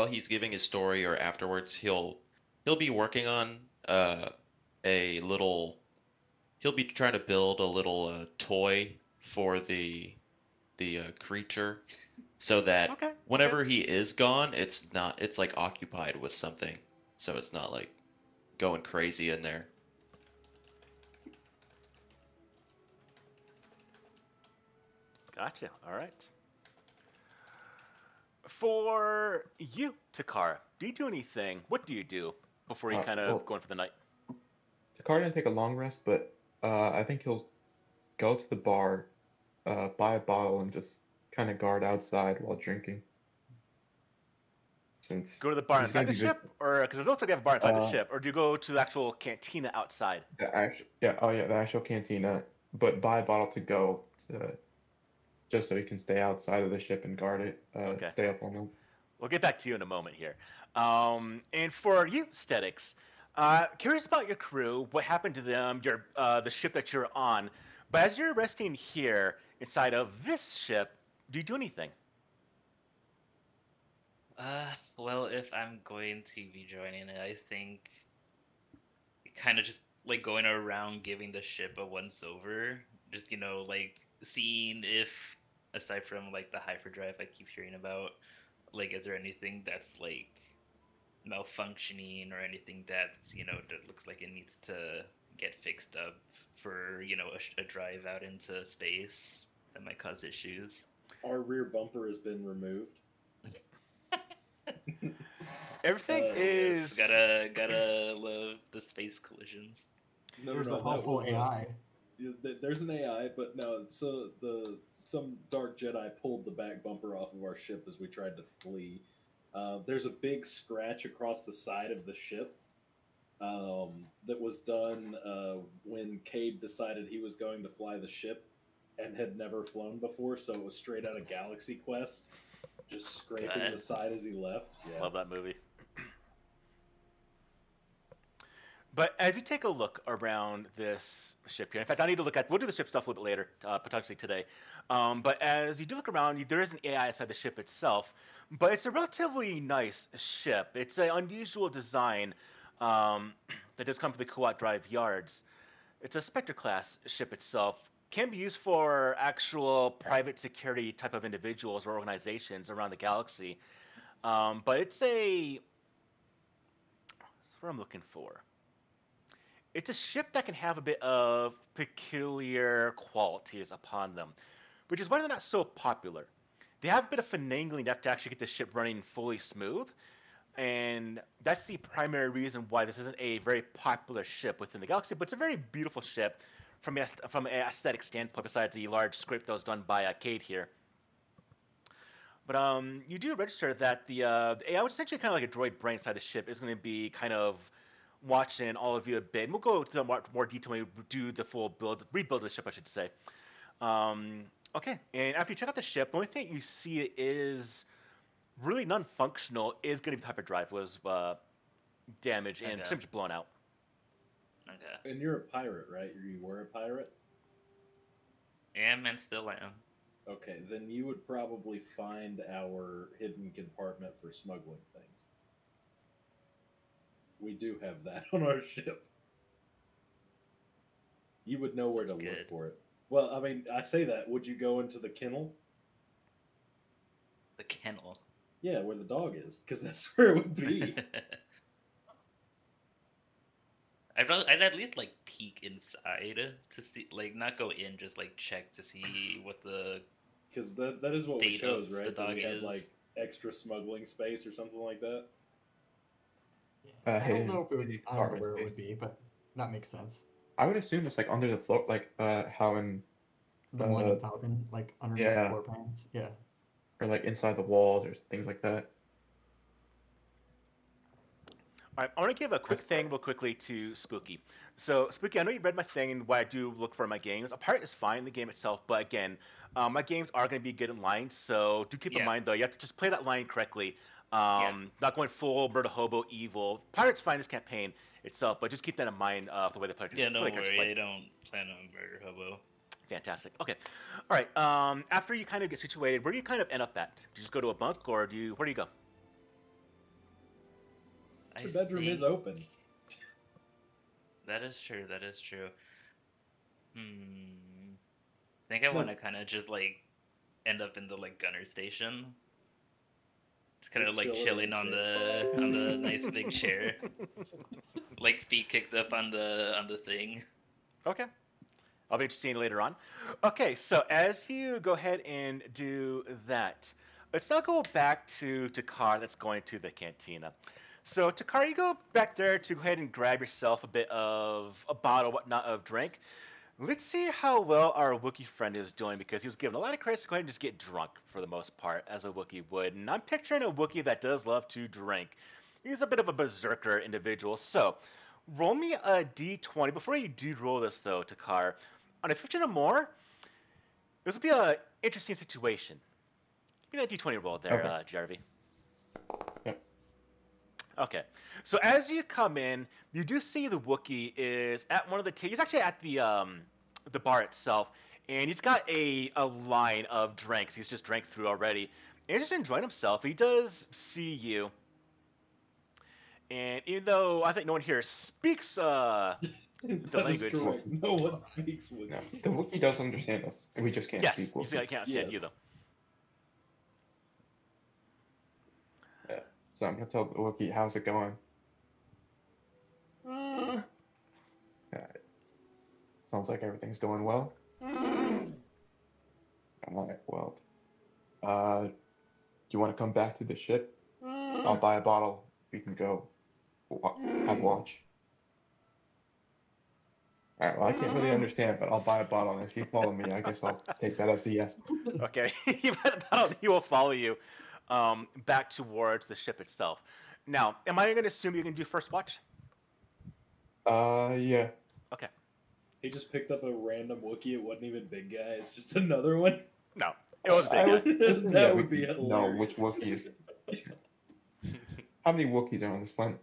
he's giving his story or afterwards, he'll be working on a little. He'll be trying to build a little toy for the creature, so that Okay. whenever he is gone, it's like occupied with something, so it's not like going crazy in there. Gotcha. All right. For you, Takara, do you do anything? What do you do before you kind of Well, go in for the night? Takara didn't take a long rest, but I think he'll go to the bar, buy a bottle, and just kind of guard outside while drinking. Since Go to the bar he's inside gonna the be ship, or because it looks like we have a bar inside the uh ship, or do you go to the actual cantina outside? the actual yeah oh yeah the actual cantina, but buy a bottle to go to just so he can stay outside of the ship and guard it, Okay. stay up all night. We'll get back to you in a moment here. And for you, Statics, curious about your crew, what happened to them, your the ship that you're on. But as you're resting here inside of this ship, do you do anything? Well, if I'm going to be joining it, I think kind of just like going around giving the ship a once over just like seeing if, aside from like the hyperdrive I keep hearing about, like is there anything that's like malfunctioning or anything that's that looks like it needs to get fixed up for a drive out into space that might cause issues. Our rear bumper has been removed. Everything Yes, is gotta love the space collisions. No, There's a that helpful was AI. there's an AI, but no. So some dark Jedi pulled the back bumper off of our ship as we tried to flee. There's a big scratch across the side of the ship that was done when Cade decided he was going to fly the ship and had never flown before, so it was straight out of Galaxy Quest, just scraping the God. side as he left. Yeah. love that movie. But as you take a look around this ship here, in fact, I need to look at. We'll do the ship stuff a little bit later, potentially today. But as you do look around, there is an AI inside the ship itself, but it's a relatively nice ship. It's an unusual design that does come from the Kuat Drive yards. It's a Spectre class ship itself. Can be used for actual private security type of individuals or organizations around the galaxy. But that's what I'm looking for. It's a ship that can have a bit of peculiar qualities upon them, which is why they're not so popular. They have a bit of finagling left to actually get the ship running fully smooth, and that's the primary reason why this isn't a very popular ship within the galaxy. But it's a very beautiful ship from an aesthetic standpoint. Besides the large scrape that was done by Cade here, but you do register that the AI, which is essentially kind of like a droid brain inside the ship, is going to be kind of watching all of you a bit. And we'll go into more detail when we do the full rebuild of the ship, I should say. Okay, and after you check out the ship, the only thing you see is really non-functional is going to be the hyperdrive was damaged and Okay. pretty much blown out. Okay. And you're a pirate, right? You were a pirate? Am and still am. Okay, then you would probably find our hidden compartment for smuggling things. We do have that on our ship. You would know where to That's look good. for it. Well, I mean, I say that. Would you go into the kennel? The kennel. Yeah, where the dog is, because that's where it would be. I'd at least like peek inside to see, like not go in, just like check to see what the Because that is what we fate of chose, the right? That dog we had is. like extra smuggling space or something like that. Yeah, I don't Hidden, know if it would. hidden I don't know compartment where it space. would be, but that makes sense. I would assume it's like under the floor, like how in The Millennium Falcon, like underneath the yeah, floor plans. Yeah. or like inside the walls or things like that. All right, I want to give a quick That's thing fair. real quickly to Spooky. So, Spooky, I know you read my thing and what I do look for in my games. A pirate is fine in the game itself, but again, my games are going to be good in line, so do keep in Yeah. mind, though, you have to just play that line correctly. Yeah. Not going full murder hobo evil. Pirate's fine in this campaign itself, but just keep that in mind the way the players Yeah, don't play. worry. I don't plan on murder hobo. Fantastic. Okay. All right. After you kind of get situated, where do you kind of end up at? Do you just go to a bunk, or where do you go? Your bedroom is open. That is true. That is true. I think I No. want to kind of just like end up in the like gunner station. Just kind of Just like chilling chilling on on the the nice big chair, like feet kicked up on the thing. Okay. I'll be seeing you later on. Okay, so as you go ahead and do that, let's now go back to Takar that's going to the cantina. So Takar, you go back there to go ahead and grab yourself a bit of a bottle, whatnot, of drink. Let's see how well our Wookiee friend is doing because he was given a lot of credit to go ahead and just get drunk for the most part, as a Wookiee would. And I'm picturing a Wookiee that does love to drink. He's a bit of a berserker individual. So roll me a d20. Before you do roll this, though, Takar, on a 15 or more, this will be an interesting situation. Give me that d20 roll there, Okay. Jarvie. Yep. Okay. So as you come in, you do see the Wookiee is at one of the he's actually at the bar itself, and he's got a line of drinks. He's just drank through already. And he's just enjoying himself. He does see you. And even though I think no one here speaks That is language. correct. No one speaks Wookiee. No, the Wookiee does understand us. We just can't Yes, speak you see, I Wookiee. can't understand you Yes. though. Yeah. So I'm gonna tell the Wookiee, how's it going? Alright. Sounds like everything's going well. Alright, well. Do you want to come back to the ship? I'll buy a bottle. We can go have watch. Alright, well, I can't really understand, but I'll buy a bottle, and if you follow me, I guess I'll take that as a yes. Okay, he will follow you back towards the ship itself. Now, am I going to assume you're going to do first watch? Yeah. Okay. He just picked up a random Wookiee. It wasn't even big guy. It's just another one. No, it was I big. would Guy. assume That that would we be could know hilarious. which Wookiee is. How many Wookiees are on this planet?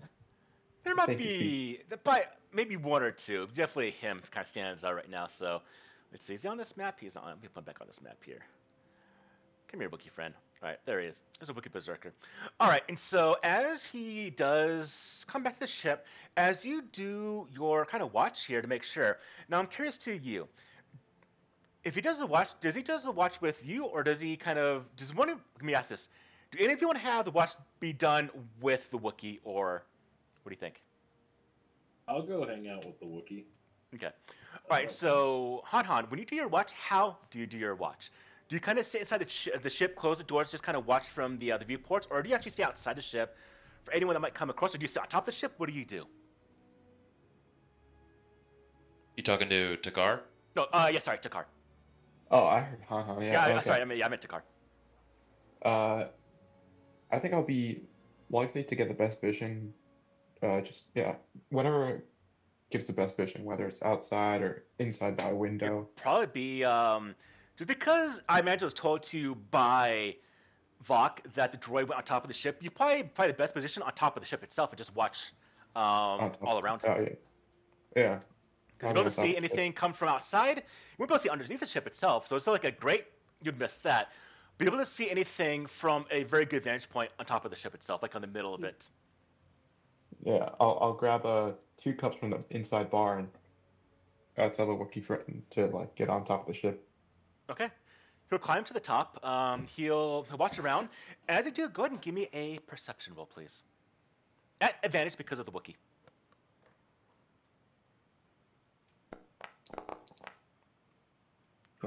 There might Safe to be probably maybe one or two. Definitely him kind of stands out right now. So let's see. Is he on this map? He's on. Let me put him back on this map here. Come here, Wookiee friend. All right, there he is. There's a Wookiee berserker. All right, and so as he does come back to the ship, as you do your kind of watch here to make sure. Now I'm curious to you. If he does the watch, does he does the watch with you, or does he kind of does one? Let me ask this: do any of you want to have the watch be done with the Wookiee, or what do you think? I'll go hang out with the Wookiee. Okay. All right. So Han, when you do your watch, how do you do your watch? Do you kind of sit inside the ship, close the doors, just kind of watch from the viewports, or do you actually stay outside the ship for anyone that might come across, or do you sit on top of the ship? What do you do? You talking to Takar? No. Yeah. Sorry, Takar. Oh, I heard haha, yeah. Yeah. Okay. Sorry. I meant Takar. I think I'll be likely to get the best vision. Just yeah, whatever gives the best vision, whether it's outside or inside by a window. Probably be just because I imagine it was told to you by Vok that the droid went on top of the ship. You probably the best position on top of the ship itself and just watch On top. all around. Oh yeah, yeah. Because you'll be Probably able on to top see of the ship. anything come from outside. You won't be able to see underneath the ship itself, so it's not like a great. You'd miss that. Be able to see anything from a very good vantage point on top of the ship itself, like on the middle of it. Yeah, I'll grab 2 cups from the inside bar and tell the Wookiee friend to like get on top of the ship. Okay. He'll climb to the top. He'll watch around. As you do, go ahead and give me a perception roll, please. At advantage because of the Wookiee.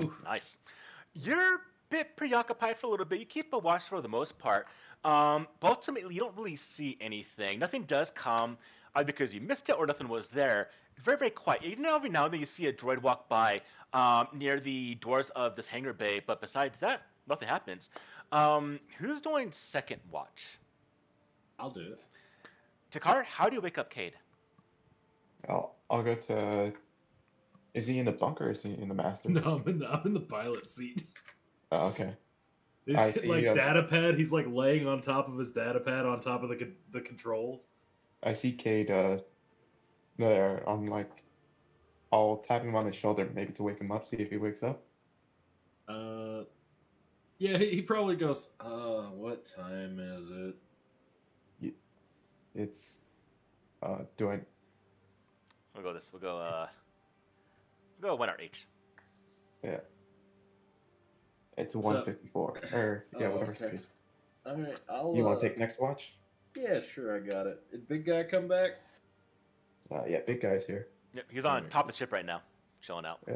Ooh, nice. You're a bit preoccupied for a little bit. You keep a watch for the most part. But ultimately, you don't really see anything. Nothing does come either because you missed it or nothing was there. It's very, very quiet. Even every now and then you see a droid walk by near the doors of this hangar bay, but besides that, nothing happens. Who's doing second watch? I'll do it. Takar, how do you wake up Cade? I'll go to. Is he in the bunker or is he in the master? No, I'm in the pilot seat. Oh, okay. He's I see, like data pad. He's like laying on top of his data pad on top of the controls. I see Cade there. I'm like, I'll tap him on the shoulder maybe to wake him up, see if he wakes up. Yeah, he probably goes. What time is it? It's doing. We'll go this. We'll go 1 hour each. Yeah. It's 1:54. Or yeah, whatever. Okay. it is. All right, I'll. You want to take next watch? Yeah, sure, I got it. Did big guy come back? Yeah, big guy's here. Yep, he's on top of the ship right now, chilling out. Yeah.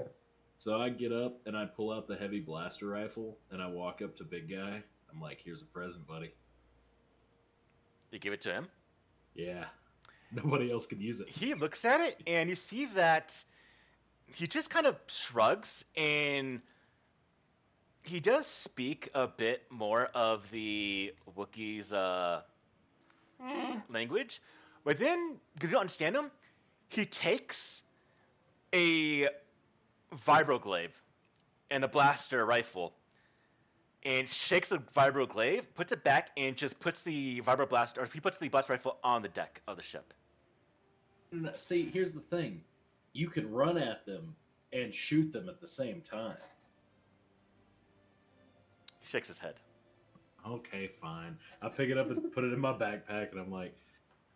So I get up and I pull out the heavy blaster rifle and I walk up to big guy. I'm like, "Here's a present, buddy." You give it to him. Yeah, nobody else can use it. He looks at it, and you see that he just kind of shrugs, and he does speak a bit more of the Wookiees' language, but then, because you don't understand him, he takes a vibroglaive and a blaster rifle and shakes the vibroglaive, puts it back, and just puts the vibroblaster, or he puts the blaster rifle on the deck of the ship. No, see, here's the thing: you can run at them and shoot them at the same time. He shakes his head. Okay, fine. I pick it up and put it in my backpack, and I'm like,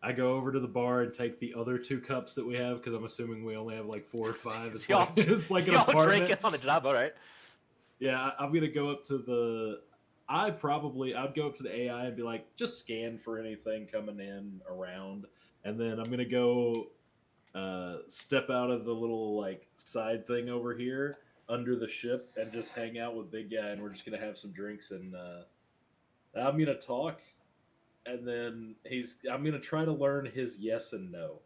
I go over to the bar and take the other 2 cups that we have because I'm assuming we only have like 4 or 5. It's Y'all- like, it's like an Y'all apartment. drinking on the job, all right? Yeah, I'm gonna go up to the. I'd go up to the AI and be like, just scan for anything coming in around, and then I'm gonna go step out of the little like side thing over here under the ship and just hang out with Big Guy, and we're just gonna have some drinks and I'm gonna talk, and then I'm gonna try to learn his yes and no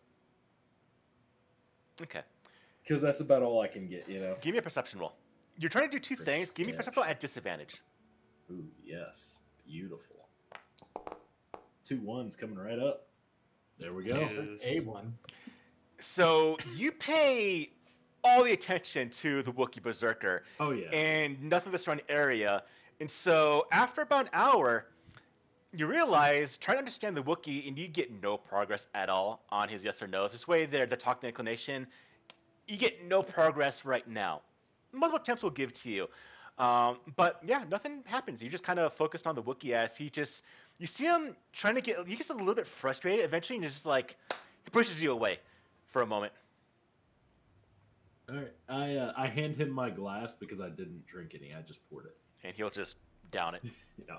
Okay. because that's about all I can get, you know. Give me a perception roll. You're trying to do 2 things. Give me a perception roll at disadvantage. Ooh, yes, beautiful. 2 1s coming right up. There we go. Dude. A1. So you pay all the attention to the Wookiee Berserker Oh yeah. and nothing in the surrounding area. And so after about an hour, you realize, try to understand the Wookiee, and you get no progress at all on his yes or no's. This way, the talk and inclination, you get no progress right now. Multiple attempts will give to you. But yeah, nothing happens. You just kind of focused on the Wookiee as you see him trying to he gets a little bit frustrated eventually, and it's just like, he pushes you away for a moment. All right. I hand him my glass because I didn't drink any. I just poured it. And he'll just down it. Yeah.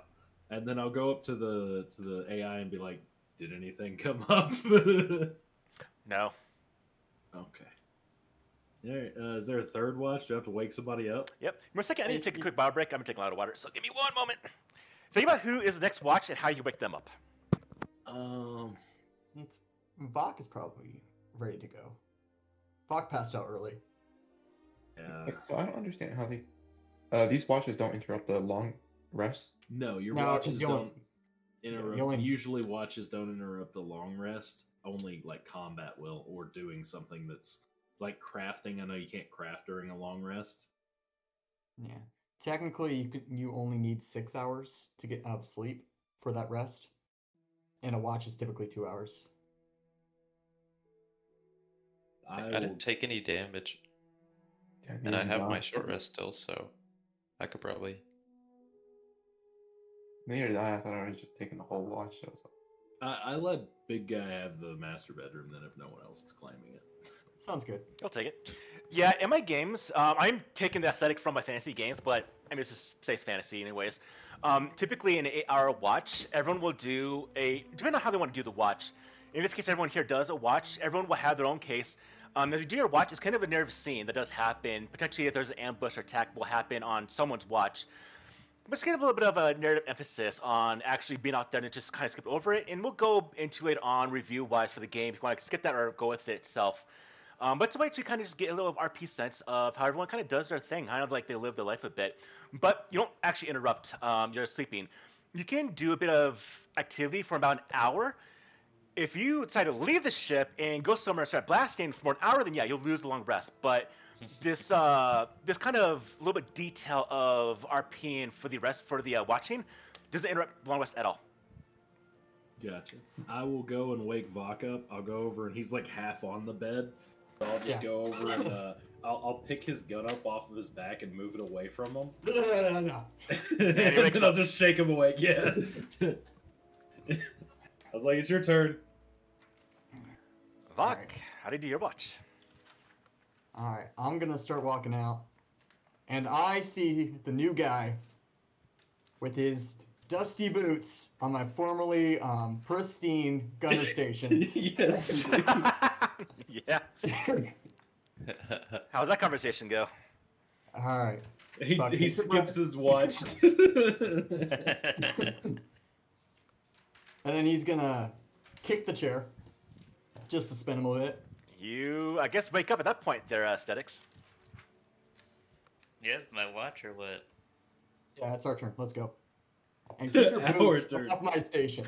And then I'll go up to the AI and be like, "Did anything come up?" No. Okay. All right. Is there a third watch? Do I have to wake somebody up? Yep. For a second, I need to take a quick bio break. I'm going to take a lot of water, so give me one moment. Think about who is the next watch and how you wake them up. Vok is probably ready to go. Vok passed out early. Yeah. So I don't understand how these watches don't interrupt the long rest. No, your No, watches 'cause you don't only- interrupt. you only- Usually, watches don't interrupt a long rest. Only like combat will, or doing something that's like crafting. I know you can't craft during a long rest. Yeah. Technically, you only need 6 hours to get out of sleep for that rest, and a watch is typically 2 hours. I will- didn't take any damage, Yeah, and I neither have did my short rest still, so I could probably. Neither did I. I thought I was just taking the whole watch. So I was like, I let Big Guy have the master bedroom then if no one else is claiming it. Sounds good. I'll take it. Yeah, in my games, I'm taking the aesthetic from my fantasy games, but I mean, this is says fantasy anyways. Typically, in an 8-hour watch, everyone will do depending on how they want to do the watch. In this case, everyone here does a watch. Everyone will have their own case. As you do your watch, it's kind of a nervous scene that does happen. Potentially, if there's an ambush or attack, will happen on someone's watch. But it's kind of a little bit of a narrative emphasis on actually being out there and just kind of skip over it. And we'll go into later on review-wise for the game if you want to skip that or go with it itself. But it's a way to kind of just get a little RP sense of how everyone kind of does their thing, kind of like they live their life a bit. But you don't actually interrupt your sleeping. You can do a bit of activity for about an hour. If you decide to leave the ship and go somewhere and start blasting for an hour, then yeah, you'll lose the long rest. But this kind of little bit detail of RPing for the watching doesn't interrupt long rest at all. Gotcha. I will go and wake Vok up. I'll go over and he's like half on the bed. So I'll just Yeah. go over and I'll pick his gun up off of his back and move it away from him. No. And wakes then I'll up. just shake him awake. Yeah. I was like, it's your turn. Vok, Alright. how do you do your watch? Alright, I'm gonna start walking out, and I see the new guy with his dusty boots on my formerly pristine gunner station. Yes. you do. Yeah. How's that conversation go? Alright. He Fuck, he take your skips breath. his watch. And then he's gonna kick the chair, just to spin him a bit. You, I guess, wake up at that point there, Aesthetics. Yes, my watch or what? Yeah, it's our turn. Let's go. And keep your Our boots turn. off my station.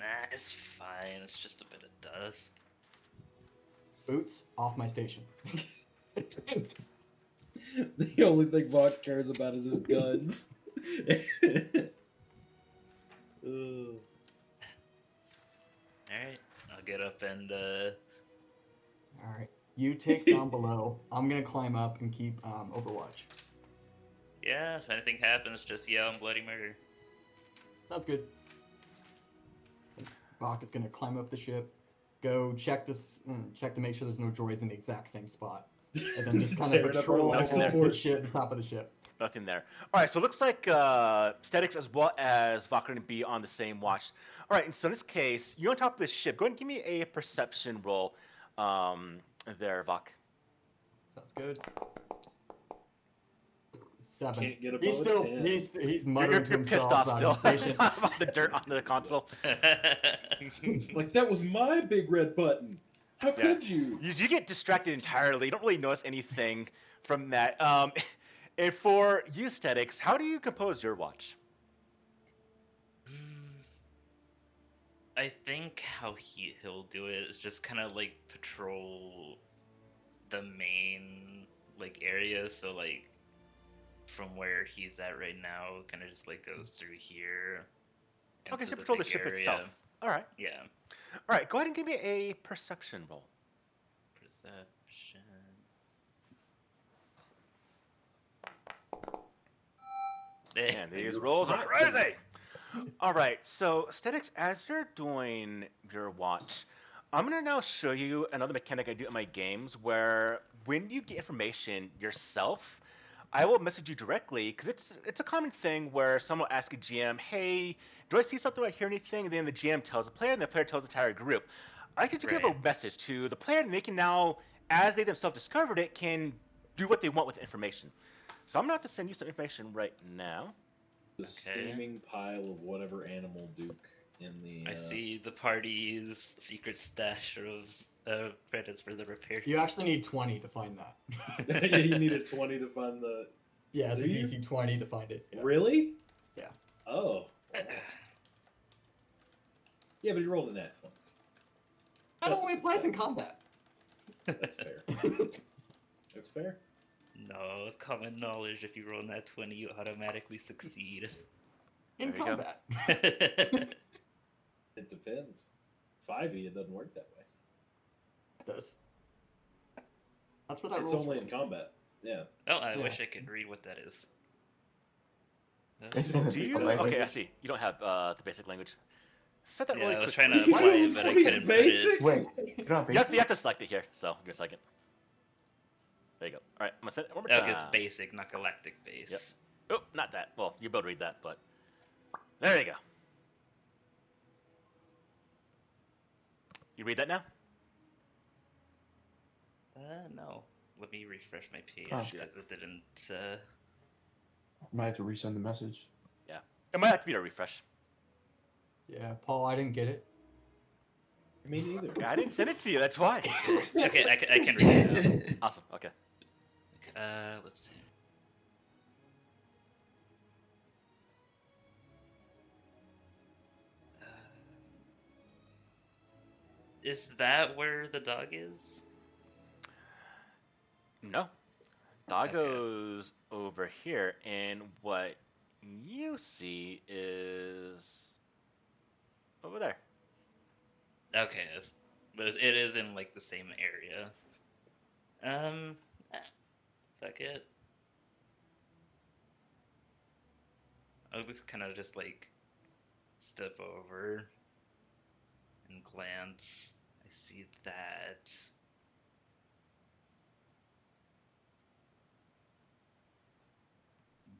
Nah, it's fine. It's just a bit of dust. Boots off my station. The only thing Vok cares about is his guns. Ugh. Alright, I'll get up and Alright. You take down below. I'm gonna climb up and keep Overwatch. yeah, if anything happens, just yell bloody murder. Sounds good. Bach is gonna climb up the ship, go check to make sure there's no droids in the exact same spot, and then just kind of Tearing up our patrol life the support. ship, the top of the ship. Nothing there. All right, so it looks like Statics as well as Vok are going to be on the same watch. All right, and so in this case, you're on top of this ship. Go ahead and give me a perception roll there, Vok. Sounds good. 7. Can't get above He's a still 10. he's muttering to You're himself pissed off about still inflation. about the dirt on the console. It's like, that was my big red button. How Yeah. could you? You get distracted entirely. You don't really notice anything from that. And for you, Statics, how do you compose your watch? I think how he'll do it is just kind of like patrol the main like area. So like from where he's at right now, kind of just like goes through here. Okay, into so patrol the big ship area. itself. All right. Yeah. All right, go ahead and give me a perception roll. Perception. Man, these you're rolls are hot crazy. tonight. All right, so Statics, as you're doing your watch, I'm gonna now show you another mechanic I do in my games where when you get information yourself, I will message you directly because it's a common thing where someone will ask a GM, "Hey, do I see something? Do I hear anything?" And then the GM tells the player, and the player tells the entire group. I can give a Right. message to the player, and they can now, as they themselves discovered it, can do what they want with the information. So I'm gonna have to send you some information right now. The Okay. steaming pile of whatever animal Duke in the. I see the party's secret stash of credits for the repairs. You actually need 20 to find that. Yeah, you need a 20 to find the. Yeah, it's Do a you? DC 20 to find it. Yeah. Really? Yeah. Oh. Yeah, but you rolled a nat 20. That only applies in combat. That's fair. That's fair. No, it's common knowledge. If you roll that 20, you automatically succeed. In There you go. combat. It depends. 5e, it doesn't work that way. It does. That's what that It's rolls only for. in combat. Yeah. Oh, I Yeah. wish I could read what that is. It's in Do you? Language. Okay, I see. You don't have the basic language. Set that Yeah, really I was quickly. trying to Why apply don't it, but I we couldn't basic? put Wait, you don't have You have to select it here. So give me a second. There you go. All right, I'm gonna set it one more it. time. Okay, it's basic, not galactic base. Yep. Oh, not that. Well, you'll be able to read that, but there you go. You read that now? No. Let me refresh my page Oh. because it didn't. Might have to resend the message. It might have to be a refresh. Yeah, Paul, I didn't get it. Me neither. I didn't send it to you. That's why. Okay, I can read it now. Awesome. Okay. Let's see. Is that where the dog is? No. Dog Okay. goes over here, and what you see is over there. Okay, but it is in like the same area. Fuck it. I'll just kind of just like step over and glance. I see that.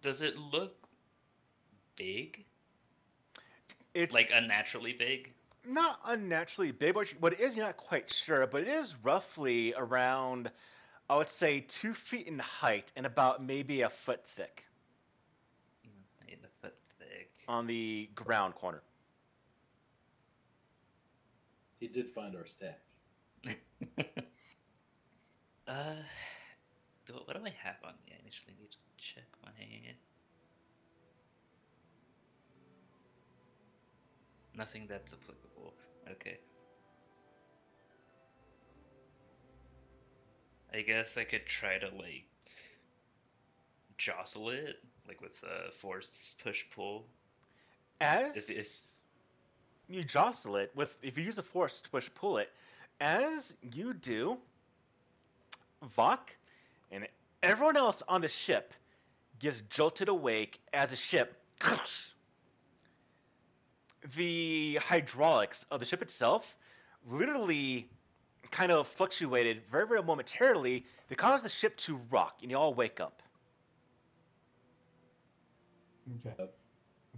Does it look big? It's Like unnaturally big? not unnaturally big. What it is, you're not quite sure, but it is roughly around, I would say, 2 feet in height and about maybe a foot thick In a foot thick. on the ground corner. He did find our stash. What do I have on me? I initially need to check my. Nothing that's applicable. Okay. I guess I could try to like jostle it, like with force push pull. As If you jostle it with, if you use the force to push pull it, as you do, Vok and everyone else on the ship gets jolted awake as the ship the hydraulics of the ship itself literally kind of fluctuated very, very momentarily. They caused the ship to rock, and you all wake up. Okay.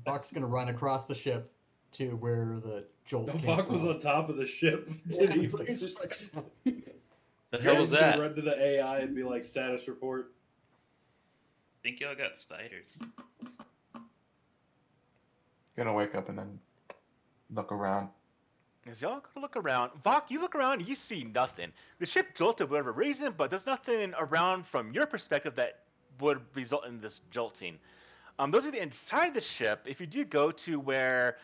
Buck's gonna run across the ship to where the jolt The came fuck was from. on top of the ship. Yeah, Did he? it's just like The hell was He's gonna that? run to the AI and be like, status report. think y'all got spiders. Gonna wake up and then look around. As y'all go to look around, Vok, you look around, you see nothing. The ship jolted for whatever reason, but there's nothing around from your perspective that would result in this jolting. Those are the inside the ship. If you do go to where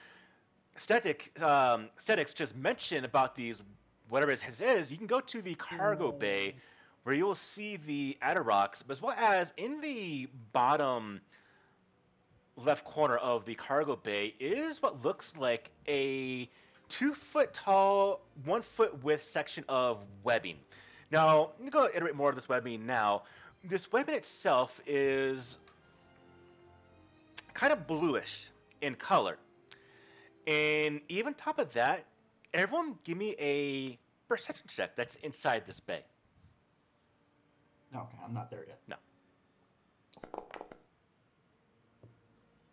Statics just mentioned about these, whatever it is, you can go to the cargo bay where you will see the Atarox, as well as in the bottom left corner of the cargo bay is what looks like a 2-foot tall, 1-foot width section of webbing. Now, I'm going to iterate more of this webbing now. This webbing itself is kind of bluish in color. And even top of that, everyone give me a perception check that's inside this bay. okay, I'm not there yet. No.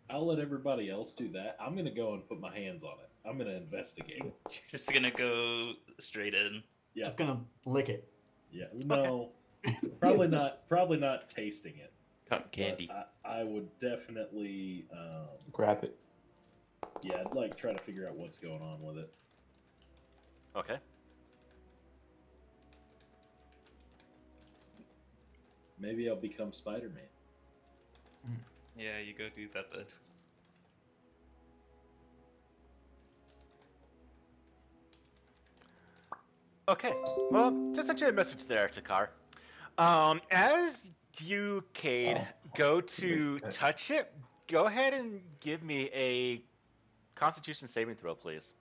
I'll let everybody else do that. I'm gonna go and put my hands on it. I'm gonna investigate. You're just gonna go straight in. Yeah, Just gonna lick it. yeah. No, probably not. Probably not tasting it. Cotton candy. But I would definitely, Grab it. yeah, I'd like try to figure out what's going on with it. Okay. Maybe I'll become Spider-Man. Yeah, you go do that then. Okay. Well, just sent you a message there, Takar. As you, Cade, go to touch it, go ahead and give me a Constitution saving throw, please.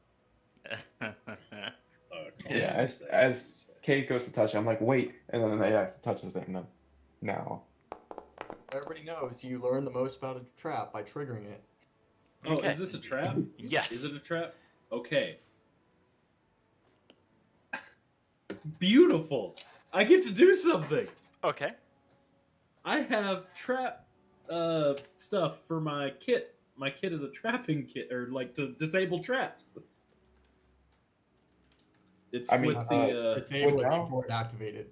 Yeah, as Kate goes to touch it, I'm like, wait, and then the AI touches it, and then now. Everybody knows you learn the most about a trap by triggering it. Oh, Okay. is this a trap? Yes. Is it a trap? Okay. Beautiful. I get to do something. Okay. I have trap stuff for my kit. My kit is a trapping kit, or like to disable traps. It's I mean, with the It's able now- before it activated.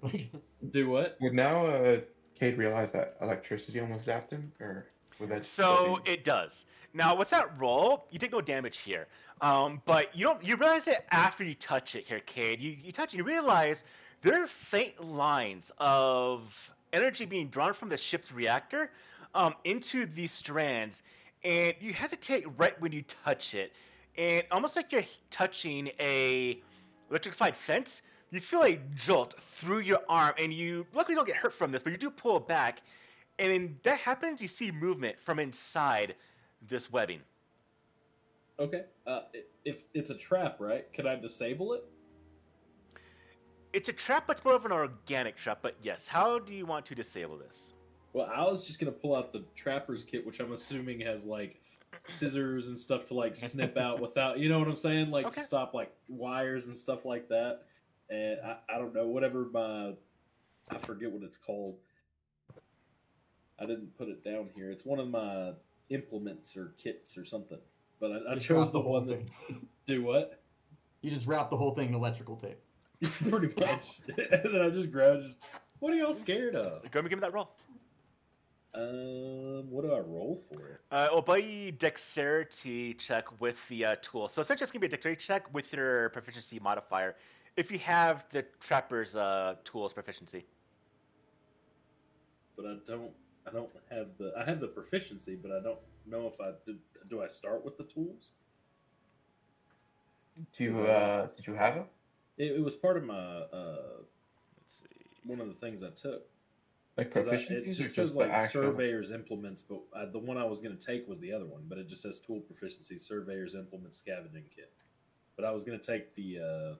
do what? Would now Cade realize that electricity almost zapped him, or would that? So still be- it does. Now with that roll, you take no damage here. But you realize it after you touch it here, Cade. You touch it, you realize there are faint lines of energy being drawn from the ship's reactor into these strands, and you hesitate right when you touch it, and almost like you're touching a electrified fence. You feel a jolt through your arm, and you luckily don't get hurt from this, but you do pull it back. And when that happens, you see movement from inside this webbing. Okay. If it's a trap, right? Could I disable it? It's a trap, but it's more of an organic trap. But yes, how do you want to disable this? Well, I was just gonna pull out the trapper's kit, which I'm assuming has like scissors and stuff to like snip out without, you know what I'm saying, like Okay. to stop like wires and stuff like that. And I don't know, whatever I forget what it's called. I didn't put it down here. It's one of my implements or kits or something. But I Just chose wrap the whole one that thing. do what? You just wrap the whole thing in electrical tape. Pretty much. And then I just grabbed. What are y'all scared of? Go and give me that roll. What do I roll for it? It'll buy you dexterity check with the tool. So essentially, it's gonna be a dexterity check with your proficiency modifier, if you have the trapper's tools proficiency. But I don't have the. I have the proficiency, but I don't know if I do. I start with the tools? did you have it? It was part of my Let's see. one of the things I took. Like 'Cause it proficiencies, or just just says the like actual? surveyor's implements, but the one I was going to take was the other one. But it just says tool proficiency, surveyor's implement, scavenging kit. But I was going to take the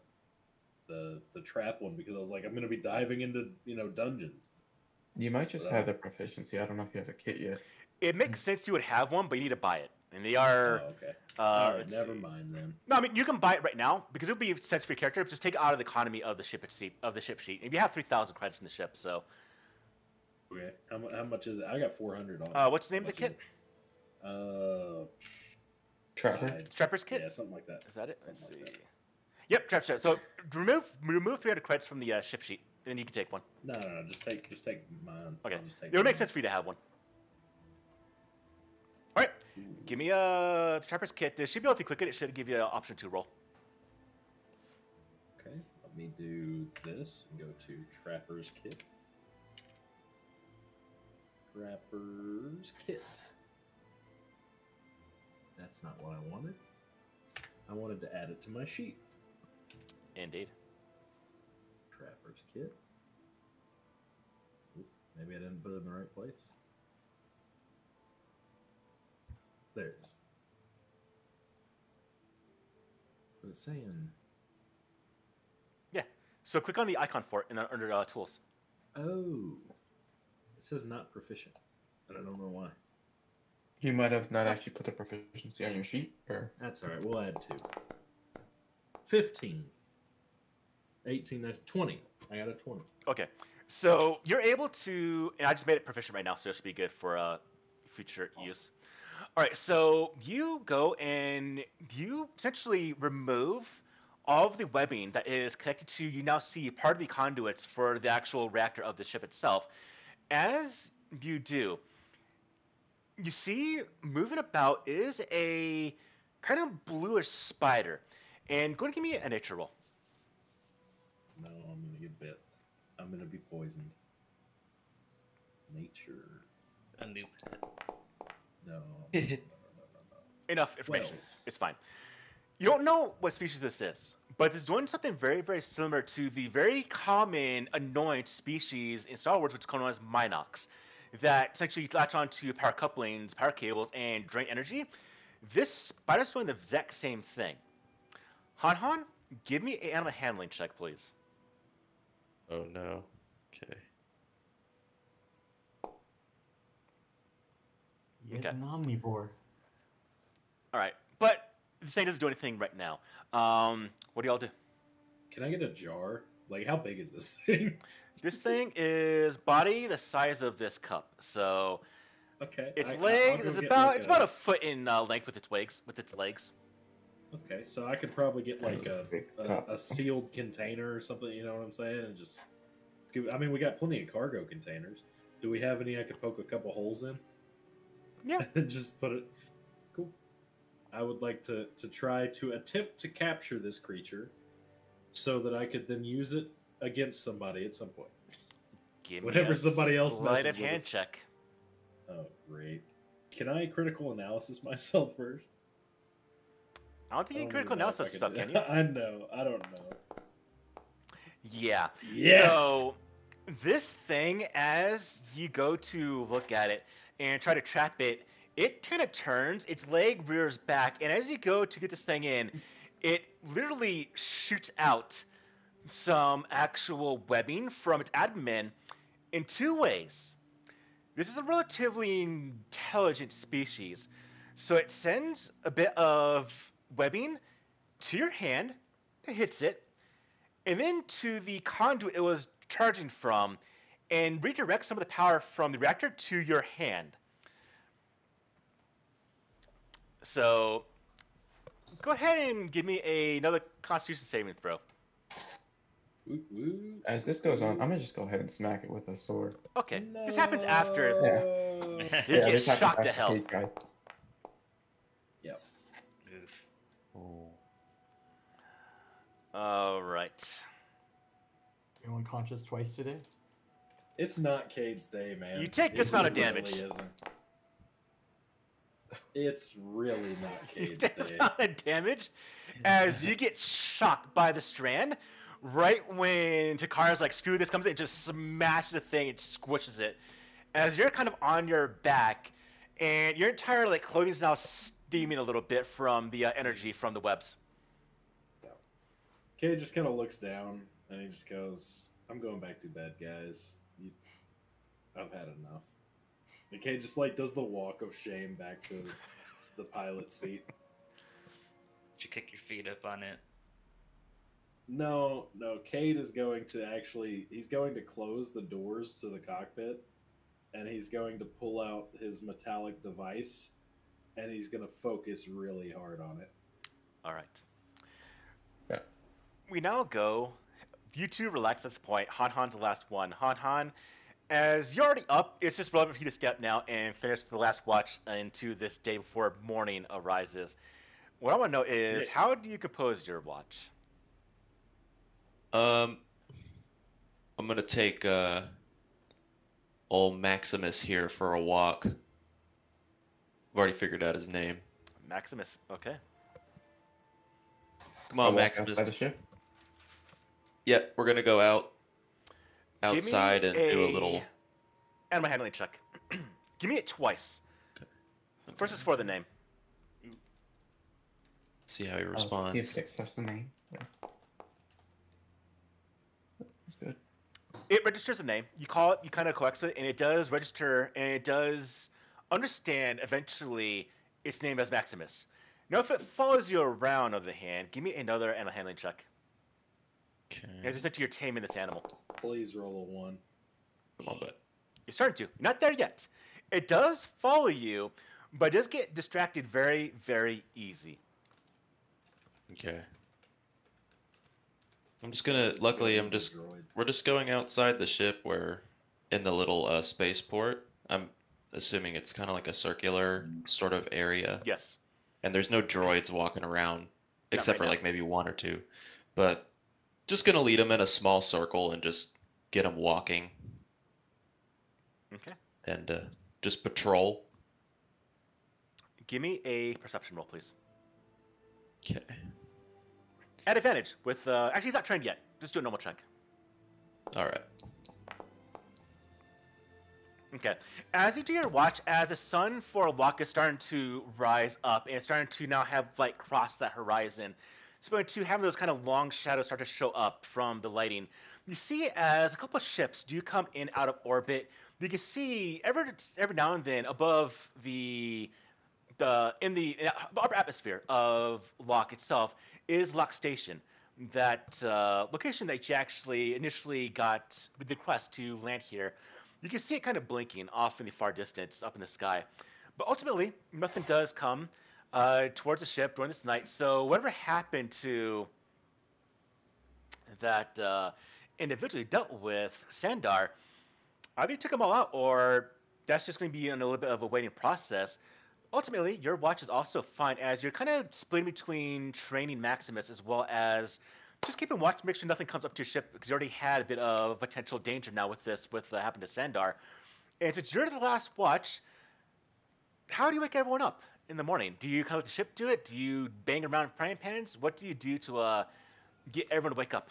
trap one because I was like, I'm going to be diving into dungeons. You might just But, have the proficiency. I don't know if you have the kit yet. It makes sense you would have one, but you need to buy it. and they are. Oh, okay. All right, let's never see. mind then. No, I mean you can buy it right now because it'll be sense for your character. Just take it out of the economy of the ship sheet. And you have 3,000 credits in the ship, so. Okay. How much is it? I got 400 on. What's the name How of the much kit? is it? Trapper. Trapper's kit. Yeah, something like that. Is that it? Let's Something see. like that. Yep, Trapper's kit. So remove 300 credits from the ship sheet, and then you can take one. No, just take mine. Okay. I'll just take It would make mine. sense for you to have one. All right. Ooh. Give me the Trapper's kit. It should be able, if you click it, it should give you an option to roll. Okay, let me do this and go to Trapper's Kit. Trapper's Kit. That's not what I wanted. I wanted to add it to my sheet. Indeed. Trapper's Kit. Oop, maybe I didn't put it in the right place. There it is. But it's saying... Yeah. So click on the icon for it, and then under tools. Oh. It says not proficient. And I don't know why. You might have not actually put the proficiency on your sheet, or That's alright, we'll add 2. 15. 18, that's 20. I got a 20. Okay. So you're able to, and I just made it proficient right now, so it should be good for future use. All right. So you go and you essentially remove all of the webbing that is connected to. You now see part of the conduits for the actual reactor of the ship itself. As you do, you see moving about is a kind of bluish spider. And go ahead and give me a nature roll. No, I'm gonna get bit. I'm gonna be poisoned. Nature. A new pet. No. No. Enough information. 12. It's fine. You don't know what species this is, but it's doing something very, very similar to the very common annoying species in Star Wars, which is known as Minox, that essentially latch onto power couplings, power cables, and drain energy. This spider's doing the exact same thing. Han, give me an animal handling check, please. Oh no. Okay. He is Okay. an omnivore. All right, but the thing doesn't do anything right now. What do y'all do? Can I get a jar? Like, how big is this thing? This thing is body the size of this cup, so Okay. its I'll legs go is get, about like, it's about a foot in length with its legs. Okay, so I could probably get like Big a cup. sealed container or something. You know what I'm saying? And just, I mean, we got plenty of cargo containers. Do we have any I could poke a couple holes in? Yeah. And just put it. Cool. I would like to try to attempt to capture this creature, so that I could then use it against somebody at some point. Give Whenever me a somebody else sleight messes of with hand us. check. Oh, great. Can I critical analysis myself first? I don't think you I can don't critical even know if analysis I stuff, do can you? that. I know. I don't know. Yeah. Yes. So this thing, as you go to look at it and try to trap it, it kind of turns, its leg rears back, and as you go to get this thing in, it literally shoots out some actual webbing from its abdomen in 2 ways. This is a relatively intelligent species, so it sends a bit of webbing to your hand, it hits it, and then to the conduit it was charging from, and redirects some of the power from the reactor to your hand. So, go ahead and give me another Constitution saving throw. Woo, woo. as this goes on, I'm gonna just go ahead and smack it with a sword. Okay, this happens after No. you Yeah, get this happens shocked to after hell. Kate guy. Yep. Oof. Oh. All right. You unconscious twice today? It's not Cade's day, man. You take this It amount of really damage. isn't. It's really not You Cade's take this day. amount of damage as you get shocked by the strand. Right when Takara's like, screw this, comes in, it just smashes the thing, it squishes it. As you're kind of on your back, and your entire like clothing is now steaming a little bit from the energy from the webs. Cade just kind of looks down and he just goes, "I'm going back to bed, guys. I've had enough." And Cade just like does the walk of shame back to the pilot seat. Did you kick your feet up on it? No, Cade is going to he's going to close the doors to the cockpit, and he's going to pull out his metallic device, and he's going to focus really hard on it. All right. Yeah. We now go. You two relax at this point. Han's the last one. Han, as you're already up, it's just relevant for you to step now and finish the last watch into this day before morning arises. What I want to know is, how do you compose your watch? I'm gonna take old Maximus here for a walk. I've already figured out his name. Maximus. Okay. Come on, I'll walk Maximus. outside the ship. Yep, we're gonna go outside and do a little. Animal handling check. Give me it twice. Okay. First is for the name. See how he See if responds. it accepts the name. Yeah. That's good. It registers the name. You call it, you kind of coax it, and it does register, and it does understand eventually its name as Maximus. Now, if it follows you around, on the hand, give me another animal handling check. Okay. As you said to your taming this animal. Please roll a 1. Come on, bud. You're starting to. You're not there yet. It does follow you, but it does get distracted very, very easy. Okay. I'm just gonna. Luckily, we're just going outside the ship. We're in the little spaceport. I'm assuming it's kind of like a circular sort of area. Yes. And there's no droids walking around, except for right now. like maybe one or two. But just gonna lead them in a small circle and just get them walking Okay. and just patrol. Give me a perception roll, please. Okay. At advantage with, actually, he's not trained yet. Just do a normal check. All right. Okay. As you do your watch, as the sun for a walk is starting to rise up and it's starting to now have light cross that horizon, it's going to have those kind of long shadows start to show up from the lighting. You see as a couple of ships do come in out of orbit. You can see every now and then above the upper atmosphere of Locke itself is Locke Station, that location that you actually initially got with the request to land here. You can see it kind of blinking off in the far distance up in the sky. But ultimately, nothing does come towards the ship during this night. So whatever happened to that individual who dealt with Sandar, either you took them all out or that's just going to be in a little bit of a waiting process. Ultimately, your watch is also fine as you're kind of splitting between training Maximus as well as just keeping watch to make sure nothing comes up to your ship because you already had a bit of potential danger now with this, with what happened to Sandar. And since you're the last watch, how do you wake everyone up in the morning? Do you kind of let the ship do it? Do you bang around frying pans? What do you do to get everyone to wake up?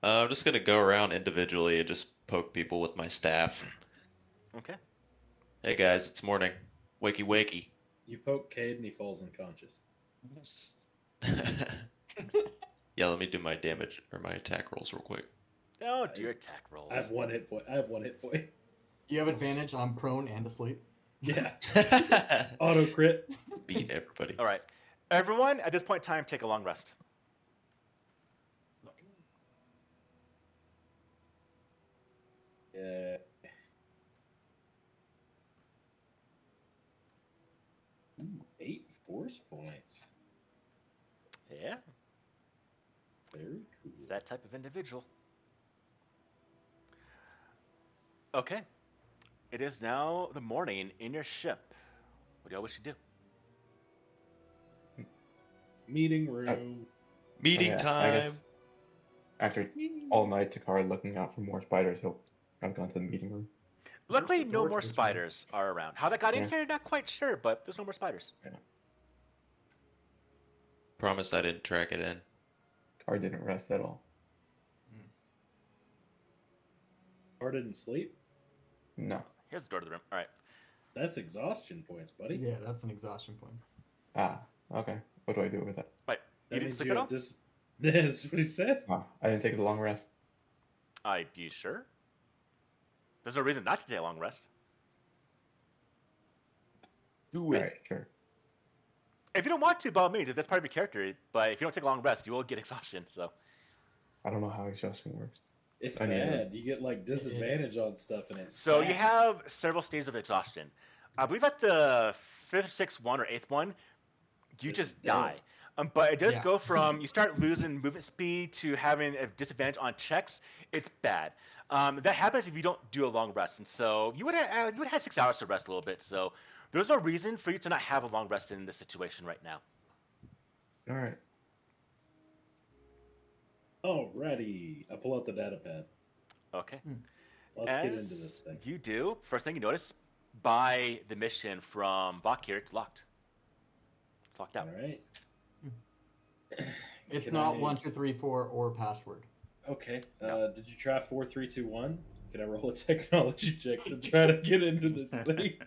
I'm just gonna go around individually and just poke people with my staff. Okay. Hey guys, it's morning. Wakey wakey. You poke Cade and he falls unconscious. Yeah, let me do my damage or my attack rolls real quick. Oh, do your attack rolls. I have 1 hit point. You have advantage. I'm prone and asleep. Yeah. Auto crit. Beat everybody. All right. Everyone, at this point in time, take a long rest. Yeah. Ooh, 8 force points. Yeah, Very cool. it's that type of individual. Okay. It is now the morning in your ship. What do y'all wish to do? Meeting room. Meeting Yeah, I time. guess after all night Takara looking out for more spiders, he'll have gone to the meeting room. Luckily, the no door more to this room? spiders are around. How that got in Yeah. here, not quite sure, but there's no more spiders. Promise I didn't track it in. Takara didn't rest at all. Or didn't sleep. No. Here's the door to the room. All right. That's exhaustion points, buddy. Yeah, that's an exhaustion point. Ah, okay. What do I do with that? Wait, That you didn't means sleep you at all? have just. That's what he said. Ah, I didn't take a long rest. You sure? There's no reason not to take a long rest. Do Alright, sure. If you don't want to, by all means, that's part of your character. But if you don't take a long rest, you will get exhaustion. So I don't know how exhaustion works. It's I need to- bad. You get like disadvantage on stuff, and it. so you stacks. have several stages of exhaustion. I believe at the fifth, sixth one or eighth one, you This is just dead. die. But it does Yeah. go from you start losing movement speed to having a disadvantage on checks. It's bad. That happens if you don't do a long rest, and so you would have 6 hours to rest a little bit. So there's no reason for you to not have a long rest in this situation right now. Alright. Alrighty, I pull out the data pad. Okay. Let's get into this thing. You do. First thing you notice, by the mission from Bach here, it's locked. It's locked out. All right. It's Can not I- 1, 2, 3, 4 or password. Okay. No. Did you try 4, 3, 2, 1? Can I roll a technology check to try to get into this thing?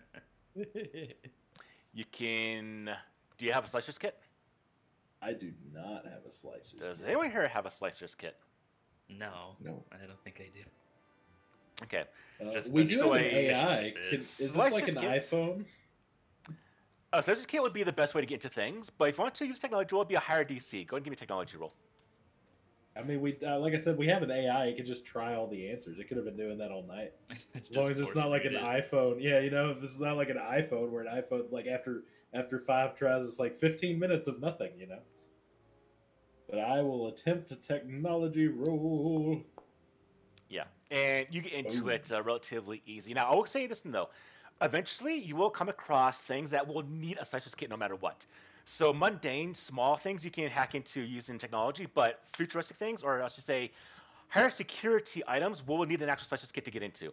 You can. Do you have a slicer's kit? I do not have a slicer. Does anyone here have a slicer's kit? No, No. I don't think I do. Okay. Just We the do have an way- AI. Is this like Slicer's an kits. iPhone? A slicer's kit would be the best way to get into things, but if you want to use technology roll, it'd be a higher DC. Go ahead and give me a technology roll. I mean, we like I said, we have an AI. It can just try all the answers. It could have been doing that all night. As long as it's not like an iPhone. Yeah, you know, if it's not like an iPhone, where an iPhone's like after 5 tries, it's like 15 minutes of nothing, you know. But I will attempt a technology roll. Yeah, and you get into Ooh. it relatively easy. Now, I will say this though. Eventually, you will come across things that will need a slicer's kit no matter what. So mundane, small things you can hack into using technology, but futuristic things, or I should say, higher security items, will need an actual slicer's kit to get into.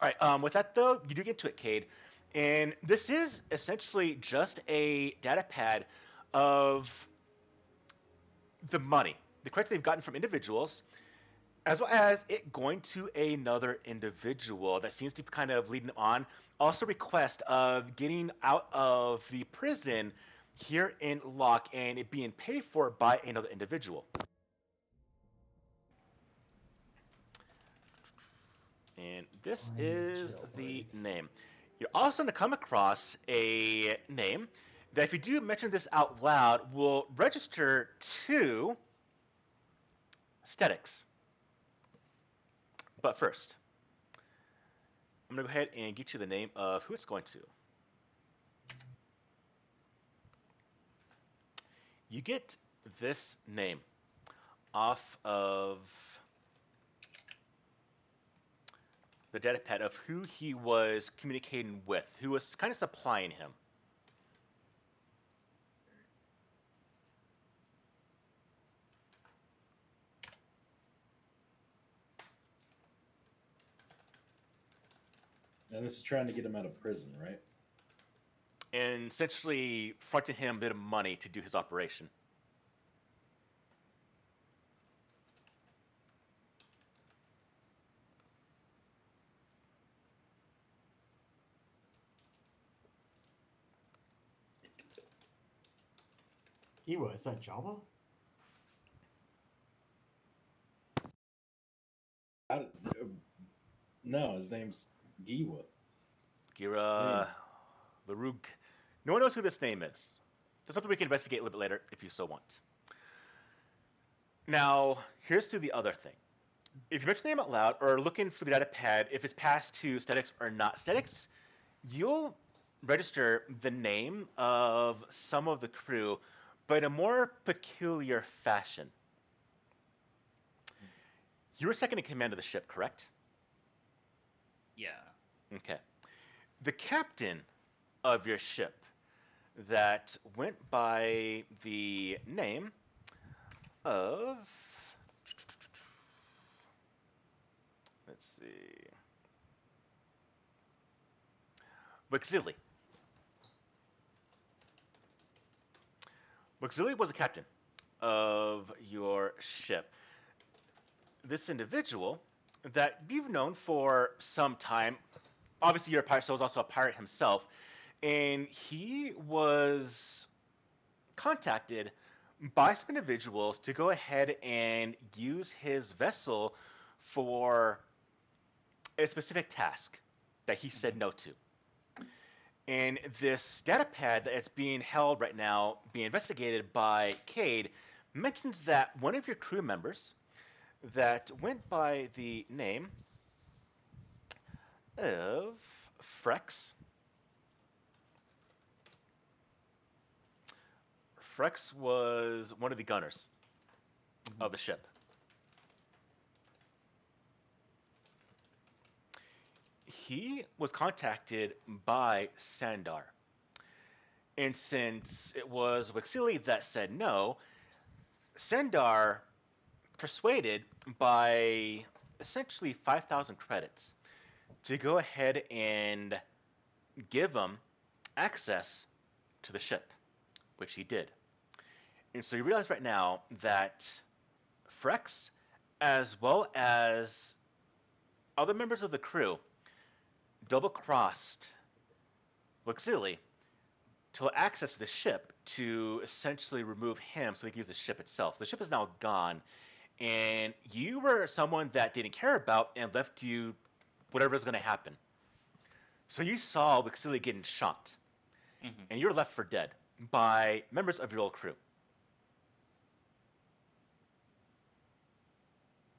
All right. With that though, you do get into it, Cade, and this is essentially just a data pad of the money, the credits they've gotten from individuals, as well as it going to another individual that seems to be kind of leading on. Also, request of getting out of the prison here in Locke and it being paid for by another individual. And this is the name. You're also going to come across a name that, if you do mention this out loud, will register to Statics. But first, I'm going to go ahead and get you the name of who it's going to. You get this name off of the data pad of who he was communicating with, who was kind of supplying him. And this is trying to get him out of prison, right? And essentially fronting him a bit of money to do his operation. Iwa, is that Java? No, his name's Giwa. Gira Larug. No one knows who this name is. That's something we can investigate a little bit later if you so want. Now, here's to the other thing. If you mention the name out loud or looking for the data pad, if it's passed to Statics or not Statics, you'll register the name of some of the crew, but in a more peculiar fashion. You were second in command of the ship, correct? Yeah. Okay. The captain of your ship that went by the name of, let's see, Waxili. Waxili was the captain of your ship. This individual that you've known for some time, obviously you're a pirate, so he's also a pirate himself, and he was contacted by some individuals to go ahead and use his vessel for a specific task that he said no to. And this data pad that's being held right now, being investigated by Cade, mentions that one of your crew members that went by the name of Frex. Frex was one of the gunners of the ship. He was contacted by Sandar. And since it was Wixili that said no, Sandar persuaded by essentially 5,000 credits to go ahead and give him access to the ship, which he did. And so you realize right now that Frex, as well as other members of the crew, double-crossed Wixili to allow access to the ship to essentially remove him so he can use the ship itself. The ship is now gone, and you were someone that didn't care about and left you whatever is going to happen. So you saw Wixili getting shot, and you were left for dead by members of your old crew.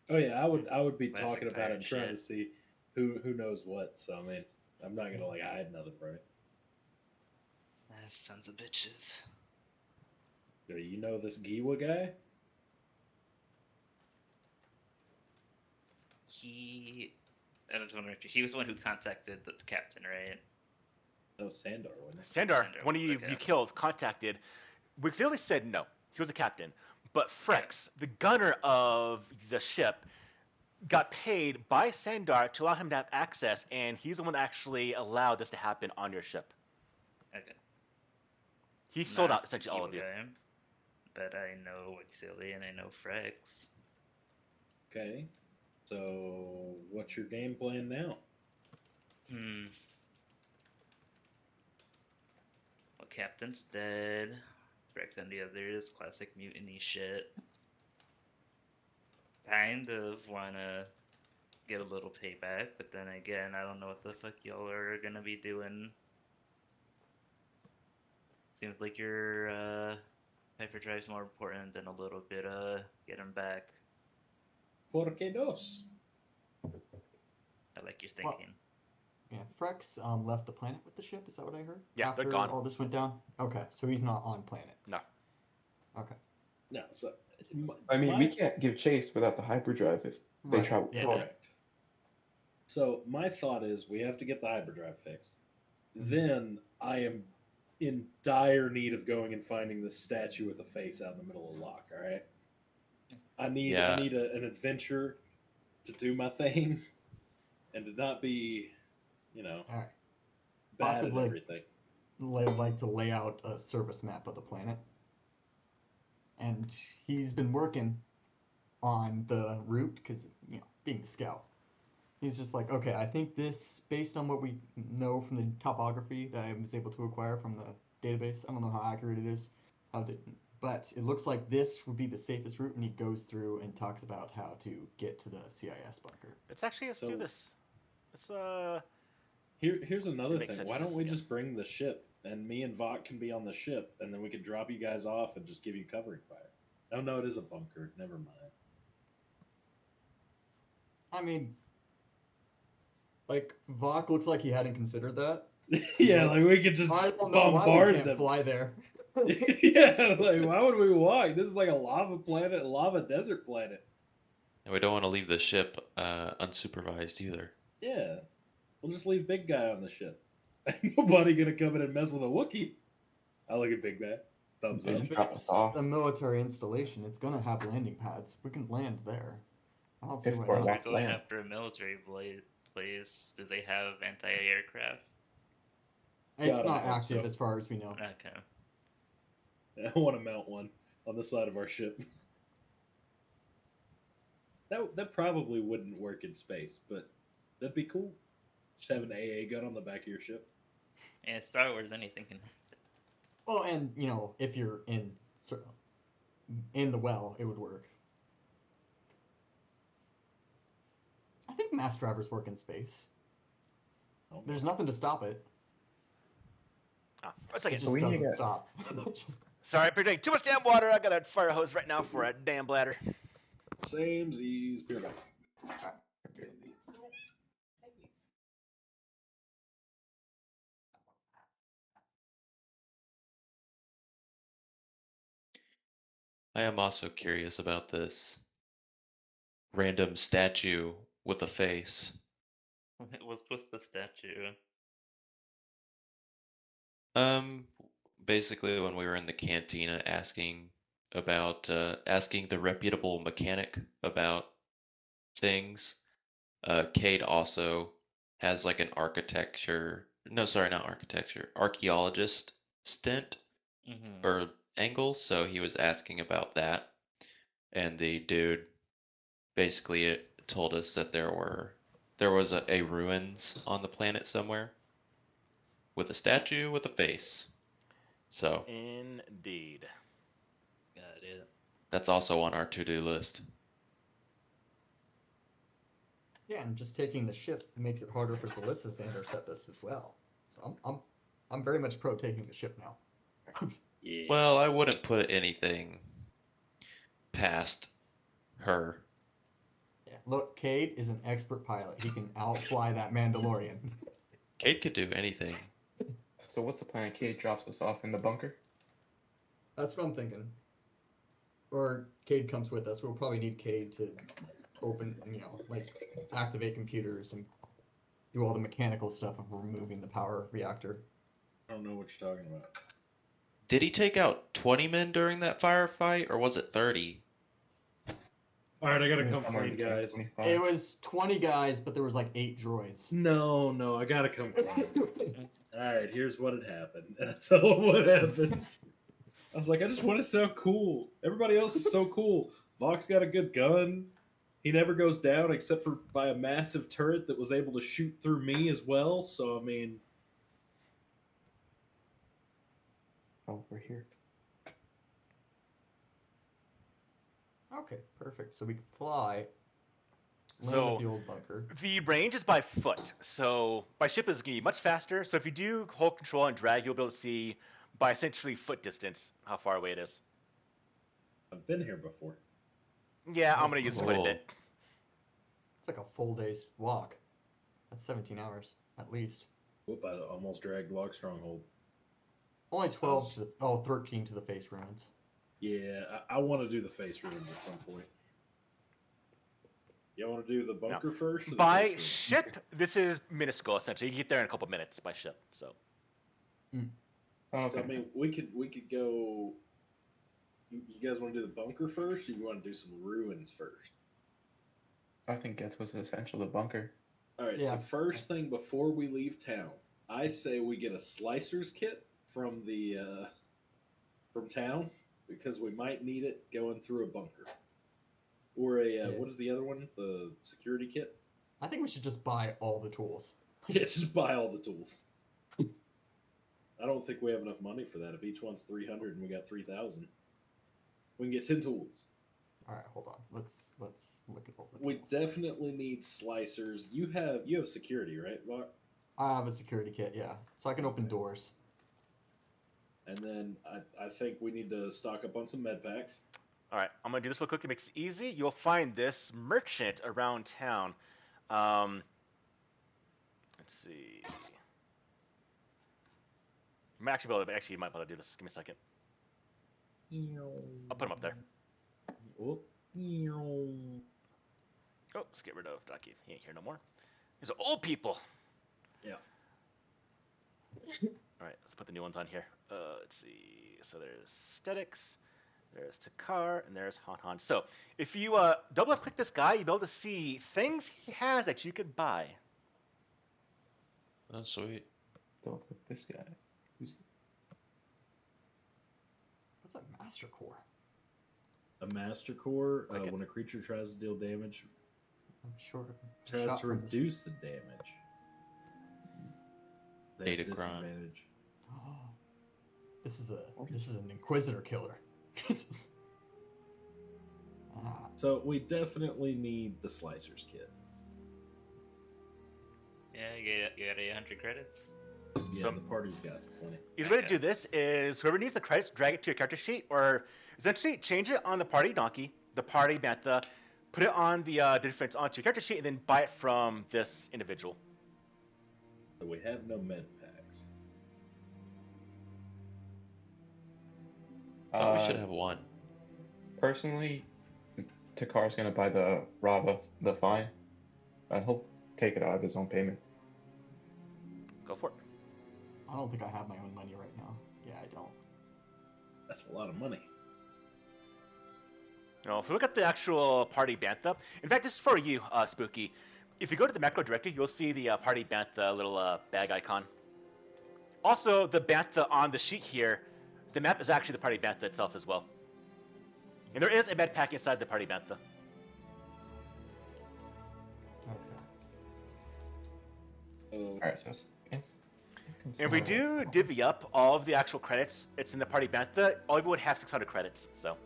Oh yeah, I would be Classic talking about it and pirate trying shit. to see who knows what. So I mean, I'm not gonna like hide nothing, right? Sons of bitches. Do you know this Giwa guy? I don't know if he was the one who contacted the captain, right? Oh, Sandar, wasn't it? Sandar, Sandar, one of you okay. you killed, contacted. Wixili said no. He was a captain. But Yeah. Frex, the gunner of the ship, got paid by Sandar to allow him to have access, and he's the one that actually allowed this to happen on your ship. Okay. He sold Not out essentially the all of you. guy, but I know Wixili and I know Frex. Okay. So what's your game plan now? Well, Captain's dead. Frex and the others, classic mutiny shit. Kind of wanna get a little payback, but then again, I don't know what the fuck y'all are gonna be doing. Seems like your hyperdrive's more important than a little bit get him back. Por qué dos? I like your Well, thinking. Yeah, Frex left the planet with the ship. Is that what I heard? Yeah, After they're gone. all this went down. Okay, so he's not on planet. No. Okay. No. So I mean, we can't give chase without the hyperdrive if they Right. travel Yeah. forward. Correct. So my thought is we have to get the hyperdrive fixed. Mhm. Then I am in dire need of going and finding this statue with a face out in the middle of the lock. All right. I need an adventure to do my thing, and to not be, All right. bad at Possibly. everything. Like to lay out a service map of the planet, and he's been working on the route because being the scout, he's just like, okay, I think this, based on what we know from the topography that I was able to acquire from the database, I don't know how accurate it is, but it looks like this would be the safest route, and he goes through and talks about how to get to the CIS bunker. Let's do this. Let's Here's another It makes thing. sense Why to don't we yeah. just bring the ship, and me and Vought can be on the ship, and then we could drop you guys off and just give you covering fire. Oh no, it is a bunker. Never mind. I mean, like, Vok looks like he hadn't considered that. Yeah, like we could just I don't know why we bombard can't them. fly there. Yeah, like why would we walk? This is like a lava planet, a lava desert planet. And we don't want to leave the ship unsupervised either. Yeah, we'll just leave Big Guy on the ship. Ain't nobody gonna come in and mess with a Wookiee. I look at Big Guy. Thumbs They up. just If drop us it's off. a military installation, it's gonna have landing pads. We can land there. I don't see If why we're If not. allowed you're going land. after a military place, do they have anti-aircraft? It's God, I not hope active so. as far as we know. Okay. I want to mount one on the side of our ship. That probably wouldn't work in space, but that'd be cool. Just have an AA gun on the back of your ship. And Star Wars, anything can. Well, and if you're in the well, it would work. I think mass drivers work in space. Oh, There's nothing to stop it. A It second. just we need to doesn't get- stop. Sorry, I'm drinking too much damn water. I got a fire hose right now for a damn bladder. Same Z's. Beer back. I am also curious about this random statue with a face. What's the statue? Um, Basically, when we were in the cantina asking the reputable mechanic about things, Cade also has like an archaeologist stint Mm-hmm. or angle, so he was asking about that, and the dude basically told us that there was a ruins on the planet somewhere with a statue with a face. So Indeed. Got it. that's also on our to-do list. Yeah, and just taking the ship makes it harder for Solissus to intercept us as well. So I'm very much pro taking the ship now. Yeah. Well, I wouldn't put anything past her. Yeah, look, Cade is an expert pilot. He can outfly that Mandalorian. Cade could do anything. So what's the plan? Cade drops us off in the bunker. That's what I'm thinking. Or Cade comes with us. We'll probably need Cade to open, like activate computers and do all the mechanical stuff of removing the power reactor. I don't know what you're talking about. Did he take out 20 men during that firefight, or was it 30? All right, I gotta It was come somewhere clean, between guys. 25. It was 20 guys, but there was like 8 droids. No, I gotta come clean. All right, here's what had happened. And I tell him what happened. I was like, I just want to sound cool. Everybody else is so cool. Vox got a good gun. He never goes down except for by a massive turret that was able to shoot through me as well. So I mean, Oh, we're here. Okay, perfect. So we can fly. Land So- at the old bunker. The range is by foot, so by ship is going to be much faster. So if you do hold control and drag, you'll be able to see by essentially foot distance how far away it is. I've been here before. Yeah, I'm going to use this quite a Cool. bit. It's like a full day's walk. That's 17 hours at least. Whoop! I almost dragged Log Stronghold. Only 12 to the 13 to the face ruins. Yeah, I want to do the face ruins at some point. Y'all want to do the bunker first? Or the By face ruins? ship, this is minuscule essentially. You get there in a couple minutes by ship. So Oh, okay. So I mean, we could go. You guys want to do the bunker first, or you want to do some ruins first? I think Getz was essential the bunker. All right. Yeah. So first thing before we leave town, I say we get a slicer's kit from the from town because we might need it going through a bunker. Or a what is the other one? The security kit. I think we should just buy all the tools. Yeah, just buy all the tools. I don't think we have enough money for that. If each one's 300 and we got 3,000, we can get 10 tools. All right, hold on. Let's look at all the We tools. definitely need slicers. You have security, right, Mark? I have a security kit, yeah, so I can open doors. And then I think we need to stock up on some med packs. all right, I'm going to do this real quick. It makes it easy. You'll find this merchant around town. Let's see. You might actually be able to, you might be able to do this. Give me a second. I'll put him up there. Oh. Oh, let's get rid of Ducky. He ain't here no more. These are old people. Yeah. All right, let's put the new ones on here. Let's see. So there's Aesthetics, there's Takar, and there's Han Han. So if you double click this guy, you'll be able to see things he has that you could buy. Oh, sweet. Don't click this guy. Who's What's a master core? A master core, Click it. when a creature tries to deal damage, I'm sure. tries shot to from this- reduce the damage. They have Data grunt. disadvantage. Oh, this is an Inquisitor killer. Ah, So we definitely need the slicers kit. Yeah, you got 800 credits. Yeah, So- the party's got plenty. Easy way to Okay. do this is whoever needs the credits, drag it to your character sheet, or essentially change it on the party donkey, the party bantha, put it on the difference onto your character sheet, and then buy it from this individual. So we have no med packs. Thought we should have one. Personally, Takar's gonna buy the Rava, the fine. He'll take it out of his own payment. Go for it. I don't think I have my own money right now. Yeah, I don't. That's a lot of money. Now, if we look at the actual party bantha, in fact, this is for you, Spooky. If you go to the macro directory, you'll see the party bantha little bag icon. Also, the bantha on the sheet here, the map is actually the party bantha itself as well. And there is a med pack inside the party bantha. Okay. Alright, so it's And if we do divvy up all of the actual credits, it's in the party bantha, all of you would have 600 credits, so.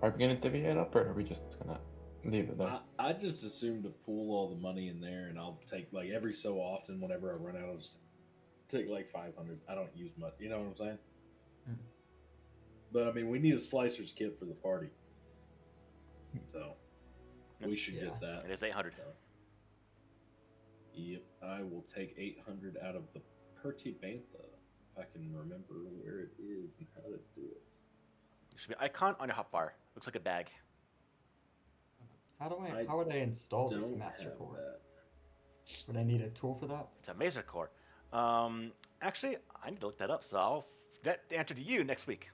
Are we gonna divvy it up, or are we just gonna leave it there? I just assume to pool all the money in there, and I'll take like every so often, whenever I run out, I'll just take like 500. I don't use much. You know what I'm saying? Hmm. But I mean, we need a slicer's kit for the party, so we should Yeah. get that. It is 800. Yep, I will take 800 out of the party bantha. If I can remember where it is and how to do it. There should be an icon on your hotbar. Looks like a bag. How I would I install this Don't master have core? that. Would I need a tool for that? It's a Mazer core. Actually, I need to look that up, so I'll that answer to you next week.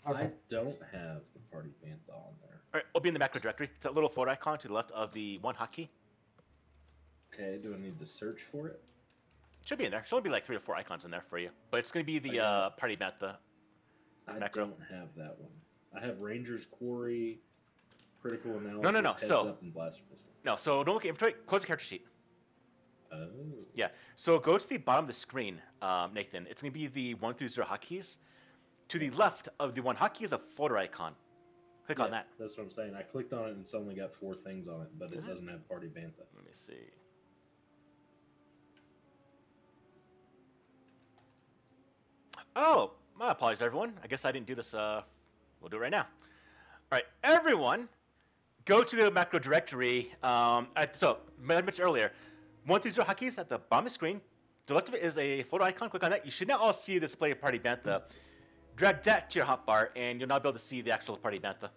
Okay. I don't have the party bantha on there. All right, it'll be in the macro directory. It's that little photo icon to the left of the one hotkey. Okay, do I need to search for it? It should be in there. Should only be like 3 or 4 icons in there for you. But it's going to be the party bantha. I Macro. don't have that one. I have Ranger's Quarry, Critical Analysis, no, Heads so- Up, and Blaster Pistol. No, so don't look at inventory. Close the character sheet. Oh. Yeah. So go to the bottom of the screen, Nathan. It's going to be the 1 through 0 hotkeys. To the left of the one hotkey is a folder icon. Click on Yeah, that. That's what I'm saying. I clicked on it and it's only got 4 things on it, but it Is it? doesn't have Party Bantha. Let me see. Oh, my apologies, everyone. I guess I didn't do this. We'll do it right now. All right, everyone, go to the macro directory. So, I mentioned earlier, 1 through 0 hotkeys at the bottom of the screen. To the left of it is a photo icon. Click on that. You should now all see the display of Party Bantha. Drag that to your hotbar, and you'll now be able to see the actual Party Bantha.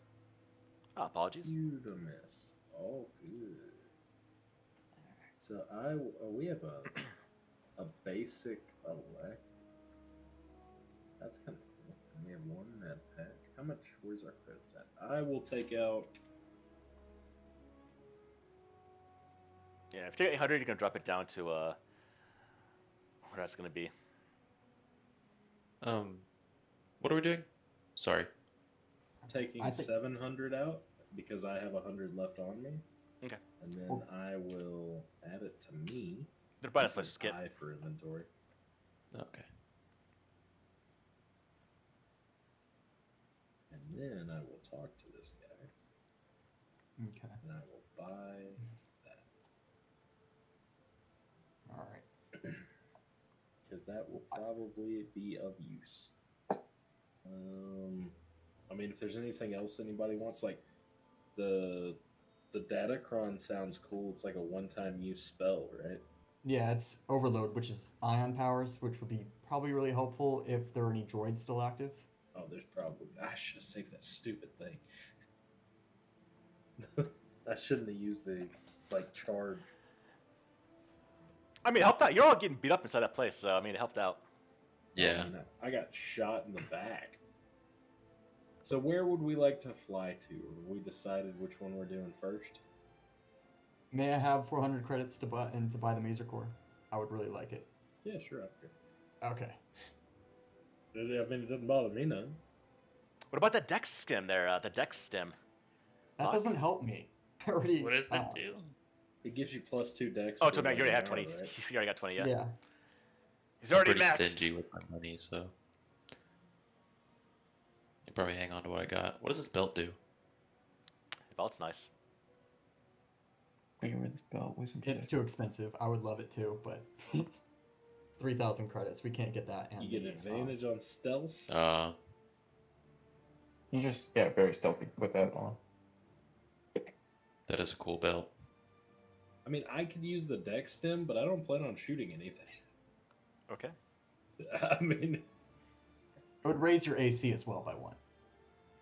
Oh, apologies. Udemys. All good. So we have a basic elect. That's kind of cool. And we have 1 med pack. How much? Where's our credits at? I will take out. Yeah, if you take 800, you're going to drop it down to what that's going to be. What are we doing? Sorry. Taking I think- 700 out because I have 100 left on me. Okay. And then Cool. I will add it to me. They're bonus because list skip. I for inventory. Okay. And then I will talk to this guy Okay. and I will buy that. All right. Because that will probably be of use. I mean, if there's anything else anybody wants, like the Datacron sounds cool. It's like a one-time use spell, right? Yeah, it's Overload, which is ion powers, which would be probably really helpful if there are any droids still active. Oh, there's probably. I should have saved that stupid thing. I shouldn't have used the charge. I mean, it helped out. You're all getting beat up inside that place, so I mean, it helped out. Yeah. I mean, I got shot in the back. So where would we like to fly to? Have we decided which one we're doing first? May I have 400 credits to buy the Mazer core? I would really like it. Yeah, sure. Okay. I mean, it doesn't bother me none. What about the dex stem there? The dex stem. That Fuck. doesn't help me. I already. What does it do? It gives you +2 dex. Oh, for so now you already one have hour, 20. right? You already got 20, yeah. Yeah. He's already Pretty maxed. stingy with my money, so you probably hang on to what I got. What does this belt do? The belt's nice. forget where this belt was. It's too expensive. I would love it too, but it's 3,000 credits. We can't get that. And You get the, advantage on stealth. You just get very stealthy with that on. That is a cool belt. I mean, I could use the deck stem, but I don't plan on shooting anything. Okay. I mean, It would raise your AC as well by 1.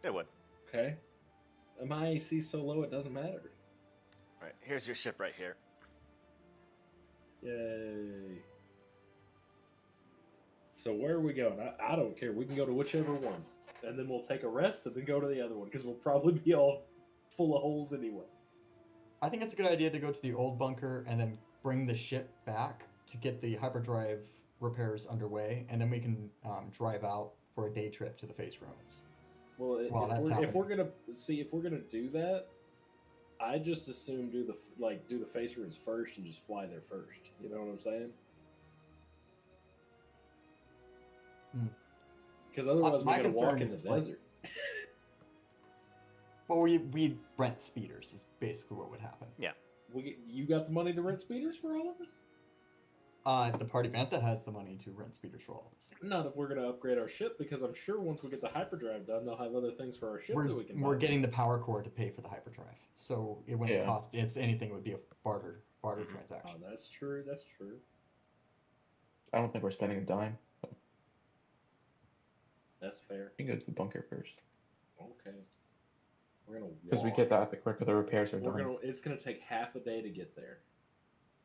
It would. okay. My AC so low it doesn't matter. All right. Here's your ship right here. Yay. So where are we going? I don't care. We can go to whichever one. And then we'll take a rest and then go to the other one because we'll probably be all full of holes anyway. I think it's a good idea to go to the old bunker and then bring the ship back to get the hyperdrive repairs underway, and then we can drive out for a day trip to the face ruins. Well, if we're gonna do that, I just assume do the face ruins first and just fly there first. You know what I'm saying? Hmm. Because otherwise My we're gonna walk in concern the is, like, desert. Well, we rent speeders is basically what would happen. You got the money to rent speeders for all of us? The party bantha has the money to rent speeders for all of us. Not if we're gonna upgrade our ship, because I'm sure once we get the hyperdrive done, they'll have other things for our ship that we can buy. We're getting the power core to pay for the hyperdrive, so it wouldn't cost us anything. It would be a barter transaction. Oh, that's true. That's true. I don't think we're spending a dime. So That's fair. I think go to the bunker first. Okay. We're gonna Because we get that the quicker the repairs are done. It's gonna take half a day to get there.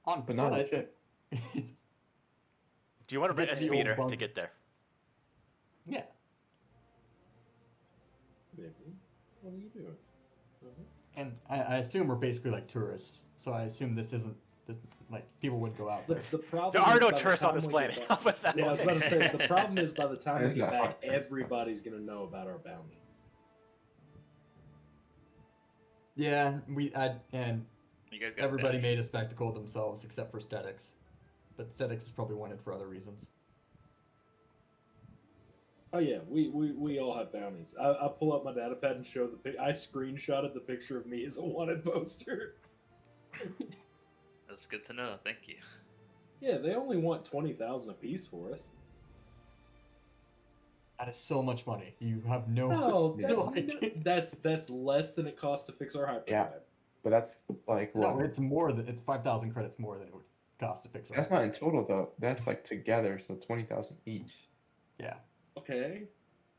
On But not foot. legit. Do you want to rent a Get to the old speeder to bunker. get there? Yeah. Baby, what are you doing? And I assume we're basically like tourists, so I assume this isn't like people would go out there. The problem There are is no by the tourists on time this we planet. get How back- about that? Yeah, I was about to say the problem is by the time we It's get a back, hot trip. everybody's gonna know about our bounty. Yeah, and You guys got everybody made a batteries. spectacle of themselves except for Stetics, but Stetics is probably wanted for other reasons. Oh yeah, we all have bounties. I pull up my data pad and show I screenshotted the picture of me as a wanted poster. That's good to know. Thank you. Yeah, they only want 20,000 apiece for us. That is so much money. You have no, No, no idea. that's less than it costs to fix our hyperdrive. Yeah. But that's like what? No, it's more than it's 5,000 credits more than it would cost to fix it. That's not in total though. That's like together, so 20,000 each. Yeah. Okay.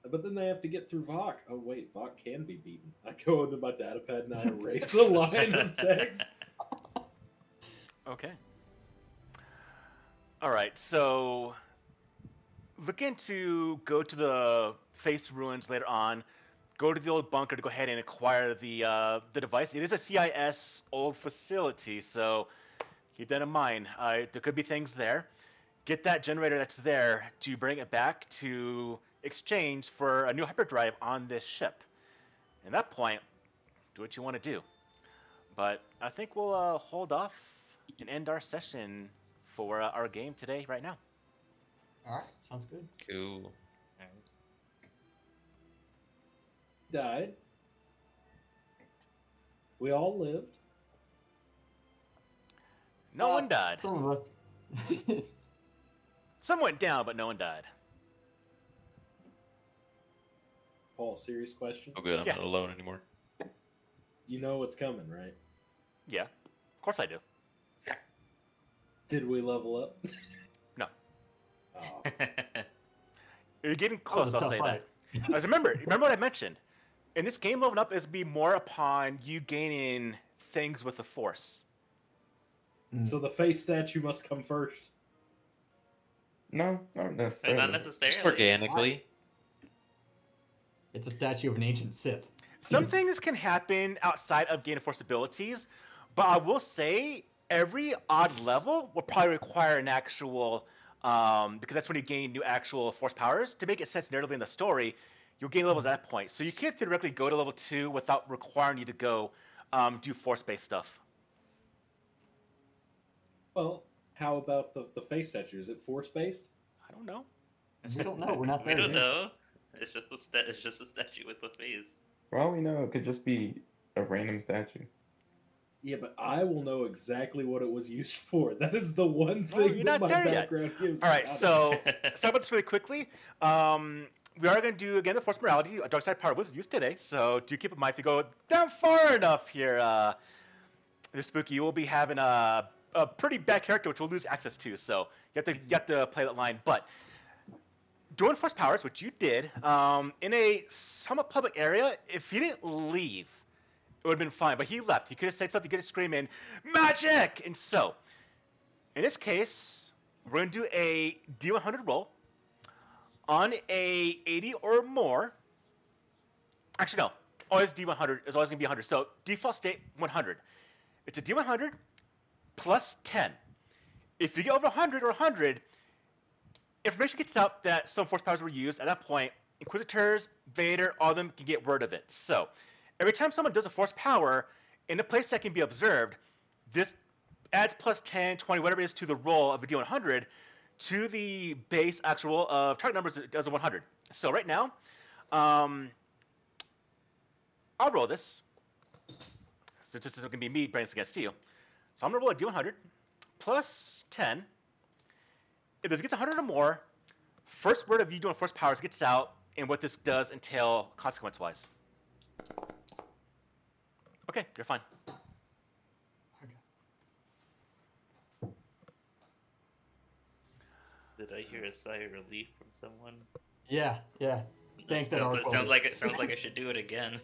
But then they have to get through VOC. Oh wait, VOC can be beaten. I go into my data pad and I erase a line of text. Okay. All right. So, looking to go to the face ruins later on. Go to the old bunker to go ahead and acquire the device. It is a CIS old facility, so keep that in mind. There could be things there. Get that generator that's there to bring it back to exchange for a new hyperdrive on this ship. At that point, do what you want to do. But I think we'll hold off and end our session for our game today right now. All right. Sounds good. Cool. Died. We all lived. No one died. Some of us. Some went down, but no one died. Paul, serious question. Oh, good. I'm Yeah. not alone anymore. You know what's coming, right? Yeah, of course I do. Did we level up? No. Oh. You're getting That was close, a I'll tough say fight. that. As remember what I mentioned. In this game, leveling up is be more upon you gaining things with the Force. So the face statue must come first. No, not necessarily. Not necessarily. Just organically. It's a statue of an ancient Sith. Some things can happen outside of gaining Force abilities, but I will say every odd level will probably require an actual, because that's when you gain new actual Force powers. To make it sense narratively in the story, you'll gain levels at that point. So you can't theoretically go to level 2 without requiring you to go do Force-based stuff. Well, how about the face statue? Is it force based? I don't know. We don't know. We're not We there don't yet. know. It's just it's just a statue with a face. For all we know, it could just be a random statue. Yeah, but I will know exactly what it was used for. That is the one Well, thing you're that not my there yet. background gives All me. right, I don't so know. let's talk about this really quickly. We are going to do again the Force Morality. A Dark Side Power was used today, so do keep in mind if you go down far enough here, this spooky, you will be having a pretty bad character which we'll lose access to. So you have to play that line. But doing Force Powers, which you did, in a somewhat public area, if he didn't leave, it would have been fine. But he left. He could have said something. He could have screamed in magic. And so, in this case, we're going to do a D100 roll on a 80 or more. Actually, no. Always D100 is always going to be 100. So default state 100. It's a D100 plus 10. If you get over 100 or 100, information gets out that some force powers were used. At that point, Inquisitors, Vader, all of them can get word of it. So every time someone does a force power in a place that can be observed, this adds plus 10, 20, whatever it is to the roll of a D100 to the base actual of target numbers as a 100. So right now, I'll roll this. Since it's going to be me brains against you. So I'm going to roll a D100 plus 10. If this gets 100 or more, first word of you doing force powers gets out, and what this does entail consequence-wise. Okay, you're fine. Did I hear a sigh of relief from someone? Yeah. Thanks, that Sounds article. sounds like I should do it again.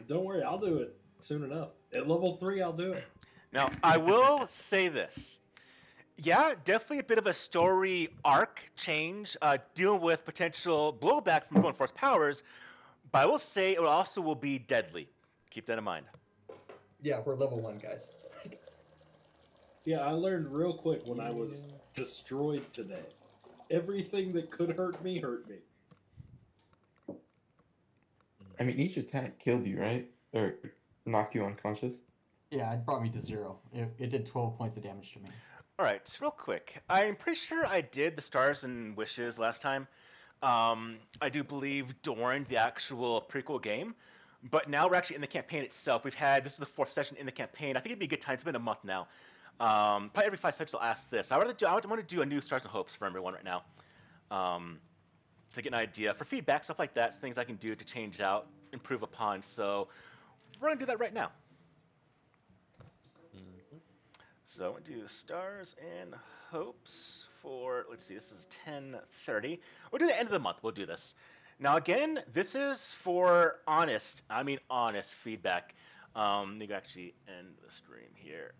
Don't worry, I'll do it soon enough. At level 3, I'll do it. Now, I will say this. Yeah, definitely a bit of a story arc change, dealing with potential blowback from going force powers, but I will say it also will be deadly. Keep that in mind. Yeah, we're level 1, guys. Yeah, I learned real quick when I was destroyed today. Everything that could hurt me hurt me. I mean, each attack killed you, right? Or knocked you unconscious? Yeah, it brought me to 0. It did 12 points of damage to me. All right, real quick. I'm pretty sure I did the Stars and Wishes last time. I do believe during the actual prequel game, but now we're actually in the campaign itself. This is the 4th session in the campaign. I think it'd be a good time. It's been a month now. Probably every 5 sessions I'll ask this. I want to do a new Stars and Hopes for everyone right now, to get an idea for feedback, stuff like that, things I can do to change out, improve upon. So we're gonna do that right now. So I'm going to do Stars and Hopes for, let's see, this is 10:30. We'll do the end of the month. We'll do this. Now, again, this is for honest feedback. You can actually end the stream here.